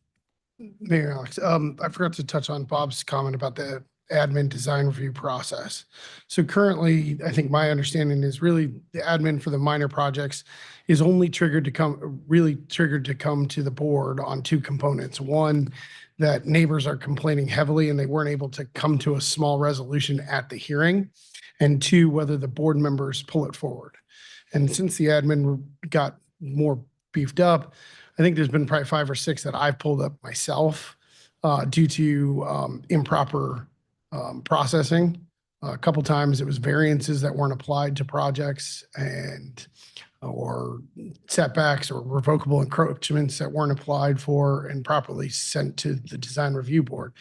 Mayor Alex, I forgot to touch on Bob's comment about the admin design review process. So currently, I think my understanding is really the admin for the minor projects is only triggered to come to the board on 2 components. One, that neighbors are complaining heavily and they weren't able to come to a small resolution at the hearing. And 2, whether the board members pull it forward. And since the admin got more beefed up, I think there's been probably 5 or 6 that I've pulled up myself due to improper processing. A couple times it was variances that weren't applied to projects, and or setbacks or revocable encroachments that weren't applied for and properly sent to the design review board.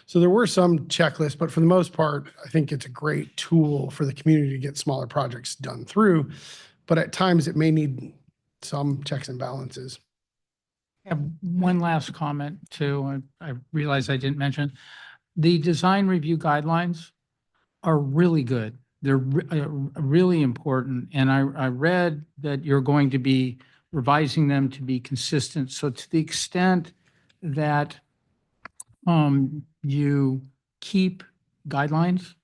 So there were some checklists, but for the most part, I think it's a great tool for the community to get smaller projects done through. But at times it may need some checks and balances. I have one last comment too. I realize I didn't mention. The design review guidelines are really good. They're really important. And I read that you're going to be revising them to be consistent. So to the extent that you keep guidelines,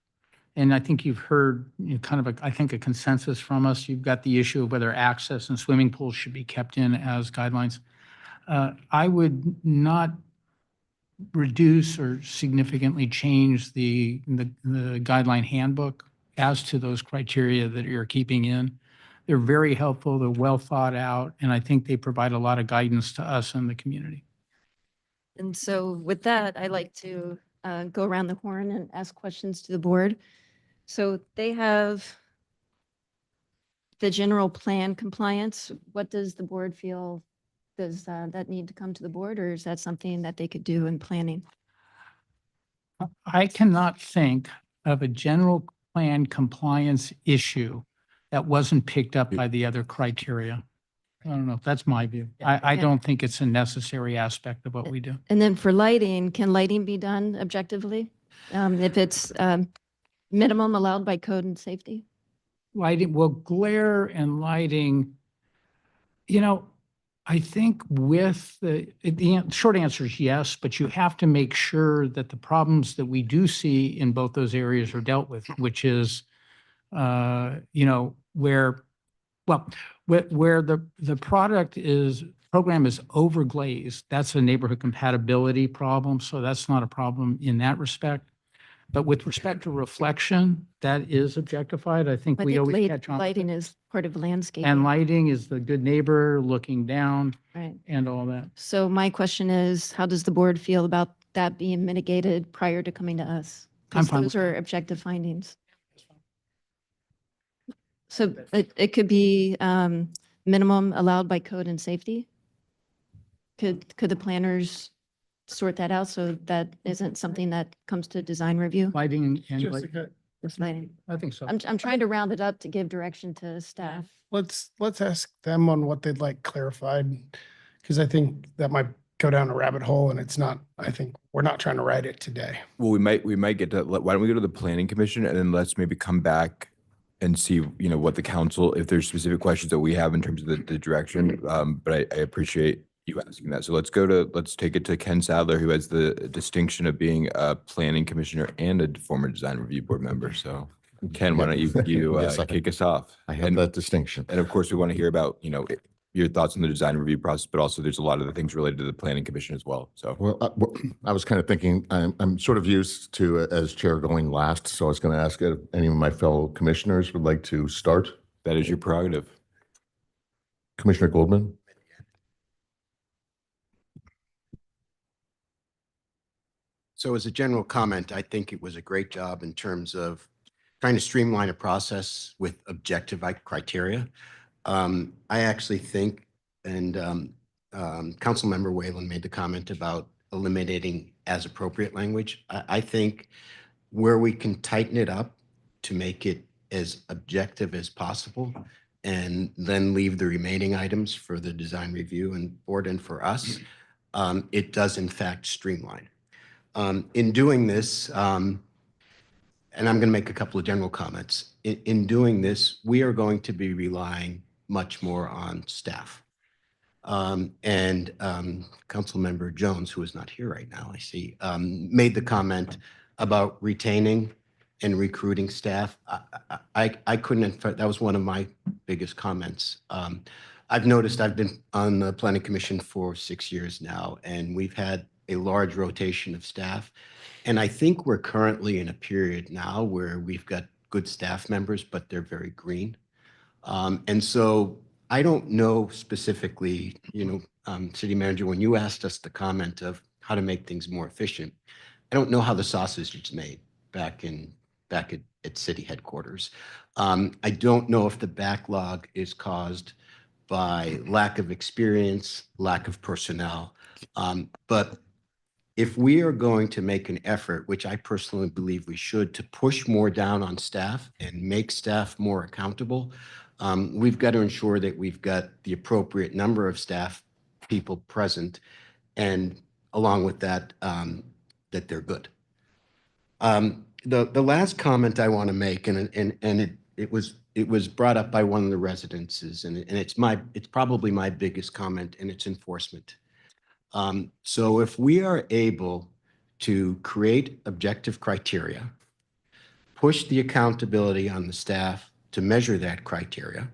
and I think you've heard kind of I think a consensus from us. You've got the issue of whether access and swimming pools should be kept in as guidelines. I would not reduce or significantly change the guideline handbook as to those criteria that you're keeping in. They're very helpful, they're well thought out, and I think they provide a lot of guidance to us and the community. And so with that, I like to go around the horn and ask questions to the board. So they have the general plan compliance. What does the board feel? Does that need to come to the board, or is that something that they could do in planning? I cannot think of a general plan compliance issue that wasn't picked up by the other criteria. I don't know. That's my view. I Yeah. don't think it's a necessary aspect of what we do. And then for lighting, can lighting be done objectively? If it's minimum allowed by code and safety? Lighting, well, glare and lighting, I think with the short answer is yes, but you have to make sure that the problems that we do see in both those areas are dealt with, which is, where the program is overglazed, that's a neighborhood compatibility problem. So that's not a problem in that respect. But with respect to reflection, that is objectified. I think I we think always catch on. lighting is part of landscape. And lighting is the good neighbor looking down Right. and all that. So my question is, how does the board feel about that being mitigated prior to coming to us? I'm Because fine those with are objective findings. So it could be minimum allowed by code and safety? Could the planners sort that out so that isn't something that comes to design review? Lighting and Jessica, Just lighting. I think so. I'm trying to round it up to give direction to staff. let's ask them on what they'd like clarified, because I think that might go down a rabbit hole and it's not, I think we're not trying to write it today. Well, we might get to, why don't we go to the planning commission and then let's maybe come back and see, what the council, if there's specific questions that we have in terms of the direction. But I appreciate you asking that. So let's take it to Ken Sadler, who has the distinction of being a planning commissioner and a former design review board member. So Ken, why don't you Yes, kick us off? I have that distinction. And of course, we want to hear about, your thoughts on the design review process, but also there's a lot of the things related to the planning commission as well. So, Well, I was kind of thinking, I'm sort of used to, as chair, going last, so I was going to ask if any of my fellow commissioners would like to start. that is your prerogative. Commissioner Goldman? So as a general comment, I think it was a great job in terms of trying to streamline a process with objective criteria. I actually think, and Councilmember Whalen made the comment about eliminating as appropriate language. I think where we can tighten it up to make it as objective as possible and then leave the remaining items for the design review and board and for us, it does in fact streamline. In doing this, and I'm going to make a couple of general comments. In doing this, we are going to be relying much more on staff. Councilmember Jones, who is not here right now, I see, made the comment about retaining and recruiting staff. I couldn't, that was one of my biggest comments. I've noticed I've been on the Planning Commission for 6 years now, and we've had a large rotation of staff. And I think we're currently in a period now where we've got good staff members, but they're very green. And so I don't know specifically, City Manager, when you asked us the comment of how to make things more efficient, I don't know how the sausage is made back in back at city headquarters. I don't know if the backlog is caused by lack of experience, lack of personnel. But if we are going to make an effort, which I personally believe we should, to push more down on staff and make staff more accountable, we've got to ensure that we've got the appropriate number of staff people present, and along with that, that they're good. The last comment I want to make, and it was brought up by one of the residences, and it's probably my biggest comment, and it's enforcement. So if we are able to create objective criteria, push the accountability on the staff to measure that criteria,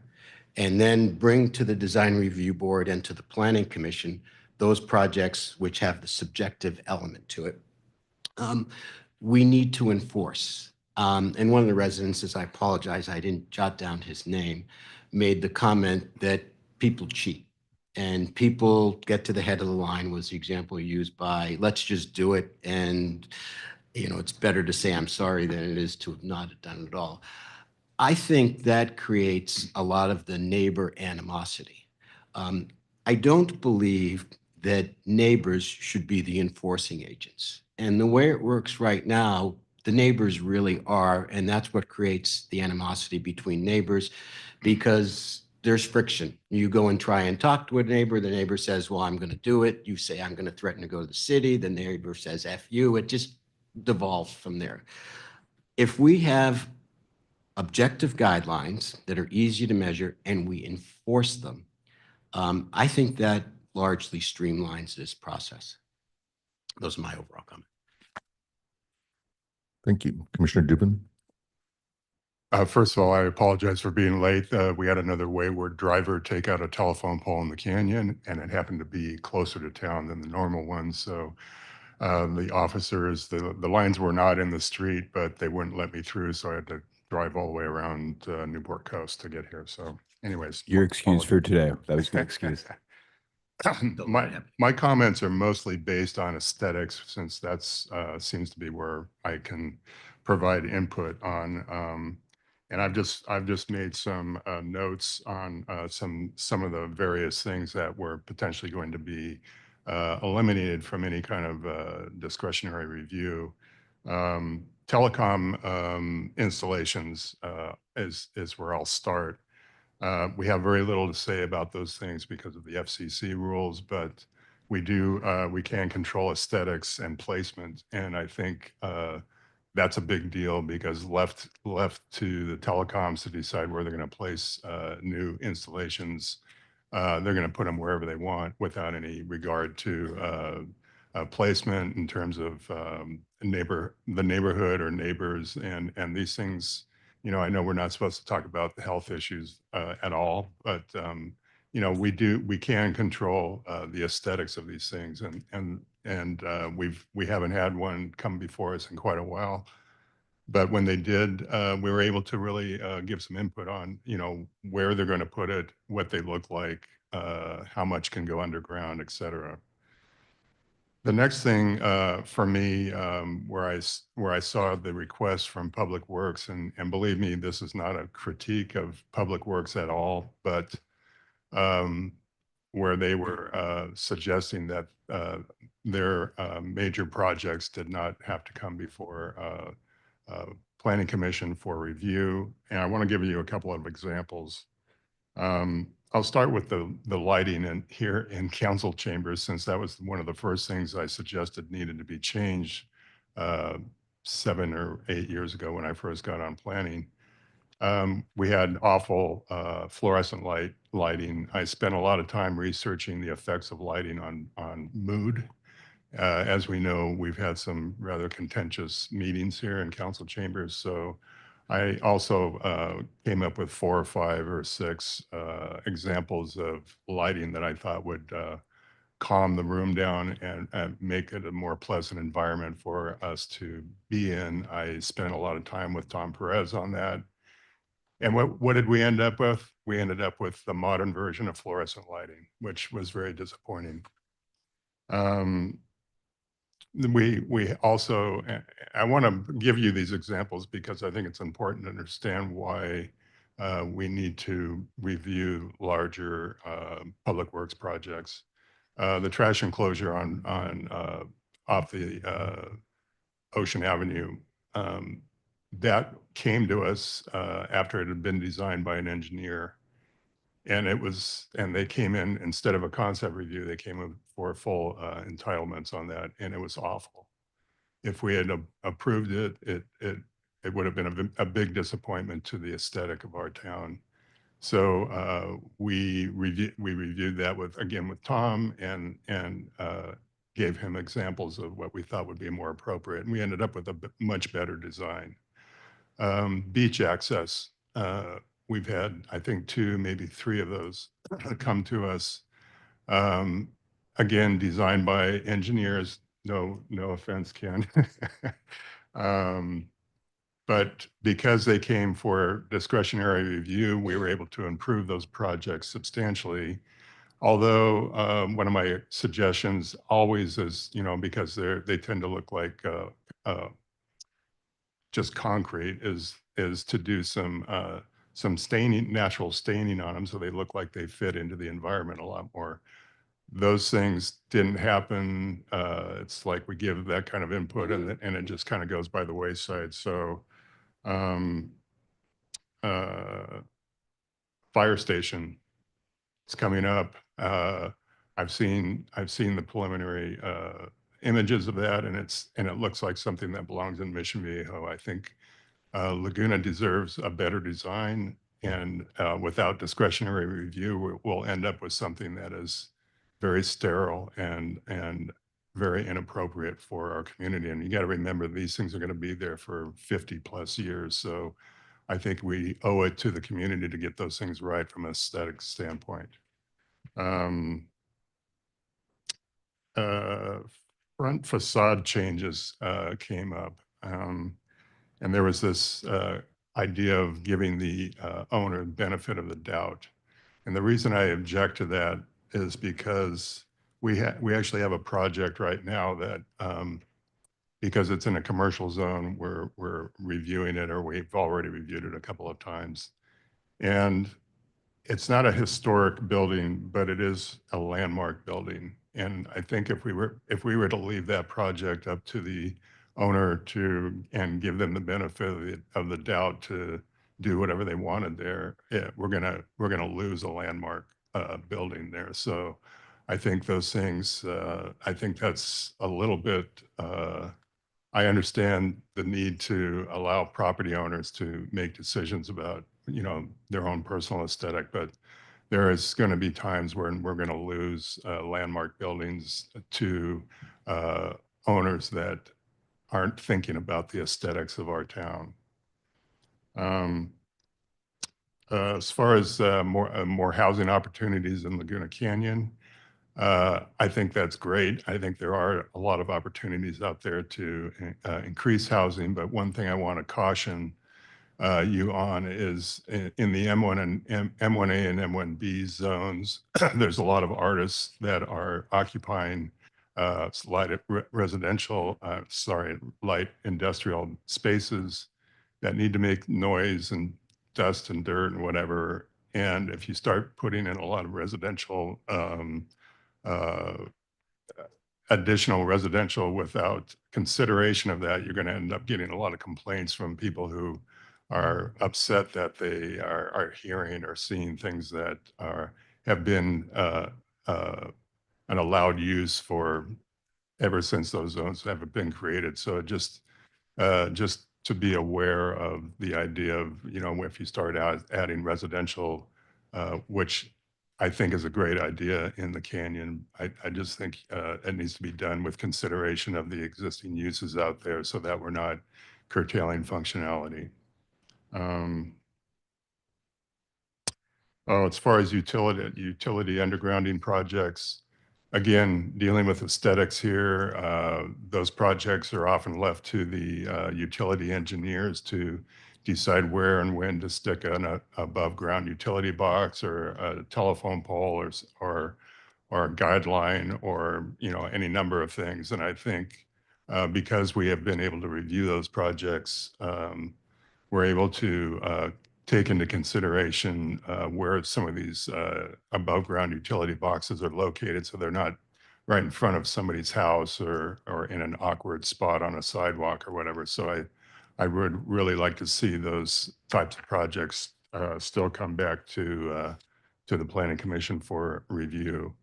and then bring to the design review board and to the planning commission those projects which have the subjective element to it, we need to enforce. And one of the residences, I apologize, I didn't jot down his name, made the comment that people cheat. And people get to the head of the line was the example used by, let's just do it. And, it's better to say I'm sorry than it is to have not done it at all. I think that creates a lot of the neighbor animosity. I don't believe that neighbors should be the enforcing agents. And the way it works right now, the neighbors really are, and that's what creates the animosity between neighbors, because there's friction. You go and try and talk to a neighbor, the neighbor says, well, I'm going to do it. You say, I'm going to threaten to go to the city. The neighbor says, F you. It just devolves from there. If we have objective guidelines that are easy to measure and we enforce them, I think that largely streamlines this process. Those are my overall comments. Thank you. Commissioner Dubin? First of all, I apologize for being late. We had another wayward driver take out a telephone pole in the canyon, and it happened to be closer to town than the normal one. So the officers, the lines were not in the street, but they wouldn't let me through. So I had to drive all the way around Newport Coast to get here. So anyways. Your excuse for today. That was your excuse. My comments are mostly based on aesthetics, since that's seems to be where I can provide input on. And I've just made some notes on some of the various things that were potentially going to be eliminated from any kind of discretionary review. Telecom installations is where I'll start. We have very little to say about those things because of the FCC rules, but we can control aesthetics and placement. And I think that's a big deal, because left to the telecoms to decide where they're going to place new installations, they're going to put them wherever they want without any regard to placement in terms of the neighborhood or neighbors, and these things. I know we're not supposed to talk about the health issues at all, but we can control the aesthetics of these things, and we haven't had one come before us in quite a while. But when they did, we were able to really give some input on where they're going to put it, what they look like, how much can go underground, et cetera. The next thing for me, where I saw the request from Public Works, and believe me, this is not a critique of Public Works at all, but where they were suggesting that their major projects did not have to come before Planning Commission for review. And I want to give you a couple of examples. I'll start with the lighting here in council chambers, since that was one of the first things I suggested needed to be changed 7 or 8 years ago when I first got on planning. We had awful fluorescent lighting. I spent a lot of time researching the effects of lighting on mood. As we know, we've had some rather contentious meetings here in council chambers, so I also came up with 4 or 5 or 6 examples of lighting that I thought would calm the room down and make it a more pleasant environment for us to be in. I spent a lot of time with Tom Perez on that. And what did we end up with? We ended up with the modern version of fluorescent lighting, which was very disappointing. We also, I want to give you these examples because I think it's important to understand why we need to review larger public works projects. The trash enclosure on off the Ocean Avenue, that came to us after it had been designed by an engineer. And they came in, instead of a concept review, they came in for full entitlements on that, and it was awful. If we had approved it, it would have been a big disappointment to the aesthetic of our town. So we reviewed that with Tom and gave him examples of what we thought would be more appropriate, and we ended up with a much better design. Beach access. We've had, I think, 2, maybe 3 of those come to us. Again, designed by engineers. No offense, Ken. But because they came for discretionary review, we were able to improve those projects substantially. Although one of my suggestions always is, because they tend to look like just concrete, is to do some staining, natural staining on them, so they look like they fit into the environment a lot more. Those things didn't happen. It's like we give that kind of input and it just kind of goes by the wayside. So fire station, it's coming up. I've seen the preliminary images of that, and it looks like something that belongs in Mission Viejo. I think Laguna deserves a better design, and without discretionary review, we'll end up with something that is very sterile and very inappropriate for our community. And you got to remember, these things are going to be there for 50+ years. So I think we owe it to the community to get those things right from an aesthetic standpoint. Front facade changes came up. And there was this idea of giving the owner the benefit of the doubt. And the reason I object to that is because we actually have a project right now that, because it's in a commercial zone, we're reviewing it, or we've already reviewed it a couple of times. And it's not a historic building, but it is a landmark building. And I think if we were to leave that project up to the owner and give them the benefit of the doubt to do whatever they wanted there, we're gonna lose a landmark building there. So I think those things, I think that's a little bit, I understand the need to allow property owners to make decisions about, their own personal aesthetic, but there is going to be times when we're going to lose landmark buildings to owners that aren't thinking about the aesthetics of our town. As far as more housing opportunities in Laguna Canyon, I think that's great. I think there are a lot of opportunities out there to increase housing, but one thing I want to caution you on is in the M1 and M1A and M1B zones, there's a lot of artists that are occupying light industrial spaces that need to make noise and dust and dirt and whatever. And if you start putting in a lot of residential, additional residential without consideration of that, you're going to end up getting a lot of complaints from people who are upset that they are hearing or seeing things that have been an allowed use for ever since those zones have been created. So just to be aware of the idea of, if you start adding residential, which I think is a great idea in the canyon. I just think it needs to be done with consideration of the existing uses out there so that we're not curtailing functionality. As far as utility undergrounding projects, again, dealing with aesthetics here, those projects are often left to the utility engineers to decide where and when to stick an above ground utility box or a telephone pole or a guideline or, any number of things. And I think because we have been able to review those projects, we're able to take into consideration where some of these above ground utility boxes are located, so they're not right in front of somebody's house or in an awkward spot on a sidewalk or whatever. So I would really like to see those types of projects still come back to the Planning Commission for review.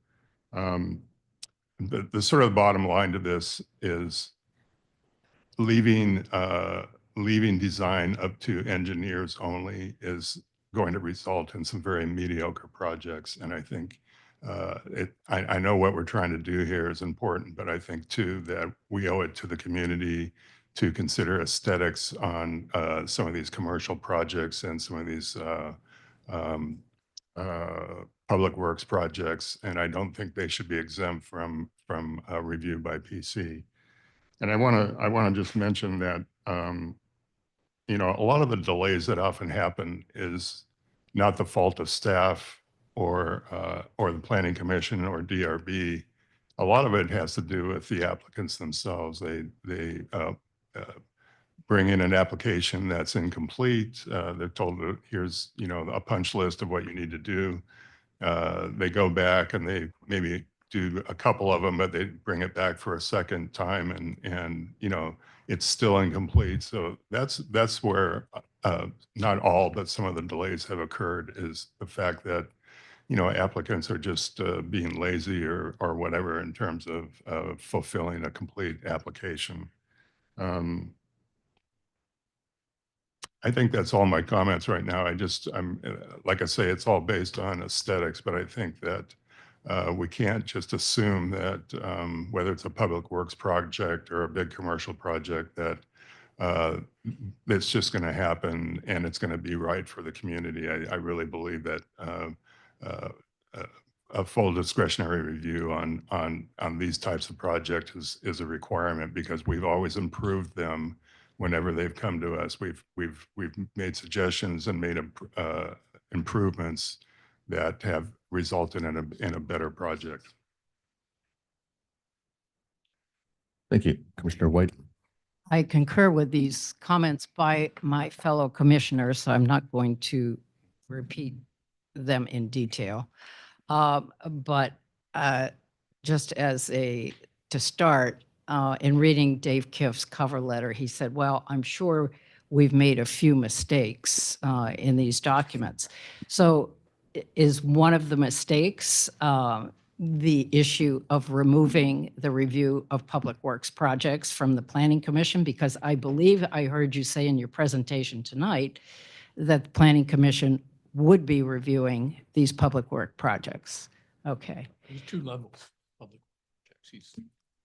The sort of bottom line to this is leaving design up to engineers only is going to result in some very mediocre projects. And I think I know what we're trying to do here is important, but I think too that we owe it to the community to consider aesthetics on some of these commercial projects and some of these public works projects. And I don't think they should be exempt from review by PC. And I want to just mention that, you know, a lot of the delays that often happen is not the fault of staff or the Planning Commission or DRB. A lot of it has to do with the applicants themselves. They bring in an application that's incomplete. They're told that here's, you know, a punch list of what you need to do. They go back and they maybe do a couple of them, but they bring it back for a second time and you know, it's still incomplete. So that's where not all, but some of the delays have occurred, is the fact that, you know, applicants are just being lazy or whatever in terms of fulfilling a complete application. I think that's all my comments right now. I'm like I say, it's all based on aesthetics, but I think that we can't just assume that whether it's a public works project or a big commercial project, that it's just going to happen and it's going to be right for the community. I really believe that a full discretionary review on these types of projects is a requirement, because we've always improved them whenever they've come to us. We've made suggestions and made improvements that have resulted in a better project. Thank you. Commissioner White. I concur with these comments by my fellow commissioners, so I'm not going to repeat them in detail. But just to start, in reading Dave Kiff's cover letter, he said, well, I'm sure we've made a few mistakes in these documents. So is one of the mistakes the issue of removing the review of public works projects from the Planning Commission? Because I believe I heard you say in your presentation tonight that the Planning Commission would be reviewing these public work projects. Okay. There's two levels. Public projects.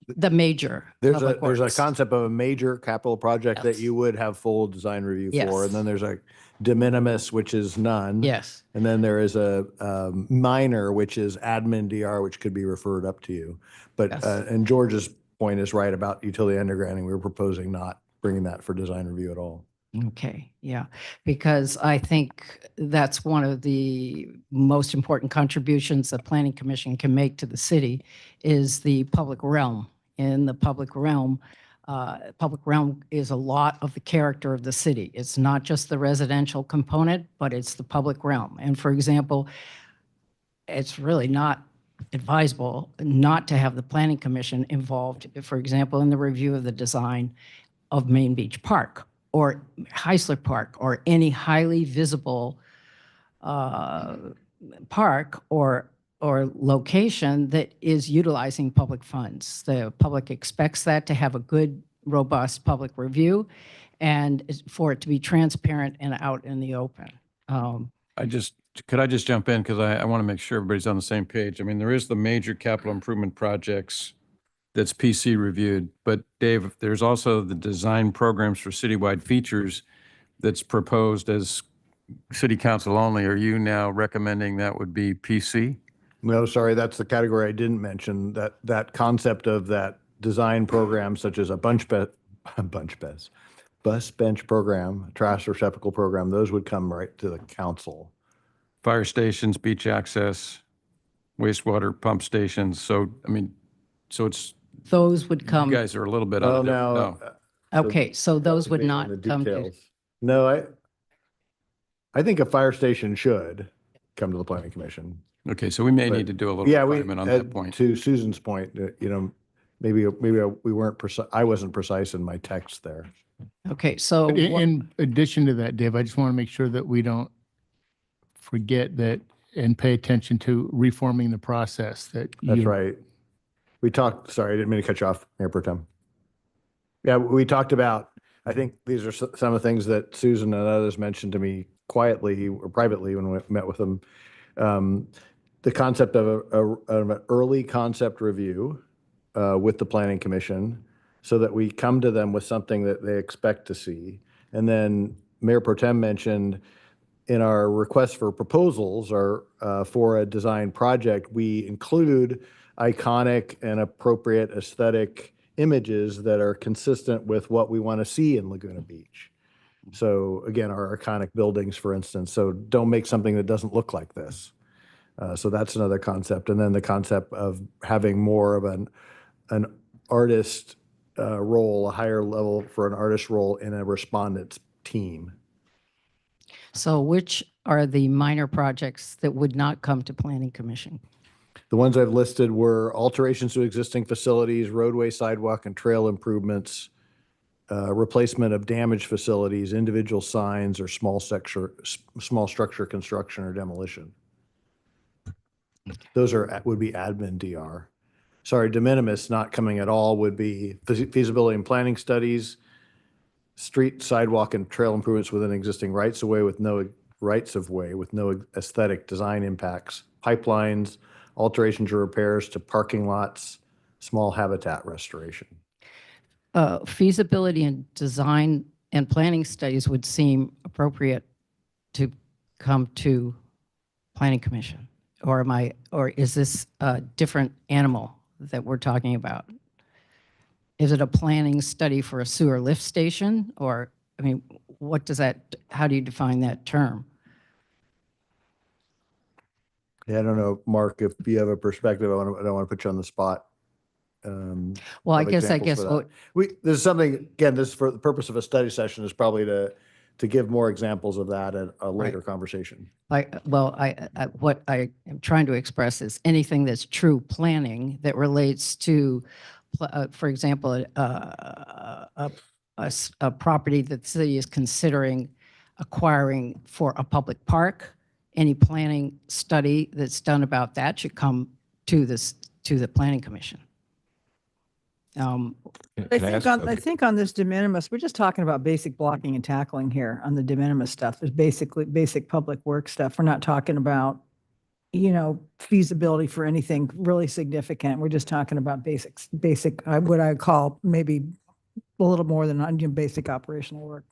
The major. There's public a works. concept of a major capital project that Yes. you would have full design review for, Yes. and then there's a de minimis, which is none. Yes. And then there is a minor, which is admin DR, which could be referred up to you. But Yes. And George's point is right about utility undergrounding. We were proposing not bringing that for design review at all. Okay, yeah, because I think that's one of the most important contributions the Planning Commission can make to the city is the public realm. In the public realm is a lot of the character of the city. It's not just the residential component, but it's the public realm. And for example, it's really not advisable not to have the Planning Commission involved, for example, in the review of the design of Main Beach Park or Heisler Park or any highly visible park or location that is utilizing public funds. The public expects that to have a good, robust public review and for it to be transparent and out in the open. Could I just jump in? Because I want to make sure everybody's on the same page. I mean, there is the major capital improvement projects that's PC reviewed, but Dave, there's also the design programs for citywide features that's proposed as city council only. Are you now recommending that would be PC? No, sorry, that's the category I didn't mention. That concept of that design program, such as a bus bench program, trash receptacle program, those would come right to the council. Fire stations, beach access, wastewater pump stations. So, I mean, so it's those would You come. guys are a little bit Oh, on. no. Okay, so those would Maybe in not the come to. details. No, I think a fire station should come to the planning commission. Okay, so we may But- need to do a little Yeah, refinement on that point. to Susan's point, maybe we weren't precise, I wasn't precise in my text there. Okay, so But in addition to that, Dave, I just want to make sure that we don't forget that and pay attention to reforming the process that That's you. right. We talked, sorry, I didn't mean to cut you off, Mayor Pro Tem. Yeah, we talked about, I think these are some of the things that Susan and others mentioned to me quietly or privately when we met with them. The concept of an early concept review with the planning commission so that we come to them with something that they expect to see. And then Mayor Pro Tem mentioned in our request for proposals or for a design project, we include iconic and appropriate aesthetic images that are consistent with what we want to see in Laguna Beach. So again, our iconic buildings, for instance. So don't make something that doesn't look like this. So that's another concept. And then the concept of having more of an artist role, a higher level for an artist role in a respondent's team. So which are the minor projects that would not come to planning commission? The ones I've listed were alterations to existing facilities, roadway, sidewalk, and trail improvements, replacement of damaged facilities, individual signs, or small structure construction or demolition. Those would be admin DR. Sorry, de minimis not coming at all would be feasibility and planning studies, street, sidewalk, and trail improvements within existing rights of way with no aesthetic design impacts, pipelines, alterations or repairs to parking lots, small habitat restoration. Feasibility and design and planning studies would seem appropriate to come to planning commission. Or is this a different animal that we're talking about? Is it a planning study for a sewer lift station? Or, I mean, how do you define that term? Yeah, I don't know, Mark, if you have a perspective, I don't want to put you on the spot. Well, I of guess examples for that. There's something, again, this for the purpose of a study session is probably to give more examples of that at a later conversation. What I am trying to express is anything that's true planning that relates to, for example, a property that the city is considering acquiring for a public park. Any planning study that's done about that should come to the planning commission. I think on this de minimis, we're just talking about basic blocking and tackling here on the de minimis stuff. There's basically basic public work stuff. We're not talking about, feasibility for anything really significant. We're just talking about basic, what I call maybe a little more than basic operational work.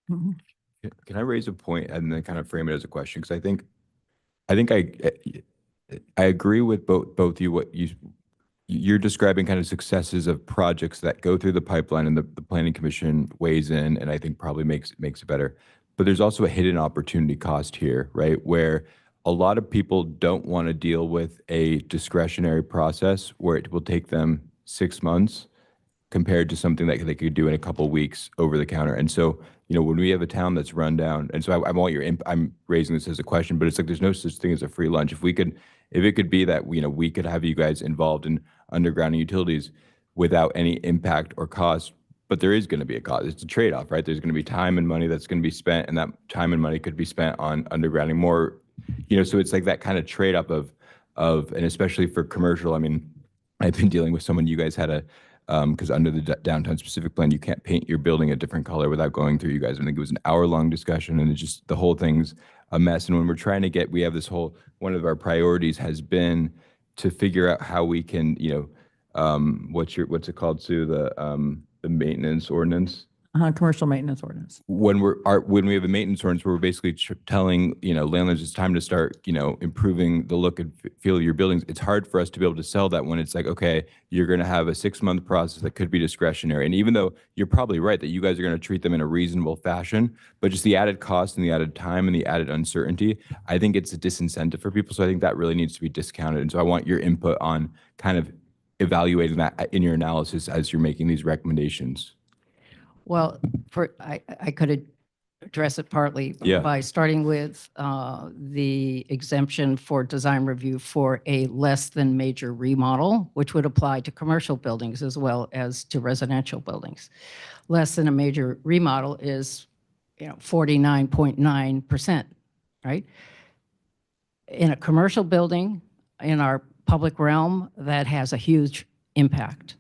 Mhm. Can I raise a point and then kind of frame it as a question? Because I think I agree with both you. You're describing kind of successes of projects that go through the pipeline and the planning commission weighs in, and I think probably makes it better. But there's also a hidden opportunity cost here, right? Where a lot of people don't want to deal with a discretionary process where it will take them 6 months compared to something that they could do in a couple of weeks over the counter. And so, when we have a town that's run down, and so I want I'm raising this as a question, but it's like there's no such thing as a free lunch. If it could be that, we could have you guys involved in underground utilities without any impact or cost, but there is going to be a cost. It's a trade-off, right? There's going to be time and money that's going to be spent, and that time and money could be spent on undergrounding more, so it's like that kind of trade-off of, and especially for commercial, I mean, I've been dealing with someone, you guys had because under the downtown specific plan, you can't paint your building a different color without going through you guys. I think it was an hour-long discussion, and it's just the whole thing's a mess. And when we're trying to we have this whole, one of our priorities has been to figure out how we can, what's it called, Sue? The maintenance ordinance. Commercial maintenance ordinance. When we have a maintenance ordinance where we're basically telling, landlords it's time to start, improving the look and feel of your buildings, it's hard for us to be able to sell that when it's like, okay, you're going to have a 6-month process that could be discretionary. And even though you're probably right that you guys are going to treat them in a reasonable fashion, but just the added cost and the added time and the added uncertainty, I think it's a disincentive for people. So I think that really needs to be discounted. And so I want your input on kind of evaluating that in your analysis as you're making these recommendations? Well, I could address it partly Yeah. by starting with the exemption for design review for a less than major remodel, which would apply to commercial buildings as well as to residential buildings. Less than a major remodel is, 49.9%, right? In a commercial building, in our public realm, that has a huge impact.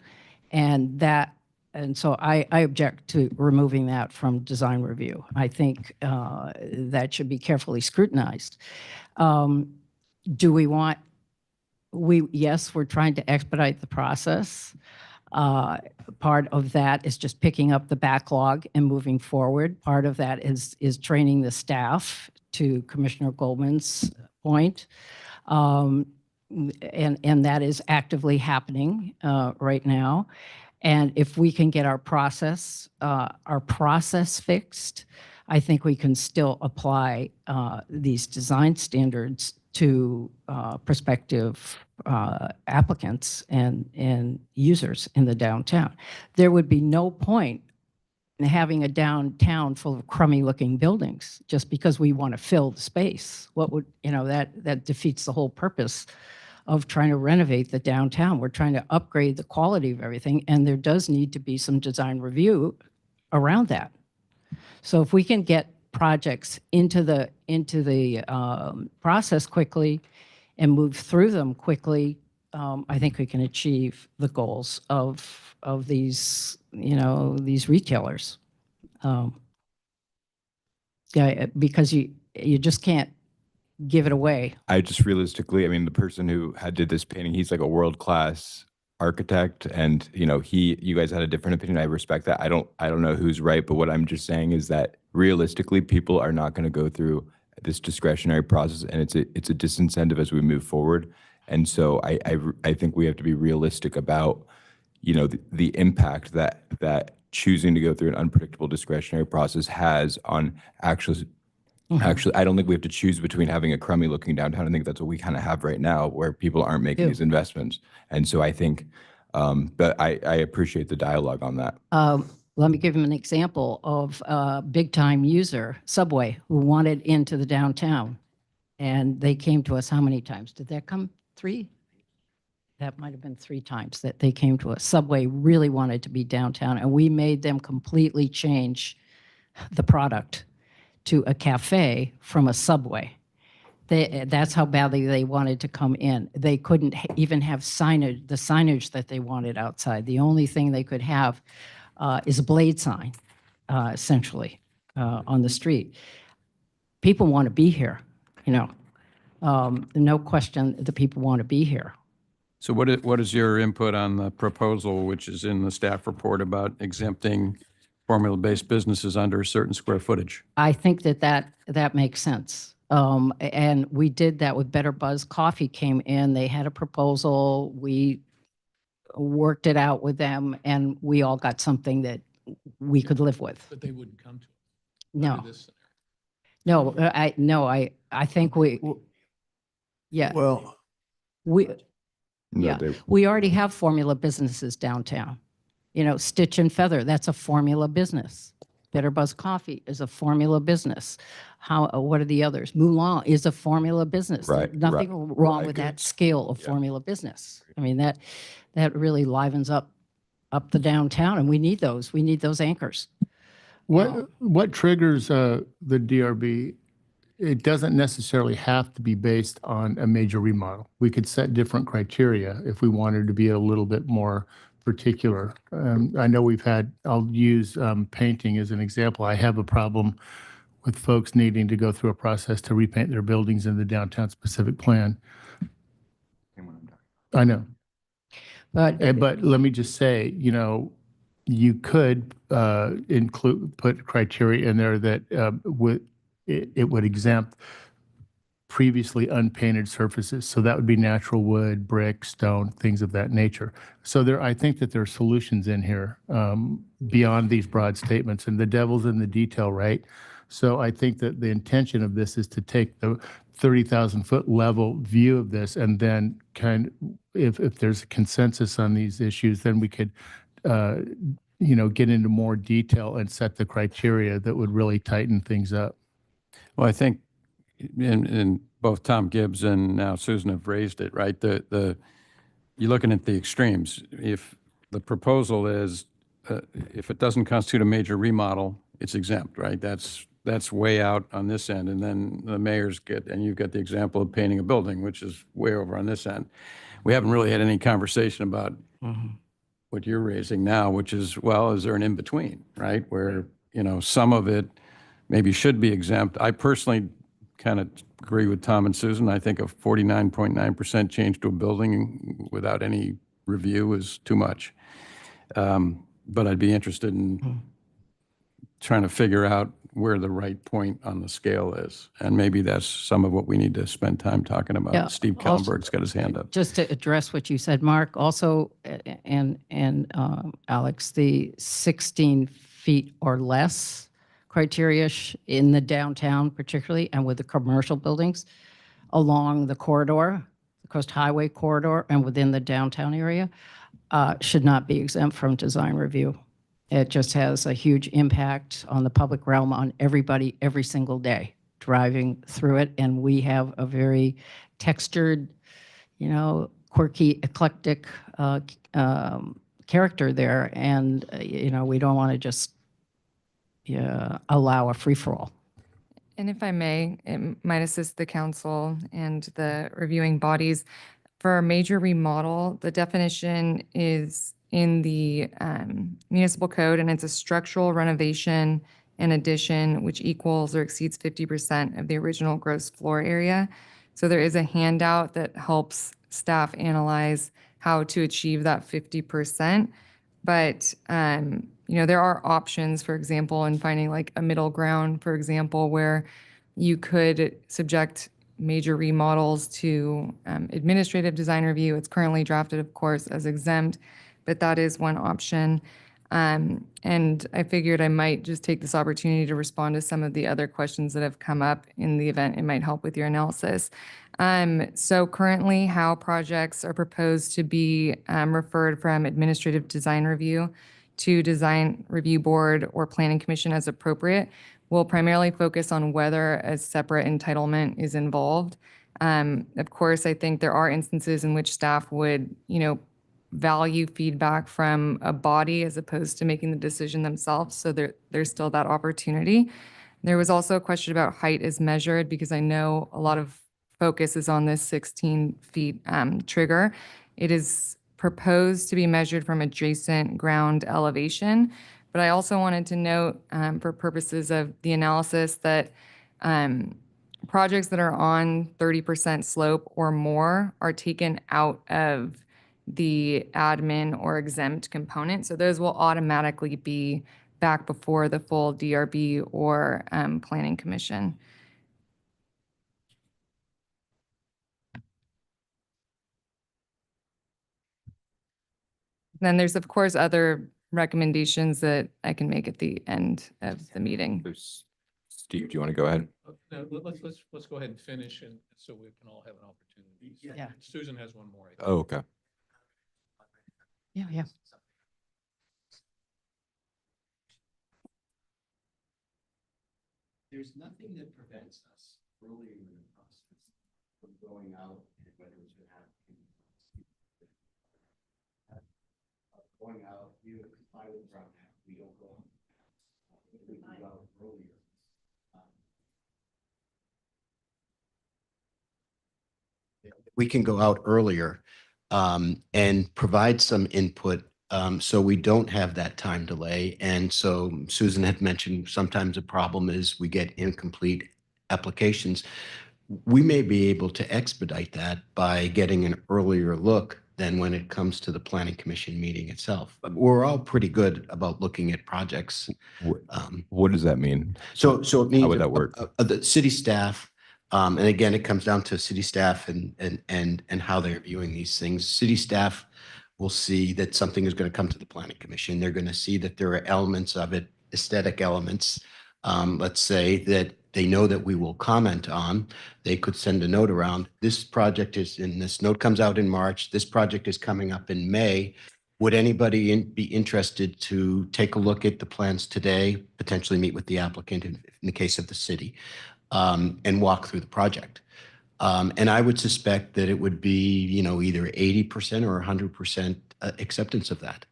And so I object to removing that from design review. I think that should be carefully scrutinized. Do we want, yes, we're trying to expedite the process. Part of that is just picking up the backlog and moving forward. Part of that is training the staff, to Commissioner Goldman's point. And that is actively happening right now. And if we can get our process fixed, I think we can still apply these design standards to prospective applicants and users in the downtown. There would be no point in having a downtown full of crummy looking buildings just because we want to fill the space. What would, that defeats the whole purpose of trying to renovate the downtown. We're trying to upgrade the quality of everything, and there does need to be some design review around that. So if we can get projects into the process quickly and move through them quickly, I think we can achieve the goals of these, these retailers. Yeah, because you just can't give it away. I just realistically, I mean, the person who did this painting, he's like a world-class architect, and you guys had a different opinion. I respect that. I don't know who's right, but what I'm just saying is that realistically, people are not going to go through this discretionary process, and it's a disincentive as we move forward. And so I think we have to be realistic about the impact that choosing to go through an unpredictable discretionary process has on actually. Actually, I don't think we have to choose between having a crummy looking downtown. I think that's what we kind of have right now, where people aren't making these investments. And so I think, but I appreciate the dialogue on that. Let me give him an example of a big time user, Subway, who wanted into the downtown. And they came to us how many times? Did that come 3? That might have been 3 times that they came to us. Subway really wanted to be downtown, and we made them completely change the product to a cafe from a Subway. That's how badly they wanted to come in. They couldn't even have the signage that they wanted outside. The only thing they could have is a blade sign, essentially, on the street. People want to be here, no question the people want to be here. So what is your input on the proposal, which is in the staff report about exempting formula-based businesses under a certain square footage? I think that makes sense. And we did that with Better Buzz Coffee came in. They had a proposal. We worked it out with them, and we all got something that we could live with. But they wouldn't come to us. No. I think yeah. Well, we already have formula businesses downtown. Stitch and Feather, that's a formula business. Better Buzz Coffee is a formula business. What are the others? Moulin is a formula business. Right, Nothing wrong with that scale of formula business. I mean, that really livens up the downtown, and we need those. We need those anchors. What triggers the DRB? It doesn't necessarily have to be based on a major remodel. We could set different criteria if we wanted to be a little bit more particular. I know I'll use painting as an example. I have a problem with folks needing to go through a process to repaint their buildings in the downtown specific plan. I know. But let me just say, you could put criteria in there that it would exempt previously unpainted surfaces. So that would be natural wood, brick, stone, things of that nature. So I think that there are solutions in here beyond these broad statements, and the devil's in the detail, right? So I think that the intention of this is to take the 30,000 foot level view of this and then if there's a consensus on these issues, then we could, get into more detail and set the criteria that would really tighten things up. Well, I think in both Tom Gibbs and now Susan have raised it, right? You're looking at the extremes. If the proposal is, if it doesn't constitute a major remodel, it's exempt, right? That's way out on this end. And then the mayor's and you've got the example of painting a building, which is way over on this end. We haven't really had any conversation about what you're raising now, which is, well, is there an in-between, right? Where, some of it maybe should be exempt. I personally kind of agree with Tom and Susan. I think a 49.9% change to a building without any review is too much. But I'd be interested in trying to figure out where the right point on the scale is. And maybe that's some of what we need to spend time talking about. Yeah, Steve also- Kallenberg's got his hand up. Just to address what you said, Mark, also, and Alex, the 16 feet or less criteria in the downtown particularly, and with the commercial buildings along the corridor, the Coast Highway corridor, and within the downtown area, should not be exempt from design review. It just has a huge impact on the public realm, on everybody, every single day driving through it. And we have a very textured, quirky, eclectic character there. And, we don't want to just allow a free-for-all. And if I may, it might assist the council and the reviewing bodies. For a major remodel, the definition is in the municipal code, and it's a structural renovation and addition which equals or exceeds 50% of the original gross floor area. So there is a handout that helps staff analyze how to achieve that 50%. But there are options, for example, in finding like a middle ground, for example, where you could subject major remodels to administrative design review. It's currently drafted, of course, as exempt, but that is one option. And I figured I might just take this opportunity to respond to some of the other questions that have come up in the event it might help with your analysis. So currently, how projects are proposed to be referred from administrative design review to design review board or planning commission as appropriate will primarily focus on whether a separate entitlement is involved. Of course, I think there are instances in which staff would, value feedback from a body as opposed to making the decision themselves. So there's still that opportunity. There was also a question about height as measured, because I know a lot of focus is on this 16 feet trigger. It is proposed to be measured from adjacent ground elevation. But I also wanted to note, for purposes of the analysis, that projects that are on 30% slope or more are taken out of the admin or exempt component. So those will automatically be back before the full DRB or planning commission. Then there's, of course, other recommendations that I can make at the end of the meeting. Steve, do you want to go ahead? No, let's go ahead and finish, and so we can all have an opportunity. Yeah. Susan has one more. I think. Oh, okay. Yeah. There's nothing that prevents us earlier in the process from going out and whether it's going to happen. Going out, even if I was around that, we don't go out. We go out earlier. We can go out earlier and provide some input so we don't have that time delay. And so Susan had mentioned sometimes a problem is we get incomplete applications. We may be able to expedite that by getting an earlier look than when it comes to the planning commission meeting itself. But we're all pretty good about looking at projects. What does that mean? So it means How would that work? The city staff, and again, it comes down to city staff and how they're viewing these things. City staff will see that something is going to come to the planning commission. They're going to see that there are elements of it, aesthetic elements let's say that they know that we will comment on, they could send a note around, this project is, and this note comes out in March, this project is coming up in May. Would anybody be interested to take a look at the plans today, potentially meet with the applicant in the case of the city, and walk through the project? And I would suspect that it would be, either 80% or 100% acceptance of that.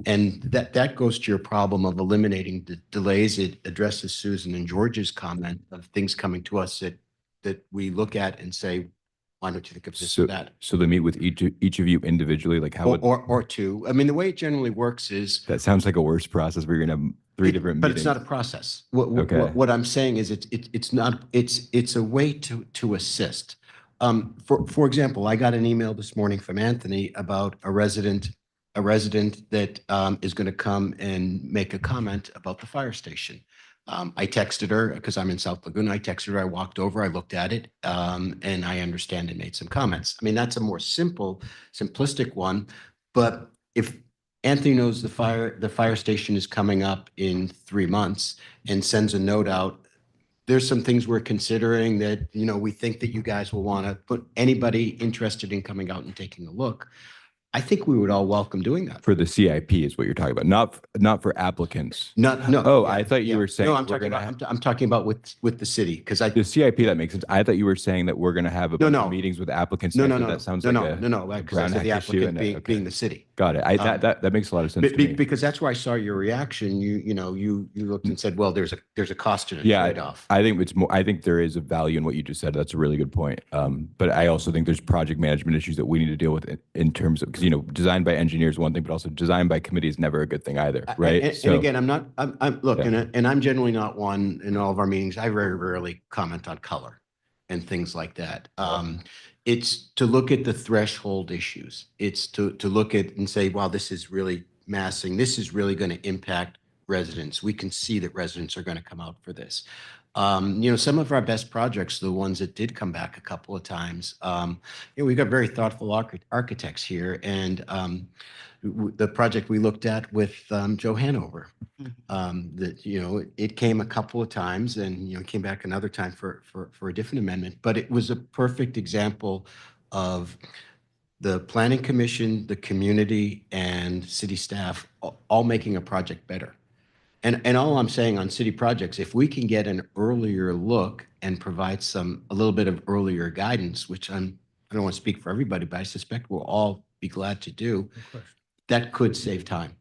And that goes to your problem of eliminating the delays. It addresses Susan and George's comment of things coming to us that we look at and say, why don't you think of this or that? So they meet with each of you individually, like how would, Or two. I mean, the way it generally works is, that sounds like a worse process where you're gonna have three different but meetings. it's not a process. Okay. What I'm saying is it's not, it's a way to assist. For example, I got an email this morning from Anthony about a resident that is going to come and make a comment about the fire station. I texted her because I'm in South Laguna. I texted her, I walked over, I looked at it, and I understand and made some comments. I mean, that's a more simplistic one, but if Anthony knows the fire station is coming up in 3 months and sends a note out, there's some things we're considering that, we think that you guys will want to put anybody interested in coming out and taking a look. I think we would all welcome doing that. For the CIP is what you're talking about, not for applicants. No. Oh, yeah, I thought you yeah. were saying. No, I'm we're talking gonna about, I'm talking about with the city, because the CIP, that makes sense. I thought you were saying that we're gonna have a bunch of meetings with applicants. No, next, no, so That sounds no, like no, because I Brown said the Act issue applicant and being the city. Got it. That makes a lot of sense to me. Because that's where I saw your reaction. You looked and said, well, there's a cost and a Yeah, trade-off. I think it's more. I think there is a value in what you just said. That's a really good point. But I also think there's project management issues that we need to deal with in terms of, because design by engineers is one thing, but also design by committee is never a good thing either, right? And again, I'm generally not one in all of our meetings. I very rarely comment on color and things like that. It's to look at the threshold issues. It's to look at and say, wow, this is really massing. This is really going to impact residents. We can see that residents are going to come out for this. Some of our best projects, the ones that did come back a couple of times, we've got very thoughtful architects here, and the project we looked at with Joe Hanover, that it came a couple of times, and it came back another time for a different amendment, but it was a perfect example of the planning commission, the community, and city staff all making a project better. And all I'm saying on city projects, if we can get an earlier look and provide a little bit of earlier guidance, which I don't want to speak for everybody, but I suspect we'll all be glad to do, that could save time.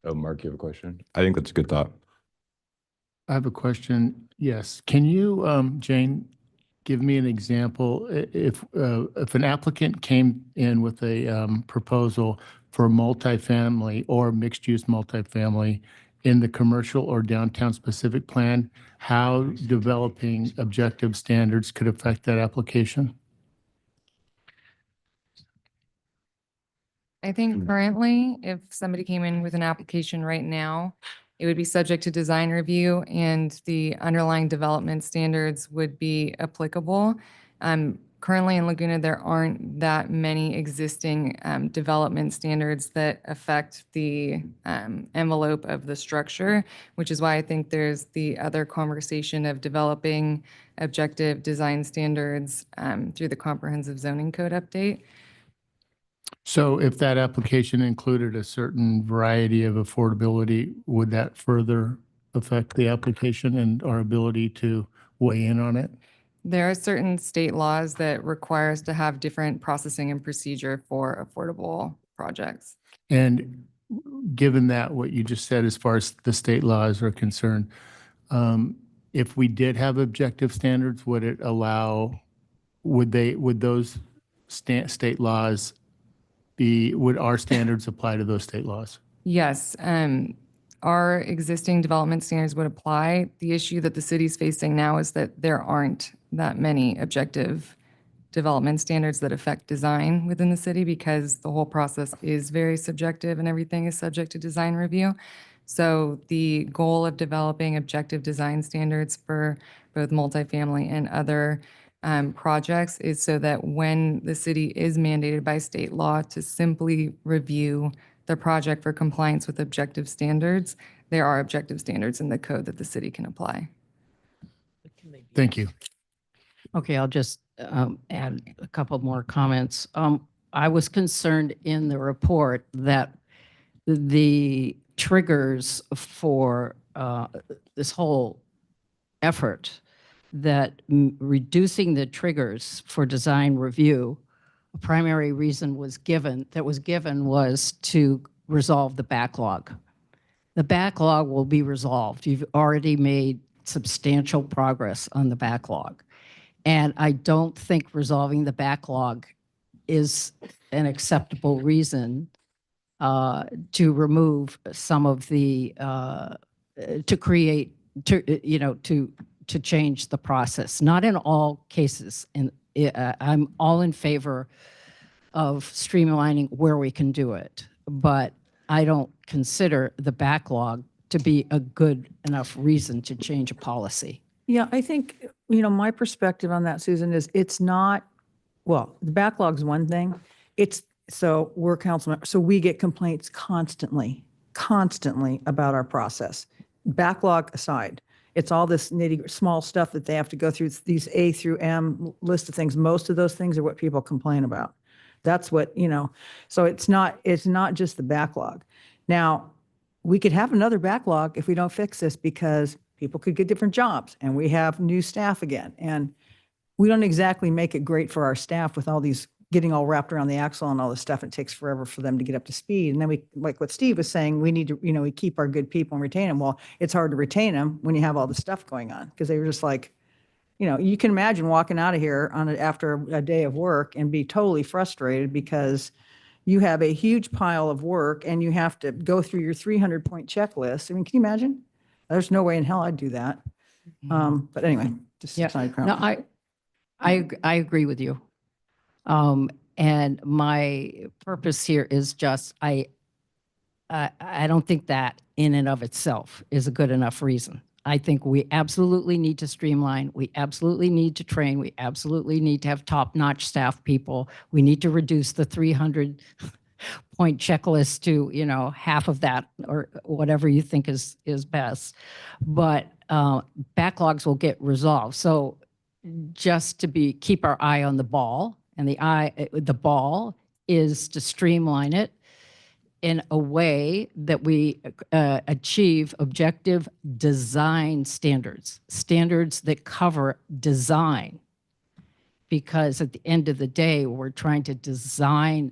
Oh, Mark, you have a question? I think that's a good thought. I have a question. Yes. Can you, Jane, give me an example? If an applicant came in with a proposal for multifamily or mixed-use multifamily in the commercial or downtown specific plan, how developing objective standards could affect that application? I think currently, if somebody came in with an application right now, it would be subject to design review and the underlying development standards would be applicable. Currently in Laguna, there aren't that many existing development standards that affect the envelope of the structure, which is why I think there's the other conversation of developing objective design standards through the comprehensive zoning code update. So if that application included a certain variety of affordability, would that further affect the application and our ability to weigh in on it? There are certain state laws that require us to have different processing and procedure for affordable projects. And given that, what you just said as far as the state laws are concerned, if we did have objective standards, would those state laws would our standards apply to those state laws? Yes, our existing development standards would apply. The issue that the city's facing now is that there aren't that many objective development standards that affect design within the city because the whole process is very subjective and everything is subject to design review. So the goal of developing objective design standards for both multifamily and other projects is so that when the city is mandated by state law to simply review the project for compliance with objective standards, there are objective standards in the code that the city can apply. Thank you. Okay, I'll just add a couple more comments. I was concerned in the report that the triggers for this whole effort, that reducing the triggers for design review, a primary reason was given was to resolve the backlog. The backlog will be resolved. You've already made substantial progress on the backlog. And I don't think resolving the backlog is an acceptable reason to remove some of the, to create, to change the process. Not in all cases. And I'm all in favor of streamlining where we can do it. But I don't consider the backlog to be a good enough reason to change a policy. Yeah, I think, my perspective on that, Susan, is it's not, well, the backlog's one thing. So we're council members, so we get complaints constantly about our process. Backlog aside, it's all this small stuff that they have to go through, these A through M list of things. Most of those things are what people complain about. That's what, so it's not just the backlog. Now, we could have another backlog if we don't fix this, because people could get different jobs and we have new staff again. And we don't exactly make it great for our staff with all these getting all wrapped around the axle and all this stuff. It takes forever for them to get up to speed. And then we, like what Steve was saying, we need to, we keep our good people and retain them. Well, it's hard to retain them when you have all this stuff going on, because they were just like, you can imagine walking out of here after a day of work and be totally frustrated because you have a huge pile of work and you have to go through your 300-point checklist. I mean, can you imagine? There's no way in hell I'd do that. But anyway, just side comment. No, I agree with you. And my purpose here is just, I don't think that in and of itself is a good enough reason. I think we absolutely need to streamline. We absolutely need to train. We absolutely need to have top-notch staff people. We need to reduce the 300-point checklist to, half of that or whatever you think is best. But backlogs will get resolved. So just to keep our eye on the ball, and the ball is to streamline it in a way that we achieve objective design standards that cover design. Because at the end of the day, we're trying to design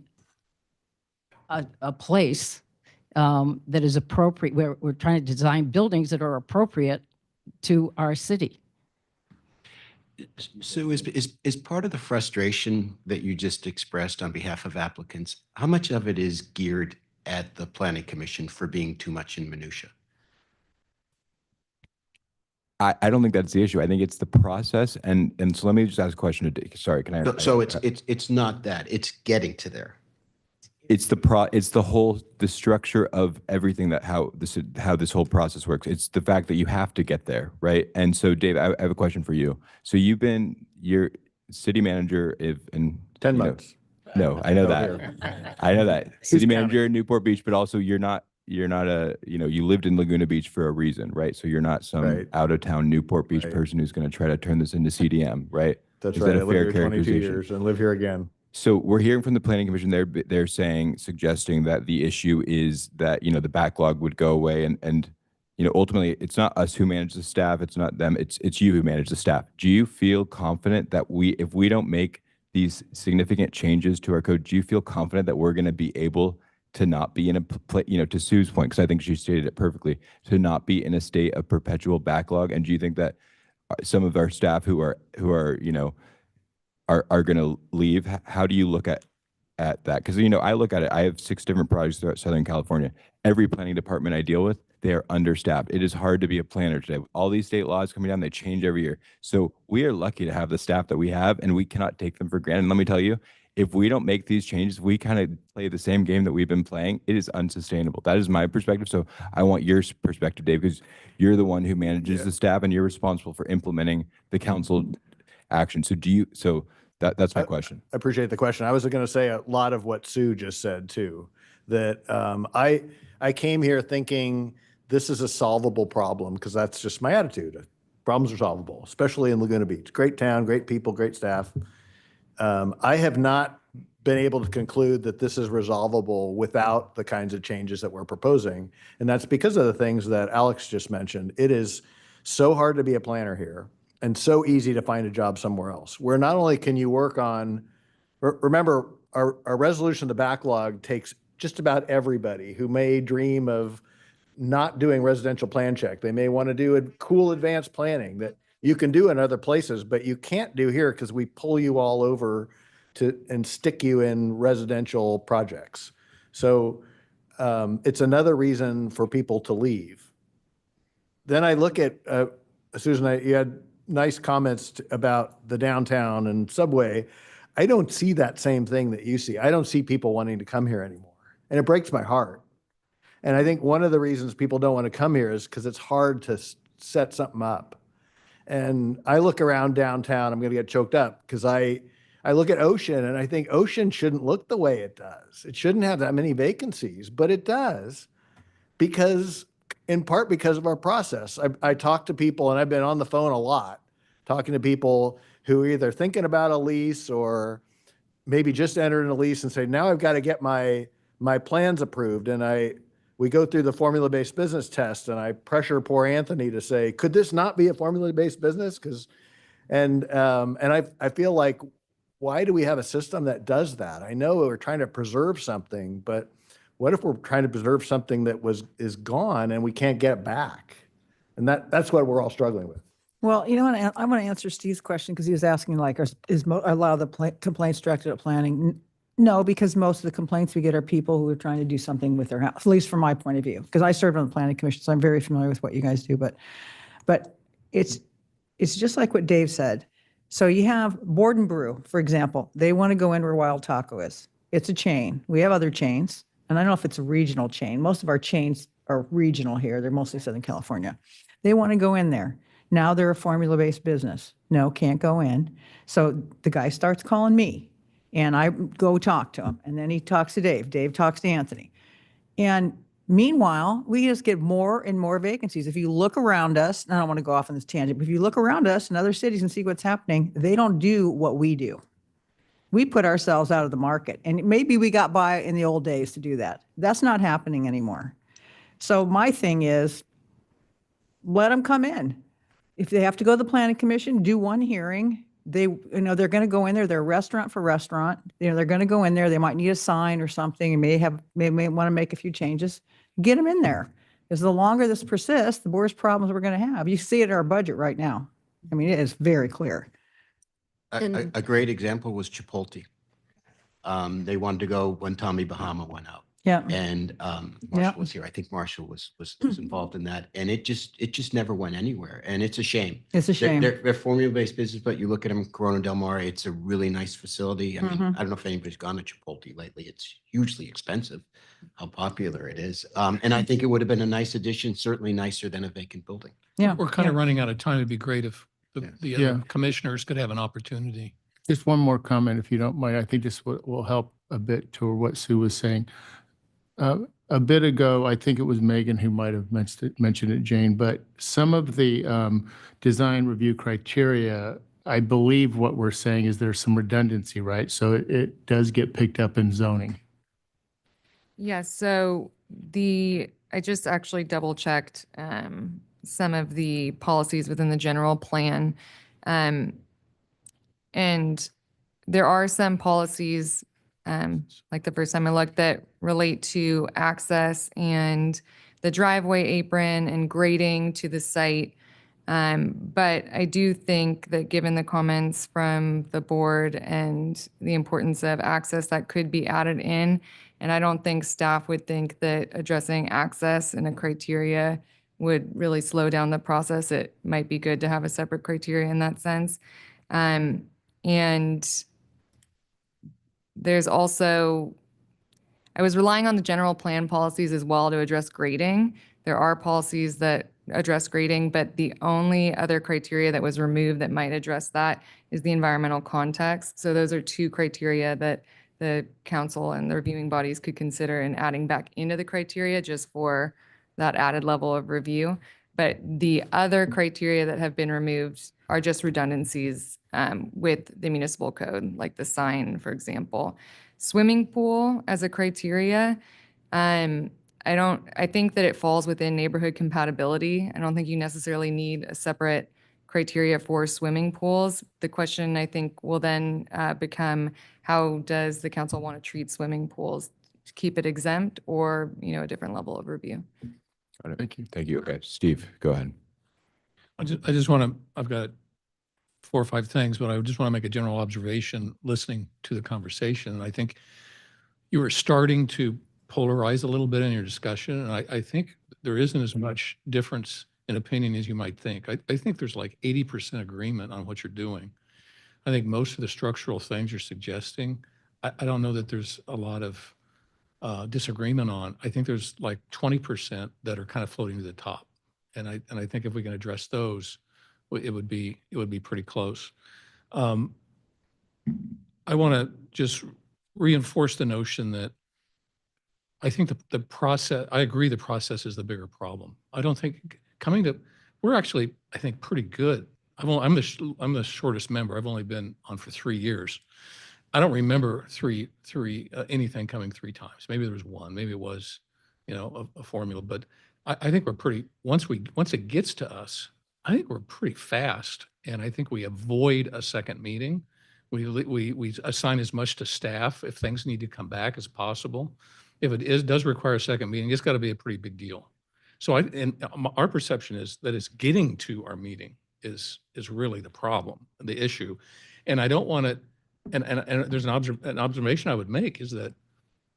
a place that is appropriate. We're trying to design buildings that are appropriate to our city. So is part of the frustration that you just expressed on behalf of applicants, how much of it is geared at the Planning Commission for being too much in minutia? I don't think that's the issue. I think it's the process. And so let me just ask a question. Sorry, can I? So it's not that, it's getting to there. It's the structure of everything, that how this whole process works. It's the fact that you have to get there, right? And so, Dave, I have a question for you. So you're city manager in 10 months. No, I know that. I know that. City manager in Newport Beach, but also you're not you lived in Laguna Beach for a reason, right? So you're not some out of town Newport Beach person who's going to try to turn this into CDM, right? That's Is right. that I a lived fair here 22 characterization? years and live here again. So we're hearing from the Planning Commission, they're suggesting that the issue is that, the backlog would go away and ultimately it's not us who manage the staff, it's not them, it's you who manage the staff. Do you feel confident that if we don't make these significant changes to our code, do you feel confident that we're going to be able to not be in a, to Sue's point, because I think she stated it perfectly, to not be in a state of perpetual backlog? And do you think that some of our staff who are going to leave, how do you look at that? Because, I look at it, I have 6 different projects throughout Southern California. Every planning department I deal with, they are understaffed. It is hard to be a planner today. All these state laws coming down, they change every year. So we are lucky to have the staff that we have, and we cannot take them for granted. And let me tell you, if we don't make these changes, we kind of play the same game that we've been playing. It is unsustainable. That is my perspective. So I want your perspective, Dave, because you're the one who manages the staff and you're responsible for implementing the council action. So that's my question. I appreciate the question. I was going to say a lot of what Sue just said too, that I came here thinking this is a solvable problem because that's just my attitude. Problems are solvable, especially in Laguna Beach. Great town, great people, great staff. I have not been able to conclude that this is resolvable without the kinds of changes that we're proposing. And that's because of the things that Alex just mentioned. It is so hard to be a planner here and so easy to find a job somewhere else, where not only can you work on, remember, our resolution of the backlog takes just about everybody who may dream of not doing residential plan check. They may want to do a cool advanced planning that you can do in other places, but you can't do here because we pull you all over and stick you in residential projects. So it's another reason for people to leave. Then I look at, Susan, you had nice comments about the downtown and subway. I don't see that same thing that you see. I don't see people wanting to come here anymore. And it breaks my heart. And I think one of the reasons people don't want to come here is because it's hard to set something up. And I look around downtown, I'm going to get choked up because I look at Ocean and I think Ocean shouldn't look the way it does. It shouldn't have that many vacancies, but it does because, in part because of our process. I talk to people, and I've been on the phone a lot, talking to people who are either thinking about a lease or maybe just entered in a lease and say, now I've got to get my plans approved. And we go through the formula-based business test, and I pressure poor Anthony to say, could this not be a formula-based business? And I feel like, why do we have a system that does that? I know we're trying to preserve something, but what if we're trying to preserve something that is gone and we can't get it back? And that's what we're all struggling with. Well, you know what, I want to answer Steve's question because he was asking like, is a lot of the complaints directed at planning? No, because most of the complaints we get are people who are trying to do something with their house, at least from my point of view, because I served on the planning commission, so I'm very familiar with what you guys do. But it's just like what Dave said. So you have Board and Brew, for example. They want to go in where Wild Taco is. It's a chain. We have other chains, and I don't know if it's a regional chain. Most of our chains are regional here. They're mostly Southern California. They want to go in there. Now they're a formula-based business. No, can't go in. So the guy starts calling me, and I go talk to him. And then he talks to Dave. Dave talks to Anthony. And meanwhile, we just get more and more vacancies. If you look around us, and I don't want to go off on this tangent, but if you look around us in other cities and see what's happening, they don't do what we do. We put ourselves out of the market. And maybe we got by in the old days to do that. That's not happening anymore. So my thing is, let them come in. If they have to go to the planning commission, do one hearing. They're going to go in there. They're restaurant for restaurant. They're going to go in there. They might need a sign or something and may want to make a few changes. Get them in there. Because the longer this persists, the worse problems we're going to have. You see it in our budget right now. I mean, it is very clear. A great example was Chipotle. They wanted to go when Tommy Bahama went out. Yeah. And Marshall was here. I think Marshall was involved in that. And it just never went anywhere. And it's a shame. It's a shame. They're formula-based business, but you look at them, Corona Del Mar, it's a really nice facility. I mean, I don't know if anybody's gone to Chipotle lately. It's hugely expensive, how popular it is. And I think it would have been a nice addition, certainly nicer than a vacant building. Yeah. We're kind of running out of time. It'd be great if the other commissioners could have an opportunity. Just one more comment, if you don't mind. I think this will help a bit to what Sue was saying. A bit ago, I think it was Megan who might have mentioned it, Jane, but some of the design review criteria, I believe what we're saying is there's some redundancy, right? So it does get picked up in zoning. Yes, so I just actually double checked some of the policies within the general plan. And there are some policies, like the first time I looked, that relate to access and the driveway apron and grading to the site. But I do think that given the comments from the board and the importance of access, that could be added in. And I don't think staff would think that addressing access in a criteria would really slow down the process. It might be good to have a separate criteria in that sense. And there's also, I was relying on the general plan policies as well to address grading. There are policies that address grading, but the only other criteria that was removed that might address that is the environmental context. So those are two criteria that the council and the reviewing bodies could consider and adding back into the criteria just for that added level of review. But the other criteria that have been removed are just redundancies with the municipal code, like the sign, for example. Swimming pool as a criteria, I think that it falls within neighborhood compatibility. I don't think you necessarily need a separate criteria for swimming pools. The question, I think, will then become, how does the council want to treat swimming pools? To keep it exempt or, a different level of review? Got it. Thank you. Thank you. Okay, Steve, go ahead. I just want to, I've got 4 or 5 things, but I just want to make a general observation listening to the conversation. And I think you were starting to polarize a little bit in your discussion. And I think there isn't as much difference in opinion as you might think. I think there's like 80% agreement on what you're doing. I think most of the structural things you're suggesting, I don't know that there's a lot of disagreement on. I think there's like 20% that are kind of floating to the top. And I think if we can address those, it would be pretty close. I want to just reinforce the notion that I think the process, I agree the process is the bigger problem. I don't think we're actually, I think, pretty good. I'm the shortest member. I've only been on for 3 years. I don't remember anything coming 3 times. Maybe there was one, maybe it was, a formula, but I think we're pretty, once it gets to us, I think we're pretty fast. And I think we avoid a second meeting. We assign as much to staff if things need to come back as possible. If it does require a second meeting, it's got to be a pretty big deal. So our perception is that it's getting to our meeting is really the problem, the issue. And I don't want to, and there's an observation I would make is that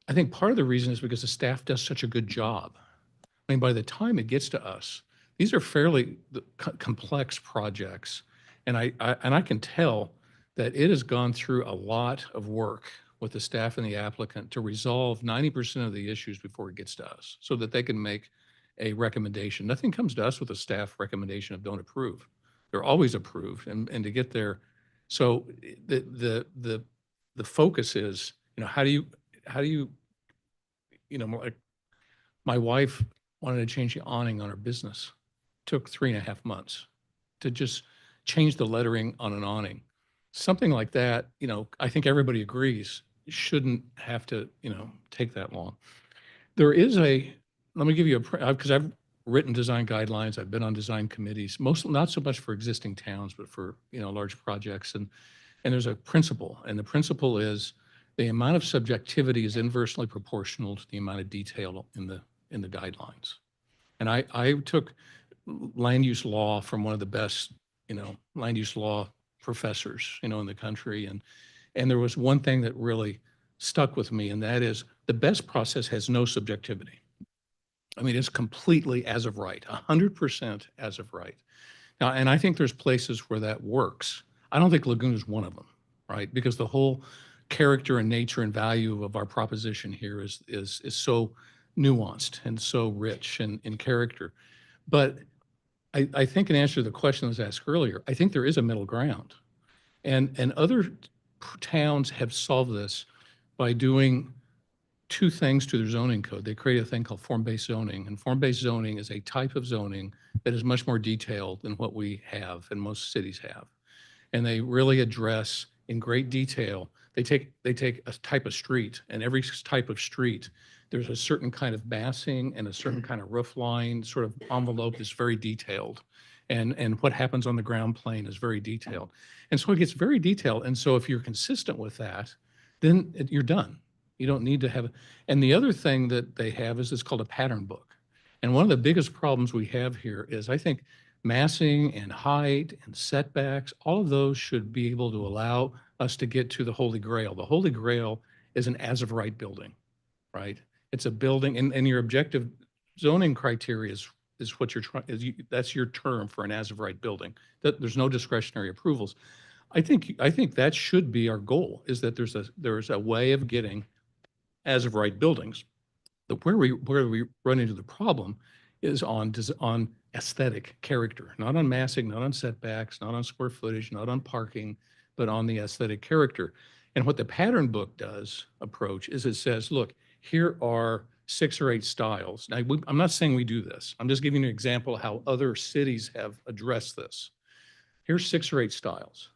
I think part of the reason is because the staff does such a good job. I mean, by the time it gets to us, these are fairly complex projects. And I can tell that it has gone through a lot of work with the staff and the applicant to resolve 90% of the issues before it gets to us so that they can make a recommendation. Nothing comes to us with a staff recommendation of don't approve. They're always approved and to get there. So the focus is, how do you, like my wife wanted to change the awning on her business. Took 3.5 months to just change the lettering on an awning. Something like that, I think everybody agrees shouldn't have to, take that long. Let me give you because I've written design guidelines. I've been on design committees, not so much for existing towns, but for, large projects. And there's a principle, and the principle is the amount of subjectivity is inversely proportional to the amount of detail in the guidelines. And I took land use law from one of the best, land use law professors, in the country. And there was one thing that really stuck with me, and that is the best process has no subjectivity. I mean, it's completely as of right, 100% as of right. Now, and I think there's places where that works. I don't think Laguna is one of them, right? Because the whole character and nature and value of our proposition here is so nuanced and so rich in character. But I think in answer to the question that was asked earlier, I think there is a middle ground. And other towns have solved this by doing 2 things to their zoning code. They create a thing called form-based zoning. And form-based zoning is a type of zoning that is much more detailed than what we have and most cities have. And they really address in great detail. They take a type of street, and every type of street, there's a certain kind of massing and a certain kind of roof line sort of envelope that's very detailed. And what happens on the ground plane is very detailed. And so it gets very detailed. And so if you're consistent with that, then you're done. You don't need to have, and the other thing that they have is it's called a pattern book. And one of the biggest problems we have here is I think massing and height and setbacks, all of those should be able to allow us to get to the Holy Grail. The Holy Grail is an as-of-right building, right? It's a building, and your objective zoning criteria is what you're trying, that's your term for an as-of-right building. That there's no discretionary approvals. I think that should be our goal, is that there's a way of getting as-of-right buildings. But where we run into the problem is on aesthetic character, not on massing, not on setbacks, not on square footage, not on parking, but on the aesthetic character. And what the pattern book does approach is it says, look, here are 6 or 8 styles. Now, I'm not saying we do this. I'm just giving you an example of how other cities have addressed this. Here's 6 or 8 styles.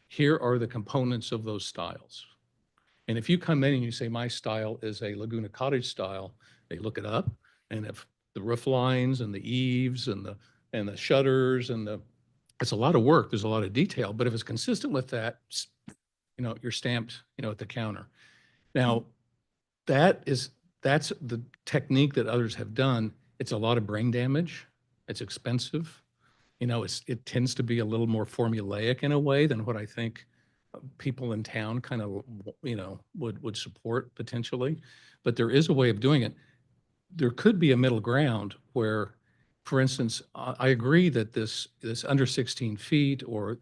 Here are the components of those styles. And if you come in and you say, my style is a Laguna Cottage style, they look it up, and if the roof lines and the eaves and the shutters it's a lot of work, there's a lot of detail, but if it's consistent with that, you're stamped, at the counter. Now, that's the technique that others have done. It's a lot of brain damage. It's expensive. It tends to be a little more formulaic in a way than what I think people in town kind of, would support potentially. But there is a way of doing it. There could be a middle ground where, for instance, I agree that this under 16 feet or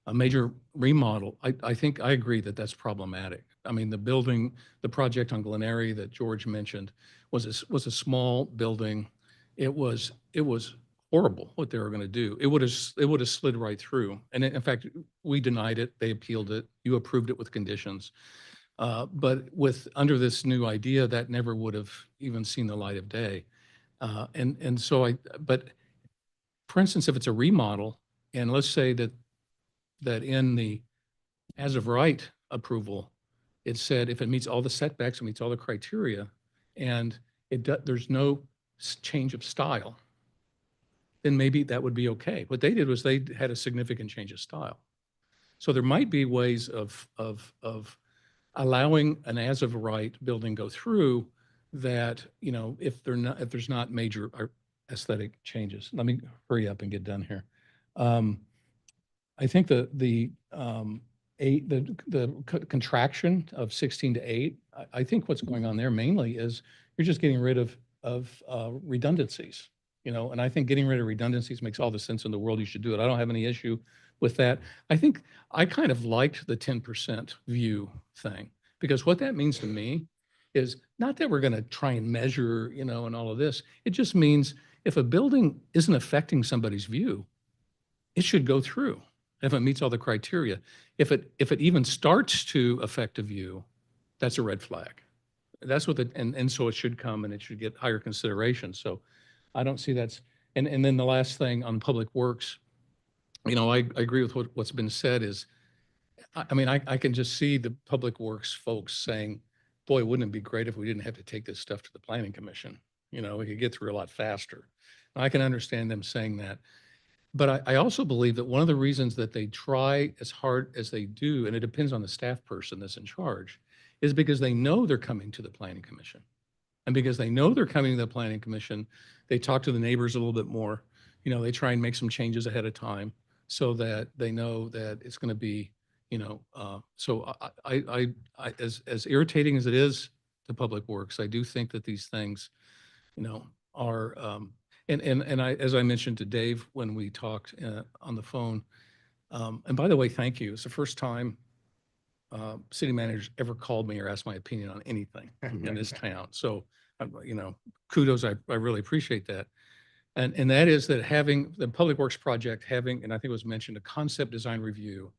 a major remodel, I think I agree that that's problematic. I mean, the project on Glen Eyrie that George mentioned was a small building. It was horrible what they were going to do. It would have slid right through. And in fact, we denied it. They appealed it. You approved it with conditions. But under this new idea, that never would have even seen the light of day. But for instance, if it's a remodel, and let's say that in the as of right approval, it said if it meets all the setbacks, it meets all the criteria, and there's no change of style, then maybe that would be okay. What they did was they had a significant change of style. So there might be ways of allowing an as of right building go through that, if there's not major aesthetic changes. Let me hurry up and get done here. I think the contraction of 16 to 8, I think what's going on there mainly is you're just getting rid of redundancies, and I think getting rid of redundancies makes all the sense in the world. You should do it. I don't have any issue with that. I think I kind of liked the 10% view thing, because what that means to me is not that we're going to try and measure, and all of this. It just means if a building isn't affecting somebody's view, it should go through if it meets all the criteria. If it even starts to affect a view, that's a red flag. That's what and so it should come and it should get higher consideration. So I don't see that's, and then the last thing on public works, I agree with what's been said is, I can just see the public works folks saying, boy, wouldn't it be great if we didn't have to take this stuff to the planning commission? We could get through a lot faster. I can understand them saying that. But I also believe that one of the reasons that they try as hard as they do, and it depends on the staff person that's in charge, is because they know they're coming to the planning commission. And because they know they're coming to the planning commission, they talk to the neighbors a little bit more. They try and make some changes ahead of time so that they know that it's going to be, so I as irritating as it is to public works, I do think that these things, are, and as I mentioned to Dave when we talked on the phone, and by the way, thank you. It's the first time city managers ever called me or asked my opinion on anything in this town. So, kudos. I really appreciate that. And that is that having the public works project and I think it was mentioned, a concept design review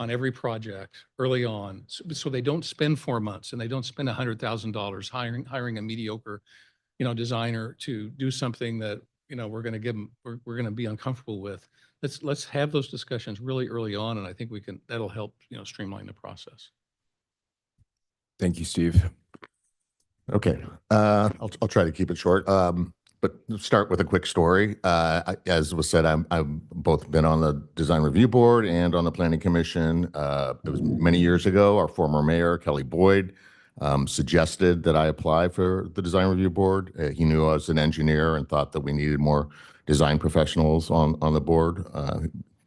on every project early on, so they don't spend 4 months and they don't spend $100,000 hiring a mediocre, designer to do something that, we're going to give them, we're going to be uncomfortable with. Let's have those discussions really early on, and I think that'll help, streamline the process. Thank you, Steve. Okay, I'll try to keep it short. But start with a quick story. As was said, I've both been on the design review board and on the planning commission. It was many years ago. Our former mayor, Kelly Boyd, suggested that I apply for the design review board. He knew I was an engineer and thought that we needed more design professionals on the board.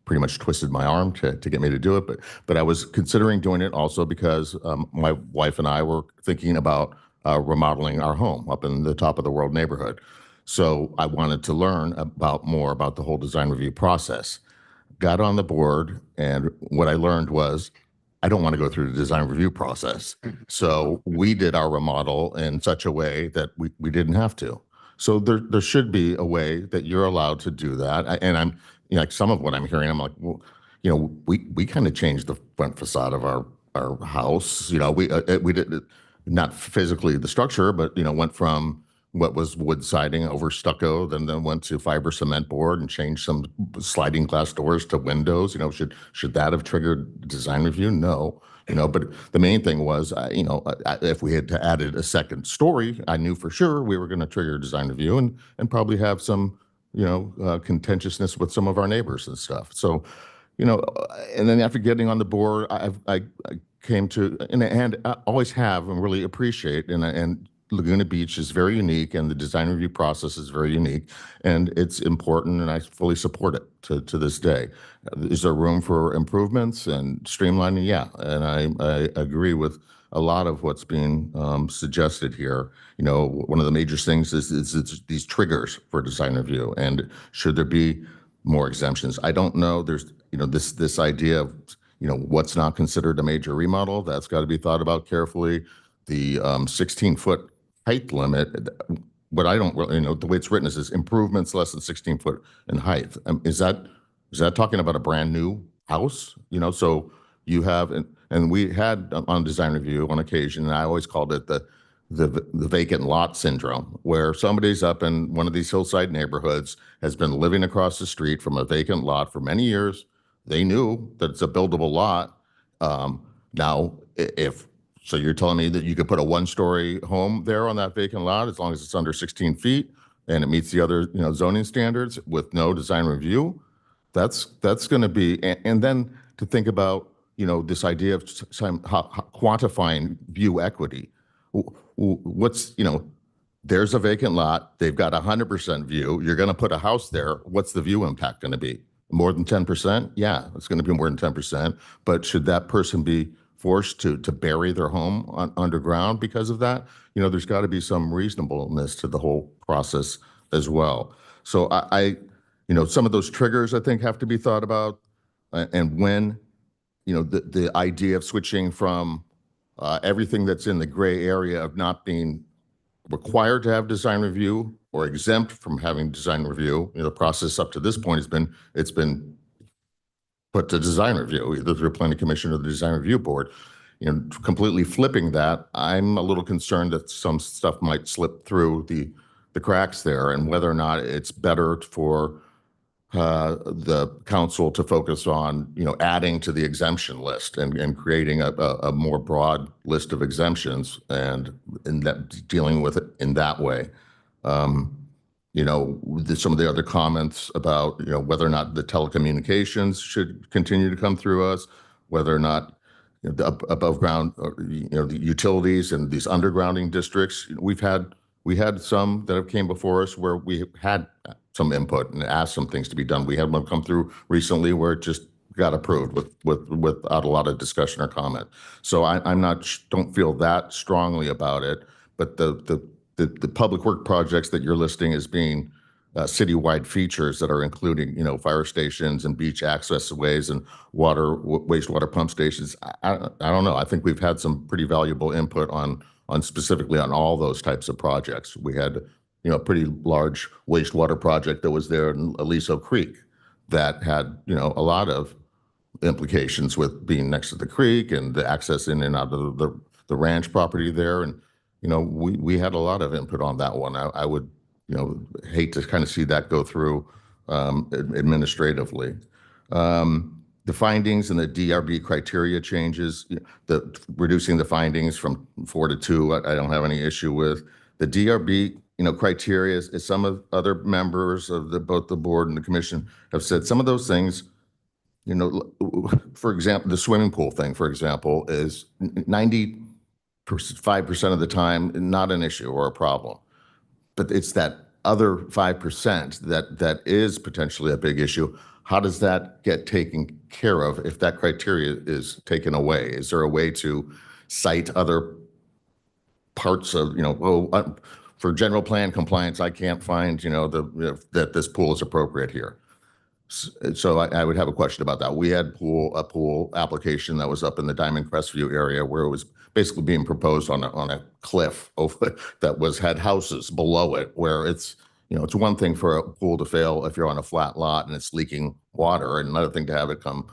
Pretty much twisted my arm to get me to do it. But I was considering doing it also because my wife and I were thinking about remodeling our home up in the top of the world neighborhood. So I wanted to learn more about the whole design review process. Got on the board, and what I learned was I don't want to go through the design review process. So we did our remodel in such a way that we didn't have to. So there should be a way that you're allowed to do that. And I'm, like some of what I'm hearing, I'm like, well, we kind of changed the front facade of our house. We did not physically the structure, but went from what was wood siding over stucco, then went to fiber cement board and changed some sliding glass doors to windows. Should that have triggered design review? No. But the main thing was, if we had added a second story, I knew for sure we were going to trigger design review and probably have some, contentiousness with some of our neighbors and stuff. So, and then after getting on the board, I came to, and I always have and really appreciate, and Laguna Beach is very unique, and the design review process is very unique, and it's important, and I fully support it to this day. Is there room for improvements and streamlining? Yeah, and I agree with a lot of what's being suggested here. One of the major things is these triggers for design review, and should there be more exemptions? I don't know. There's this idea of what's not considered a major remodel. That's got to be thought about carefully. The 16-foot height limit, what I don't really the way it's written is improvements less than 16 foot in height. Is that talking about a brand new house? So you have, and we had on design review on occasion, and I always called it the vacant lot syndrome, where somebody's up in one of these hillside neighborhoods, has been living across the street from a vacant lot for many years. They knew that it's a buildable lot. Now, so you're telling me that you could put a one-story home there on that vacant lot as long as it's under 16 feet and it meets the other, zoning standards with no design review? That's going to be, and then to think about, this idea of quantifying view equity. What's, there's a vacant lot, they've got 100% view, you're going to put a house there, what's the view impact going to be? More than 10%? Yeah, it's going to be more than 10%. But should that person be forced to bury their home underground because of that? There's got to be some reasonableness to the whole process as well. So I some of those triggers I think have to be thought about, and when, the idea of switching from everything that's in the gray area of not being required to have design review or exempt from having design review. The process up to this point it's been put to design review, either through planning commission or the design review board. Completely flipping that, I'm a little concerned that some stuff might slip through the cracks there, and whether or not it's better for the council to focus on, adding to the exemption list and creating a more broad list of exemptions and dealing with it in that way. Some of the other comments about, whether or not the telecommunications should continue to come through us, whether or not the above ground, the utilities and these undergrounding districts. We had some that have came before us where we had some input and asked some things to be done. We had one come through recently where it just got approved without a lot of discussion or comment. So don't feel that strongly about it, but the public work projects that you're listing as being citywide features that are including, fire stations and beach access ways and wastewater pump stations. I don't know. I think we've had some pretty valuable input on specifically on all those types of projects. We had, a pretty large wastewater project that was there in Aliso Creek that had, a lot of implications with being next to the creek and the access in and out of the ranch property there. And, we had a lot of input on that one. I would, hate to kind of see that go through administratively. The findings and the DRB criteria changes, reducing the findings from 4 to 2, I don't have any issue with. The DRB, criteria, is some of other members of both the board and the commission have said some of those things, for example, the swimming pool thing, for example, is 95% of the time not an issue or a problem. But it's that other 5% that is potentially a big issue. How does that get taken care of if that criteria is taken away? Is there a way to cite other parts of, for general plan compliance, I can't find, that this pool is appropriate here. So I would have a question about that. We had a pool application that was up in the Diamond Crestview area where it was basically being proposed on a cliff over that had houses below it, where it's it's one thing for a pool to fail if you're on a flat lot and it's leaking water, and another thing to have it come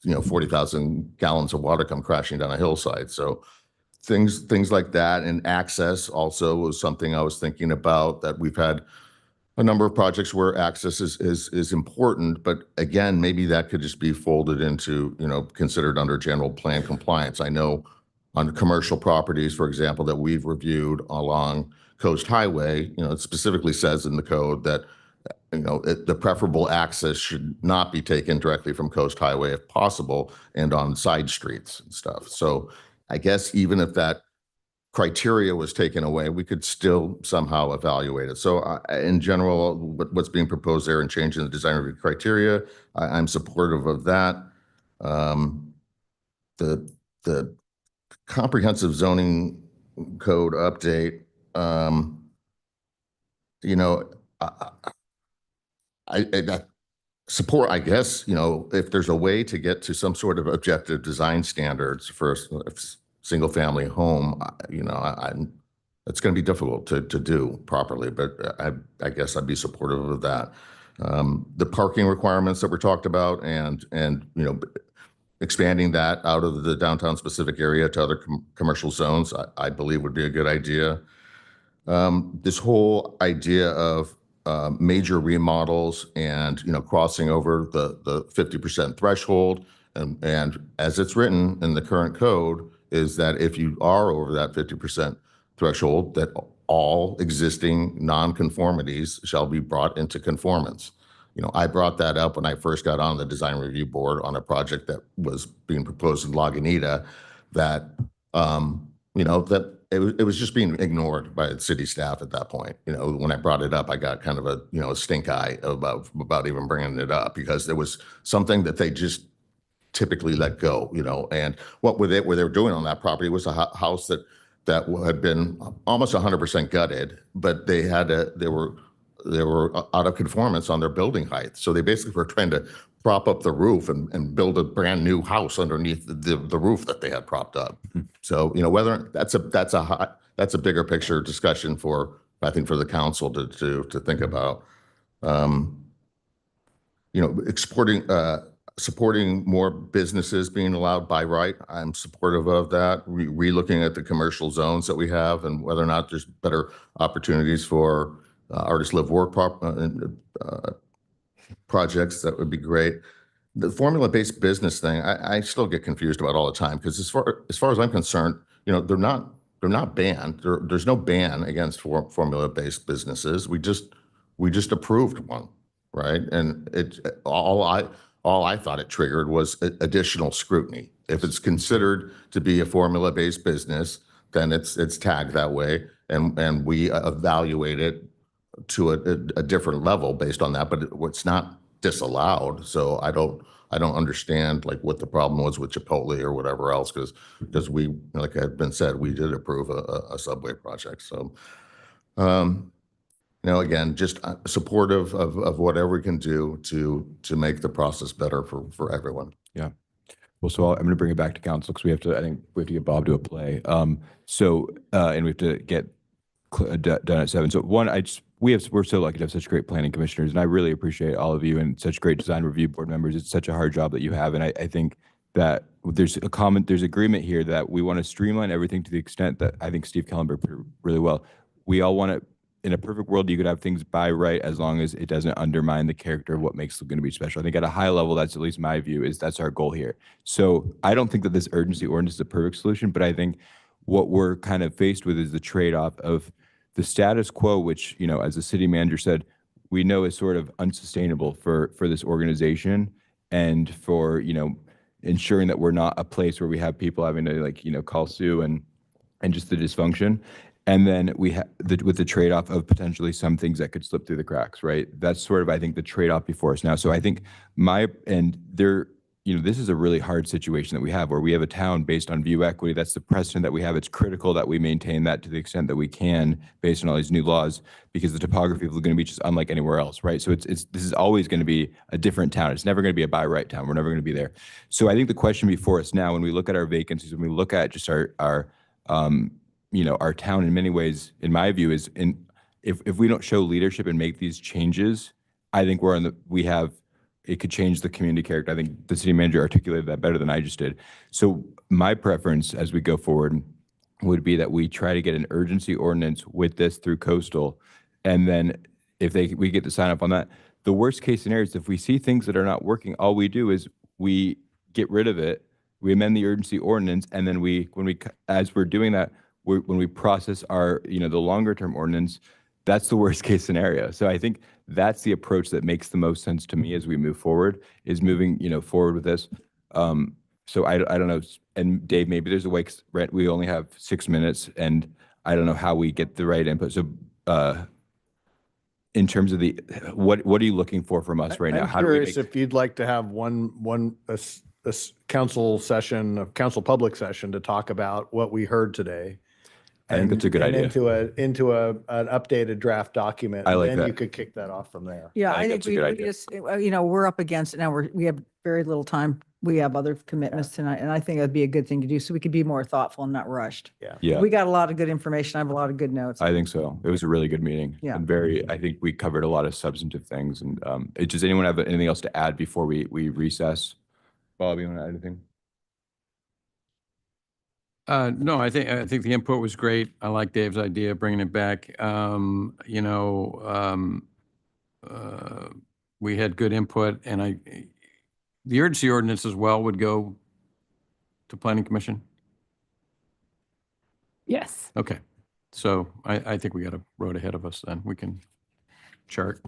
40,000 gallons of water come crashing down a hillside. So things like that. And access also was something I was thinking about, that we've had a number of projects where access is important, but again, maybe that could just be folded into, considered under general plan compliance. I know on commercial properties, for example, that we've reviewed along Coast Highway, it specifically says in the code that, the preferable access should not be taken directly from Coast Highway if possible, and on side streets and stuff. So I guess even if that criteria was taken away, we could still somehow evaluate it. So in general, what's being proposed there and changing the design review criteria, I'm supportive of that. The comprehensive zoning code update, I support, I guess, if there's a way to get to some sort of objective design standards for a single family home, it's going to be difficult to do properly, but I guess I'd be supportive of that. The parking requirements that were talked about and expanding that out of the downtown specific area to other commercial zones, I believe would be a good idea. This whole idea of major remodels and crossing over the 50% threshold, and as it's written in the current code, is that if you are over that 50% threshold, that all existing nonconformities shall be brought into conformance. I brought that up when I first got on the design review board on a project that was being proposed in Lagunitas, that that it was just being ignored by the city staff at that point. When I brought it up, I got kind of a stink eye about even bringing it up, because there was something that they just typically let go. And what they were doing on that property was a house that had been almost 100% gutted, but they were out of conformance on their building height. So they basically were trying to prop up the roof and build a brand new house underneath the roof that they had propped up. So, whether that's a bigger picture discussion for the council to think about. Supporting more businesses being allowed by right. I'm supportive of that. Re-looking at the commercial zones that we have and whether or not there's better opportunities for artist live work projects, that would be great. The formula-based business thing, I still get confused about all the time, because as far as I'm concerned, they're not banned. There's no ban against formula-based businesses. We just approved one, right? And all I thought it triggered was additional scrutiny. If it's considered to be a formula-based business, then it's tagged that way, and we evaluate it to a different level based on that. But it's not disallowed. So I don't understand what the problem was with Chipotle or whatever else, because we, like had been said, we did approve a subway project. So again, just supportive of whatever we can do to make the process better for everyone. Yeah. Well, so I'm going to bring it back to council, because I think we have to get Bob to a play. And we have to get done at 7. So we're so lucky to have such great planning commissioners, and I really appreciate all of you and such great design review board members. It's such a hard job that you have, and I think that there's agreement here that we want to streamline everything to the extent that I think Steve Kellenberg put it really well. We all want to, in a perfect world, you could have things by right as long as it doesn't undermine the character of what makes it going to be special. I think at a high level, that's at least my view, that's our goal here. So I don't think that this urgency ordinance is a perfect solution, but I think what we're kind of faced with is the trade-off of the status quo, which, as the city manager said, we know is sort of unsustainable for this organization, and for, ensuring that we're not a place where we have people having to call Sue and just the dysfunction. And then we have with the trade-off of potentially some things that could slip through the cracks, right? That's sort of, I think, the trade-off before us now. So I think this is a really hard situation that we have, where we have a town based on view equity. That's the precedent that we have. It's critical that we maintain that to the extent that we can, based on all these new laws, because the topography is going to be just unlike anywhere else, right? So this is always going to be a different town. It's never going to be a by right town. We're never going to be there. So I think the question before us now, when we look at our vacancies, when we look at just our town, in many ways, in my view, is if we don't show leadership and make these changes, I think we have it could change the community character. I think the city manager articulated that better than I just did. So my preference as we go forward would be that we try to get an urgency ordinance with this through coastal. And then if we get to sign up on that, the worst case scenario is if we see things that are not working, all we do is we get rid of it, we amend the urgency ordinance, and then as we're doing that, when we process our, the longer term ordinance, that's the worst case scenario. So I think that's the approach that makes the most sense to me as we move forward, is moving, forward with this. So I don't know, and Dave, maybe there's a way, 'cause, right, we only have 6 minutes, and I don't know how we get the right input. So in terms of what are you looking for from us right now? I'm How do we curious make, if you'd like to have a council session, a council public session to talk about what we heard today. I think that's a good and idea. Into an updated draft document. I like Then that. you could kick that off from there. Yeah, I I think think that's a we good we idea. just, we're up against it now. We have very little time. We have other commitments tonight, and I think that'd be a good thing to do so we could be more thoughtful and not rushed. Yeah, We got a lot of good information. I have a lot of good notes. I think so. It was a really good meeting. Yeah. And I think we covered a lot of substantive things. And does anyone have anything else to add before we recess? Bob, you want to add anything? No, I think the input was great. I like Dave's idea of bringing it back. We had good input, and the urgency ordinance as well would go to planning commission. Yes. Okay, so I think we got a road ahead of us then. We can chart.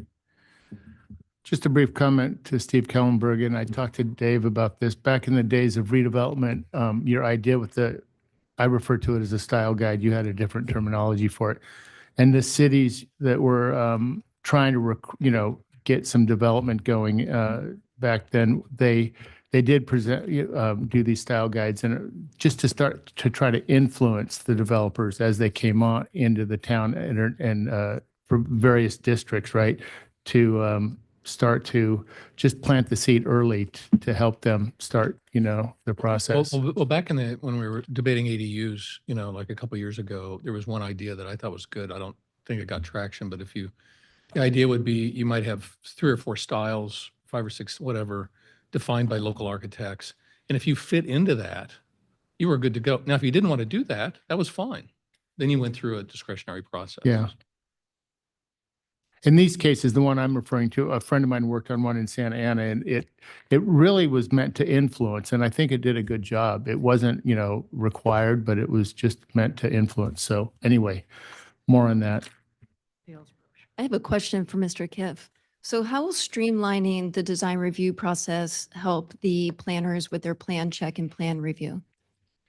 Just a brief comment to Steve Kellenberg, and I talked to Dave about this. Back in the days of redevelopment, your idea with I refer to it as a style guide. You had a different terminology for it. And the cities that were trying to, get some development going back then, they did do these style guides, and just to start to try to influence the developers as they came on into the town and for various districts, right? To start to just plant the seed early to help them start, the process. Well, back when we were debating ADUs, like a couple of years ago, there was one idea that I thought was good. I don't think it got traction, but the idea would be you might have 3 or 4 styles, 5 or 6, whatever, defined by local architects. And if you fit into that, you were good to go. Now, if you didn't want to do that, that was fine. Then you went through a discretionary process. Yeah. In these cases, the one I'm referring to, a friend of mine worked on one in Santa Ana, and it really was meant to influence, and I think it did a good job. It wasn't, required, but it was just meant to influence. So anyway, more on that. I have a question for Mr. Kiff. So how will streamlining the design review process help the planners with their plan check and plan review?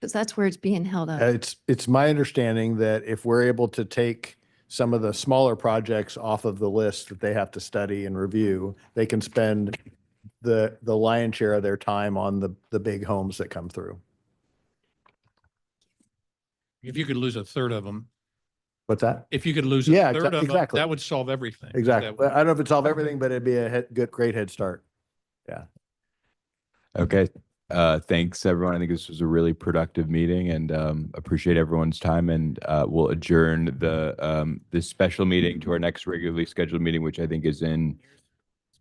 Because that's where it's being held up. It's my understanding that if we're able to take some of the smaller projects off of the list that they have to study and review, they can spend the lion's share of their time on the big homes that come through. If you could lose a third of them, What's that? if you could lose a Yeah, third of them, exactly. that would solve everything. Exactly. That I don't know if it solved everything, but it'd be a great head start. Yeah. Okay. Thanks, everyone. I think this was a really productive meeting, and appreciate everyone's time. And we'll adjourn this special meeting to our next regularly scheduled meeting, which I think is in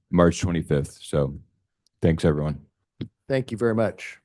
March 25th. So thanks, everyone. Thank you very much.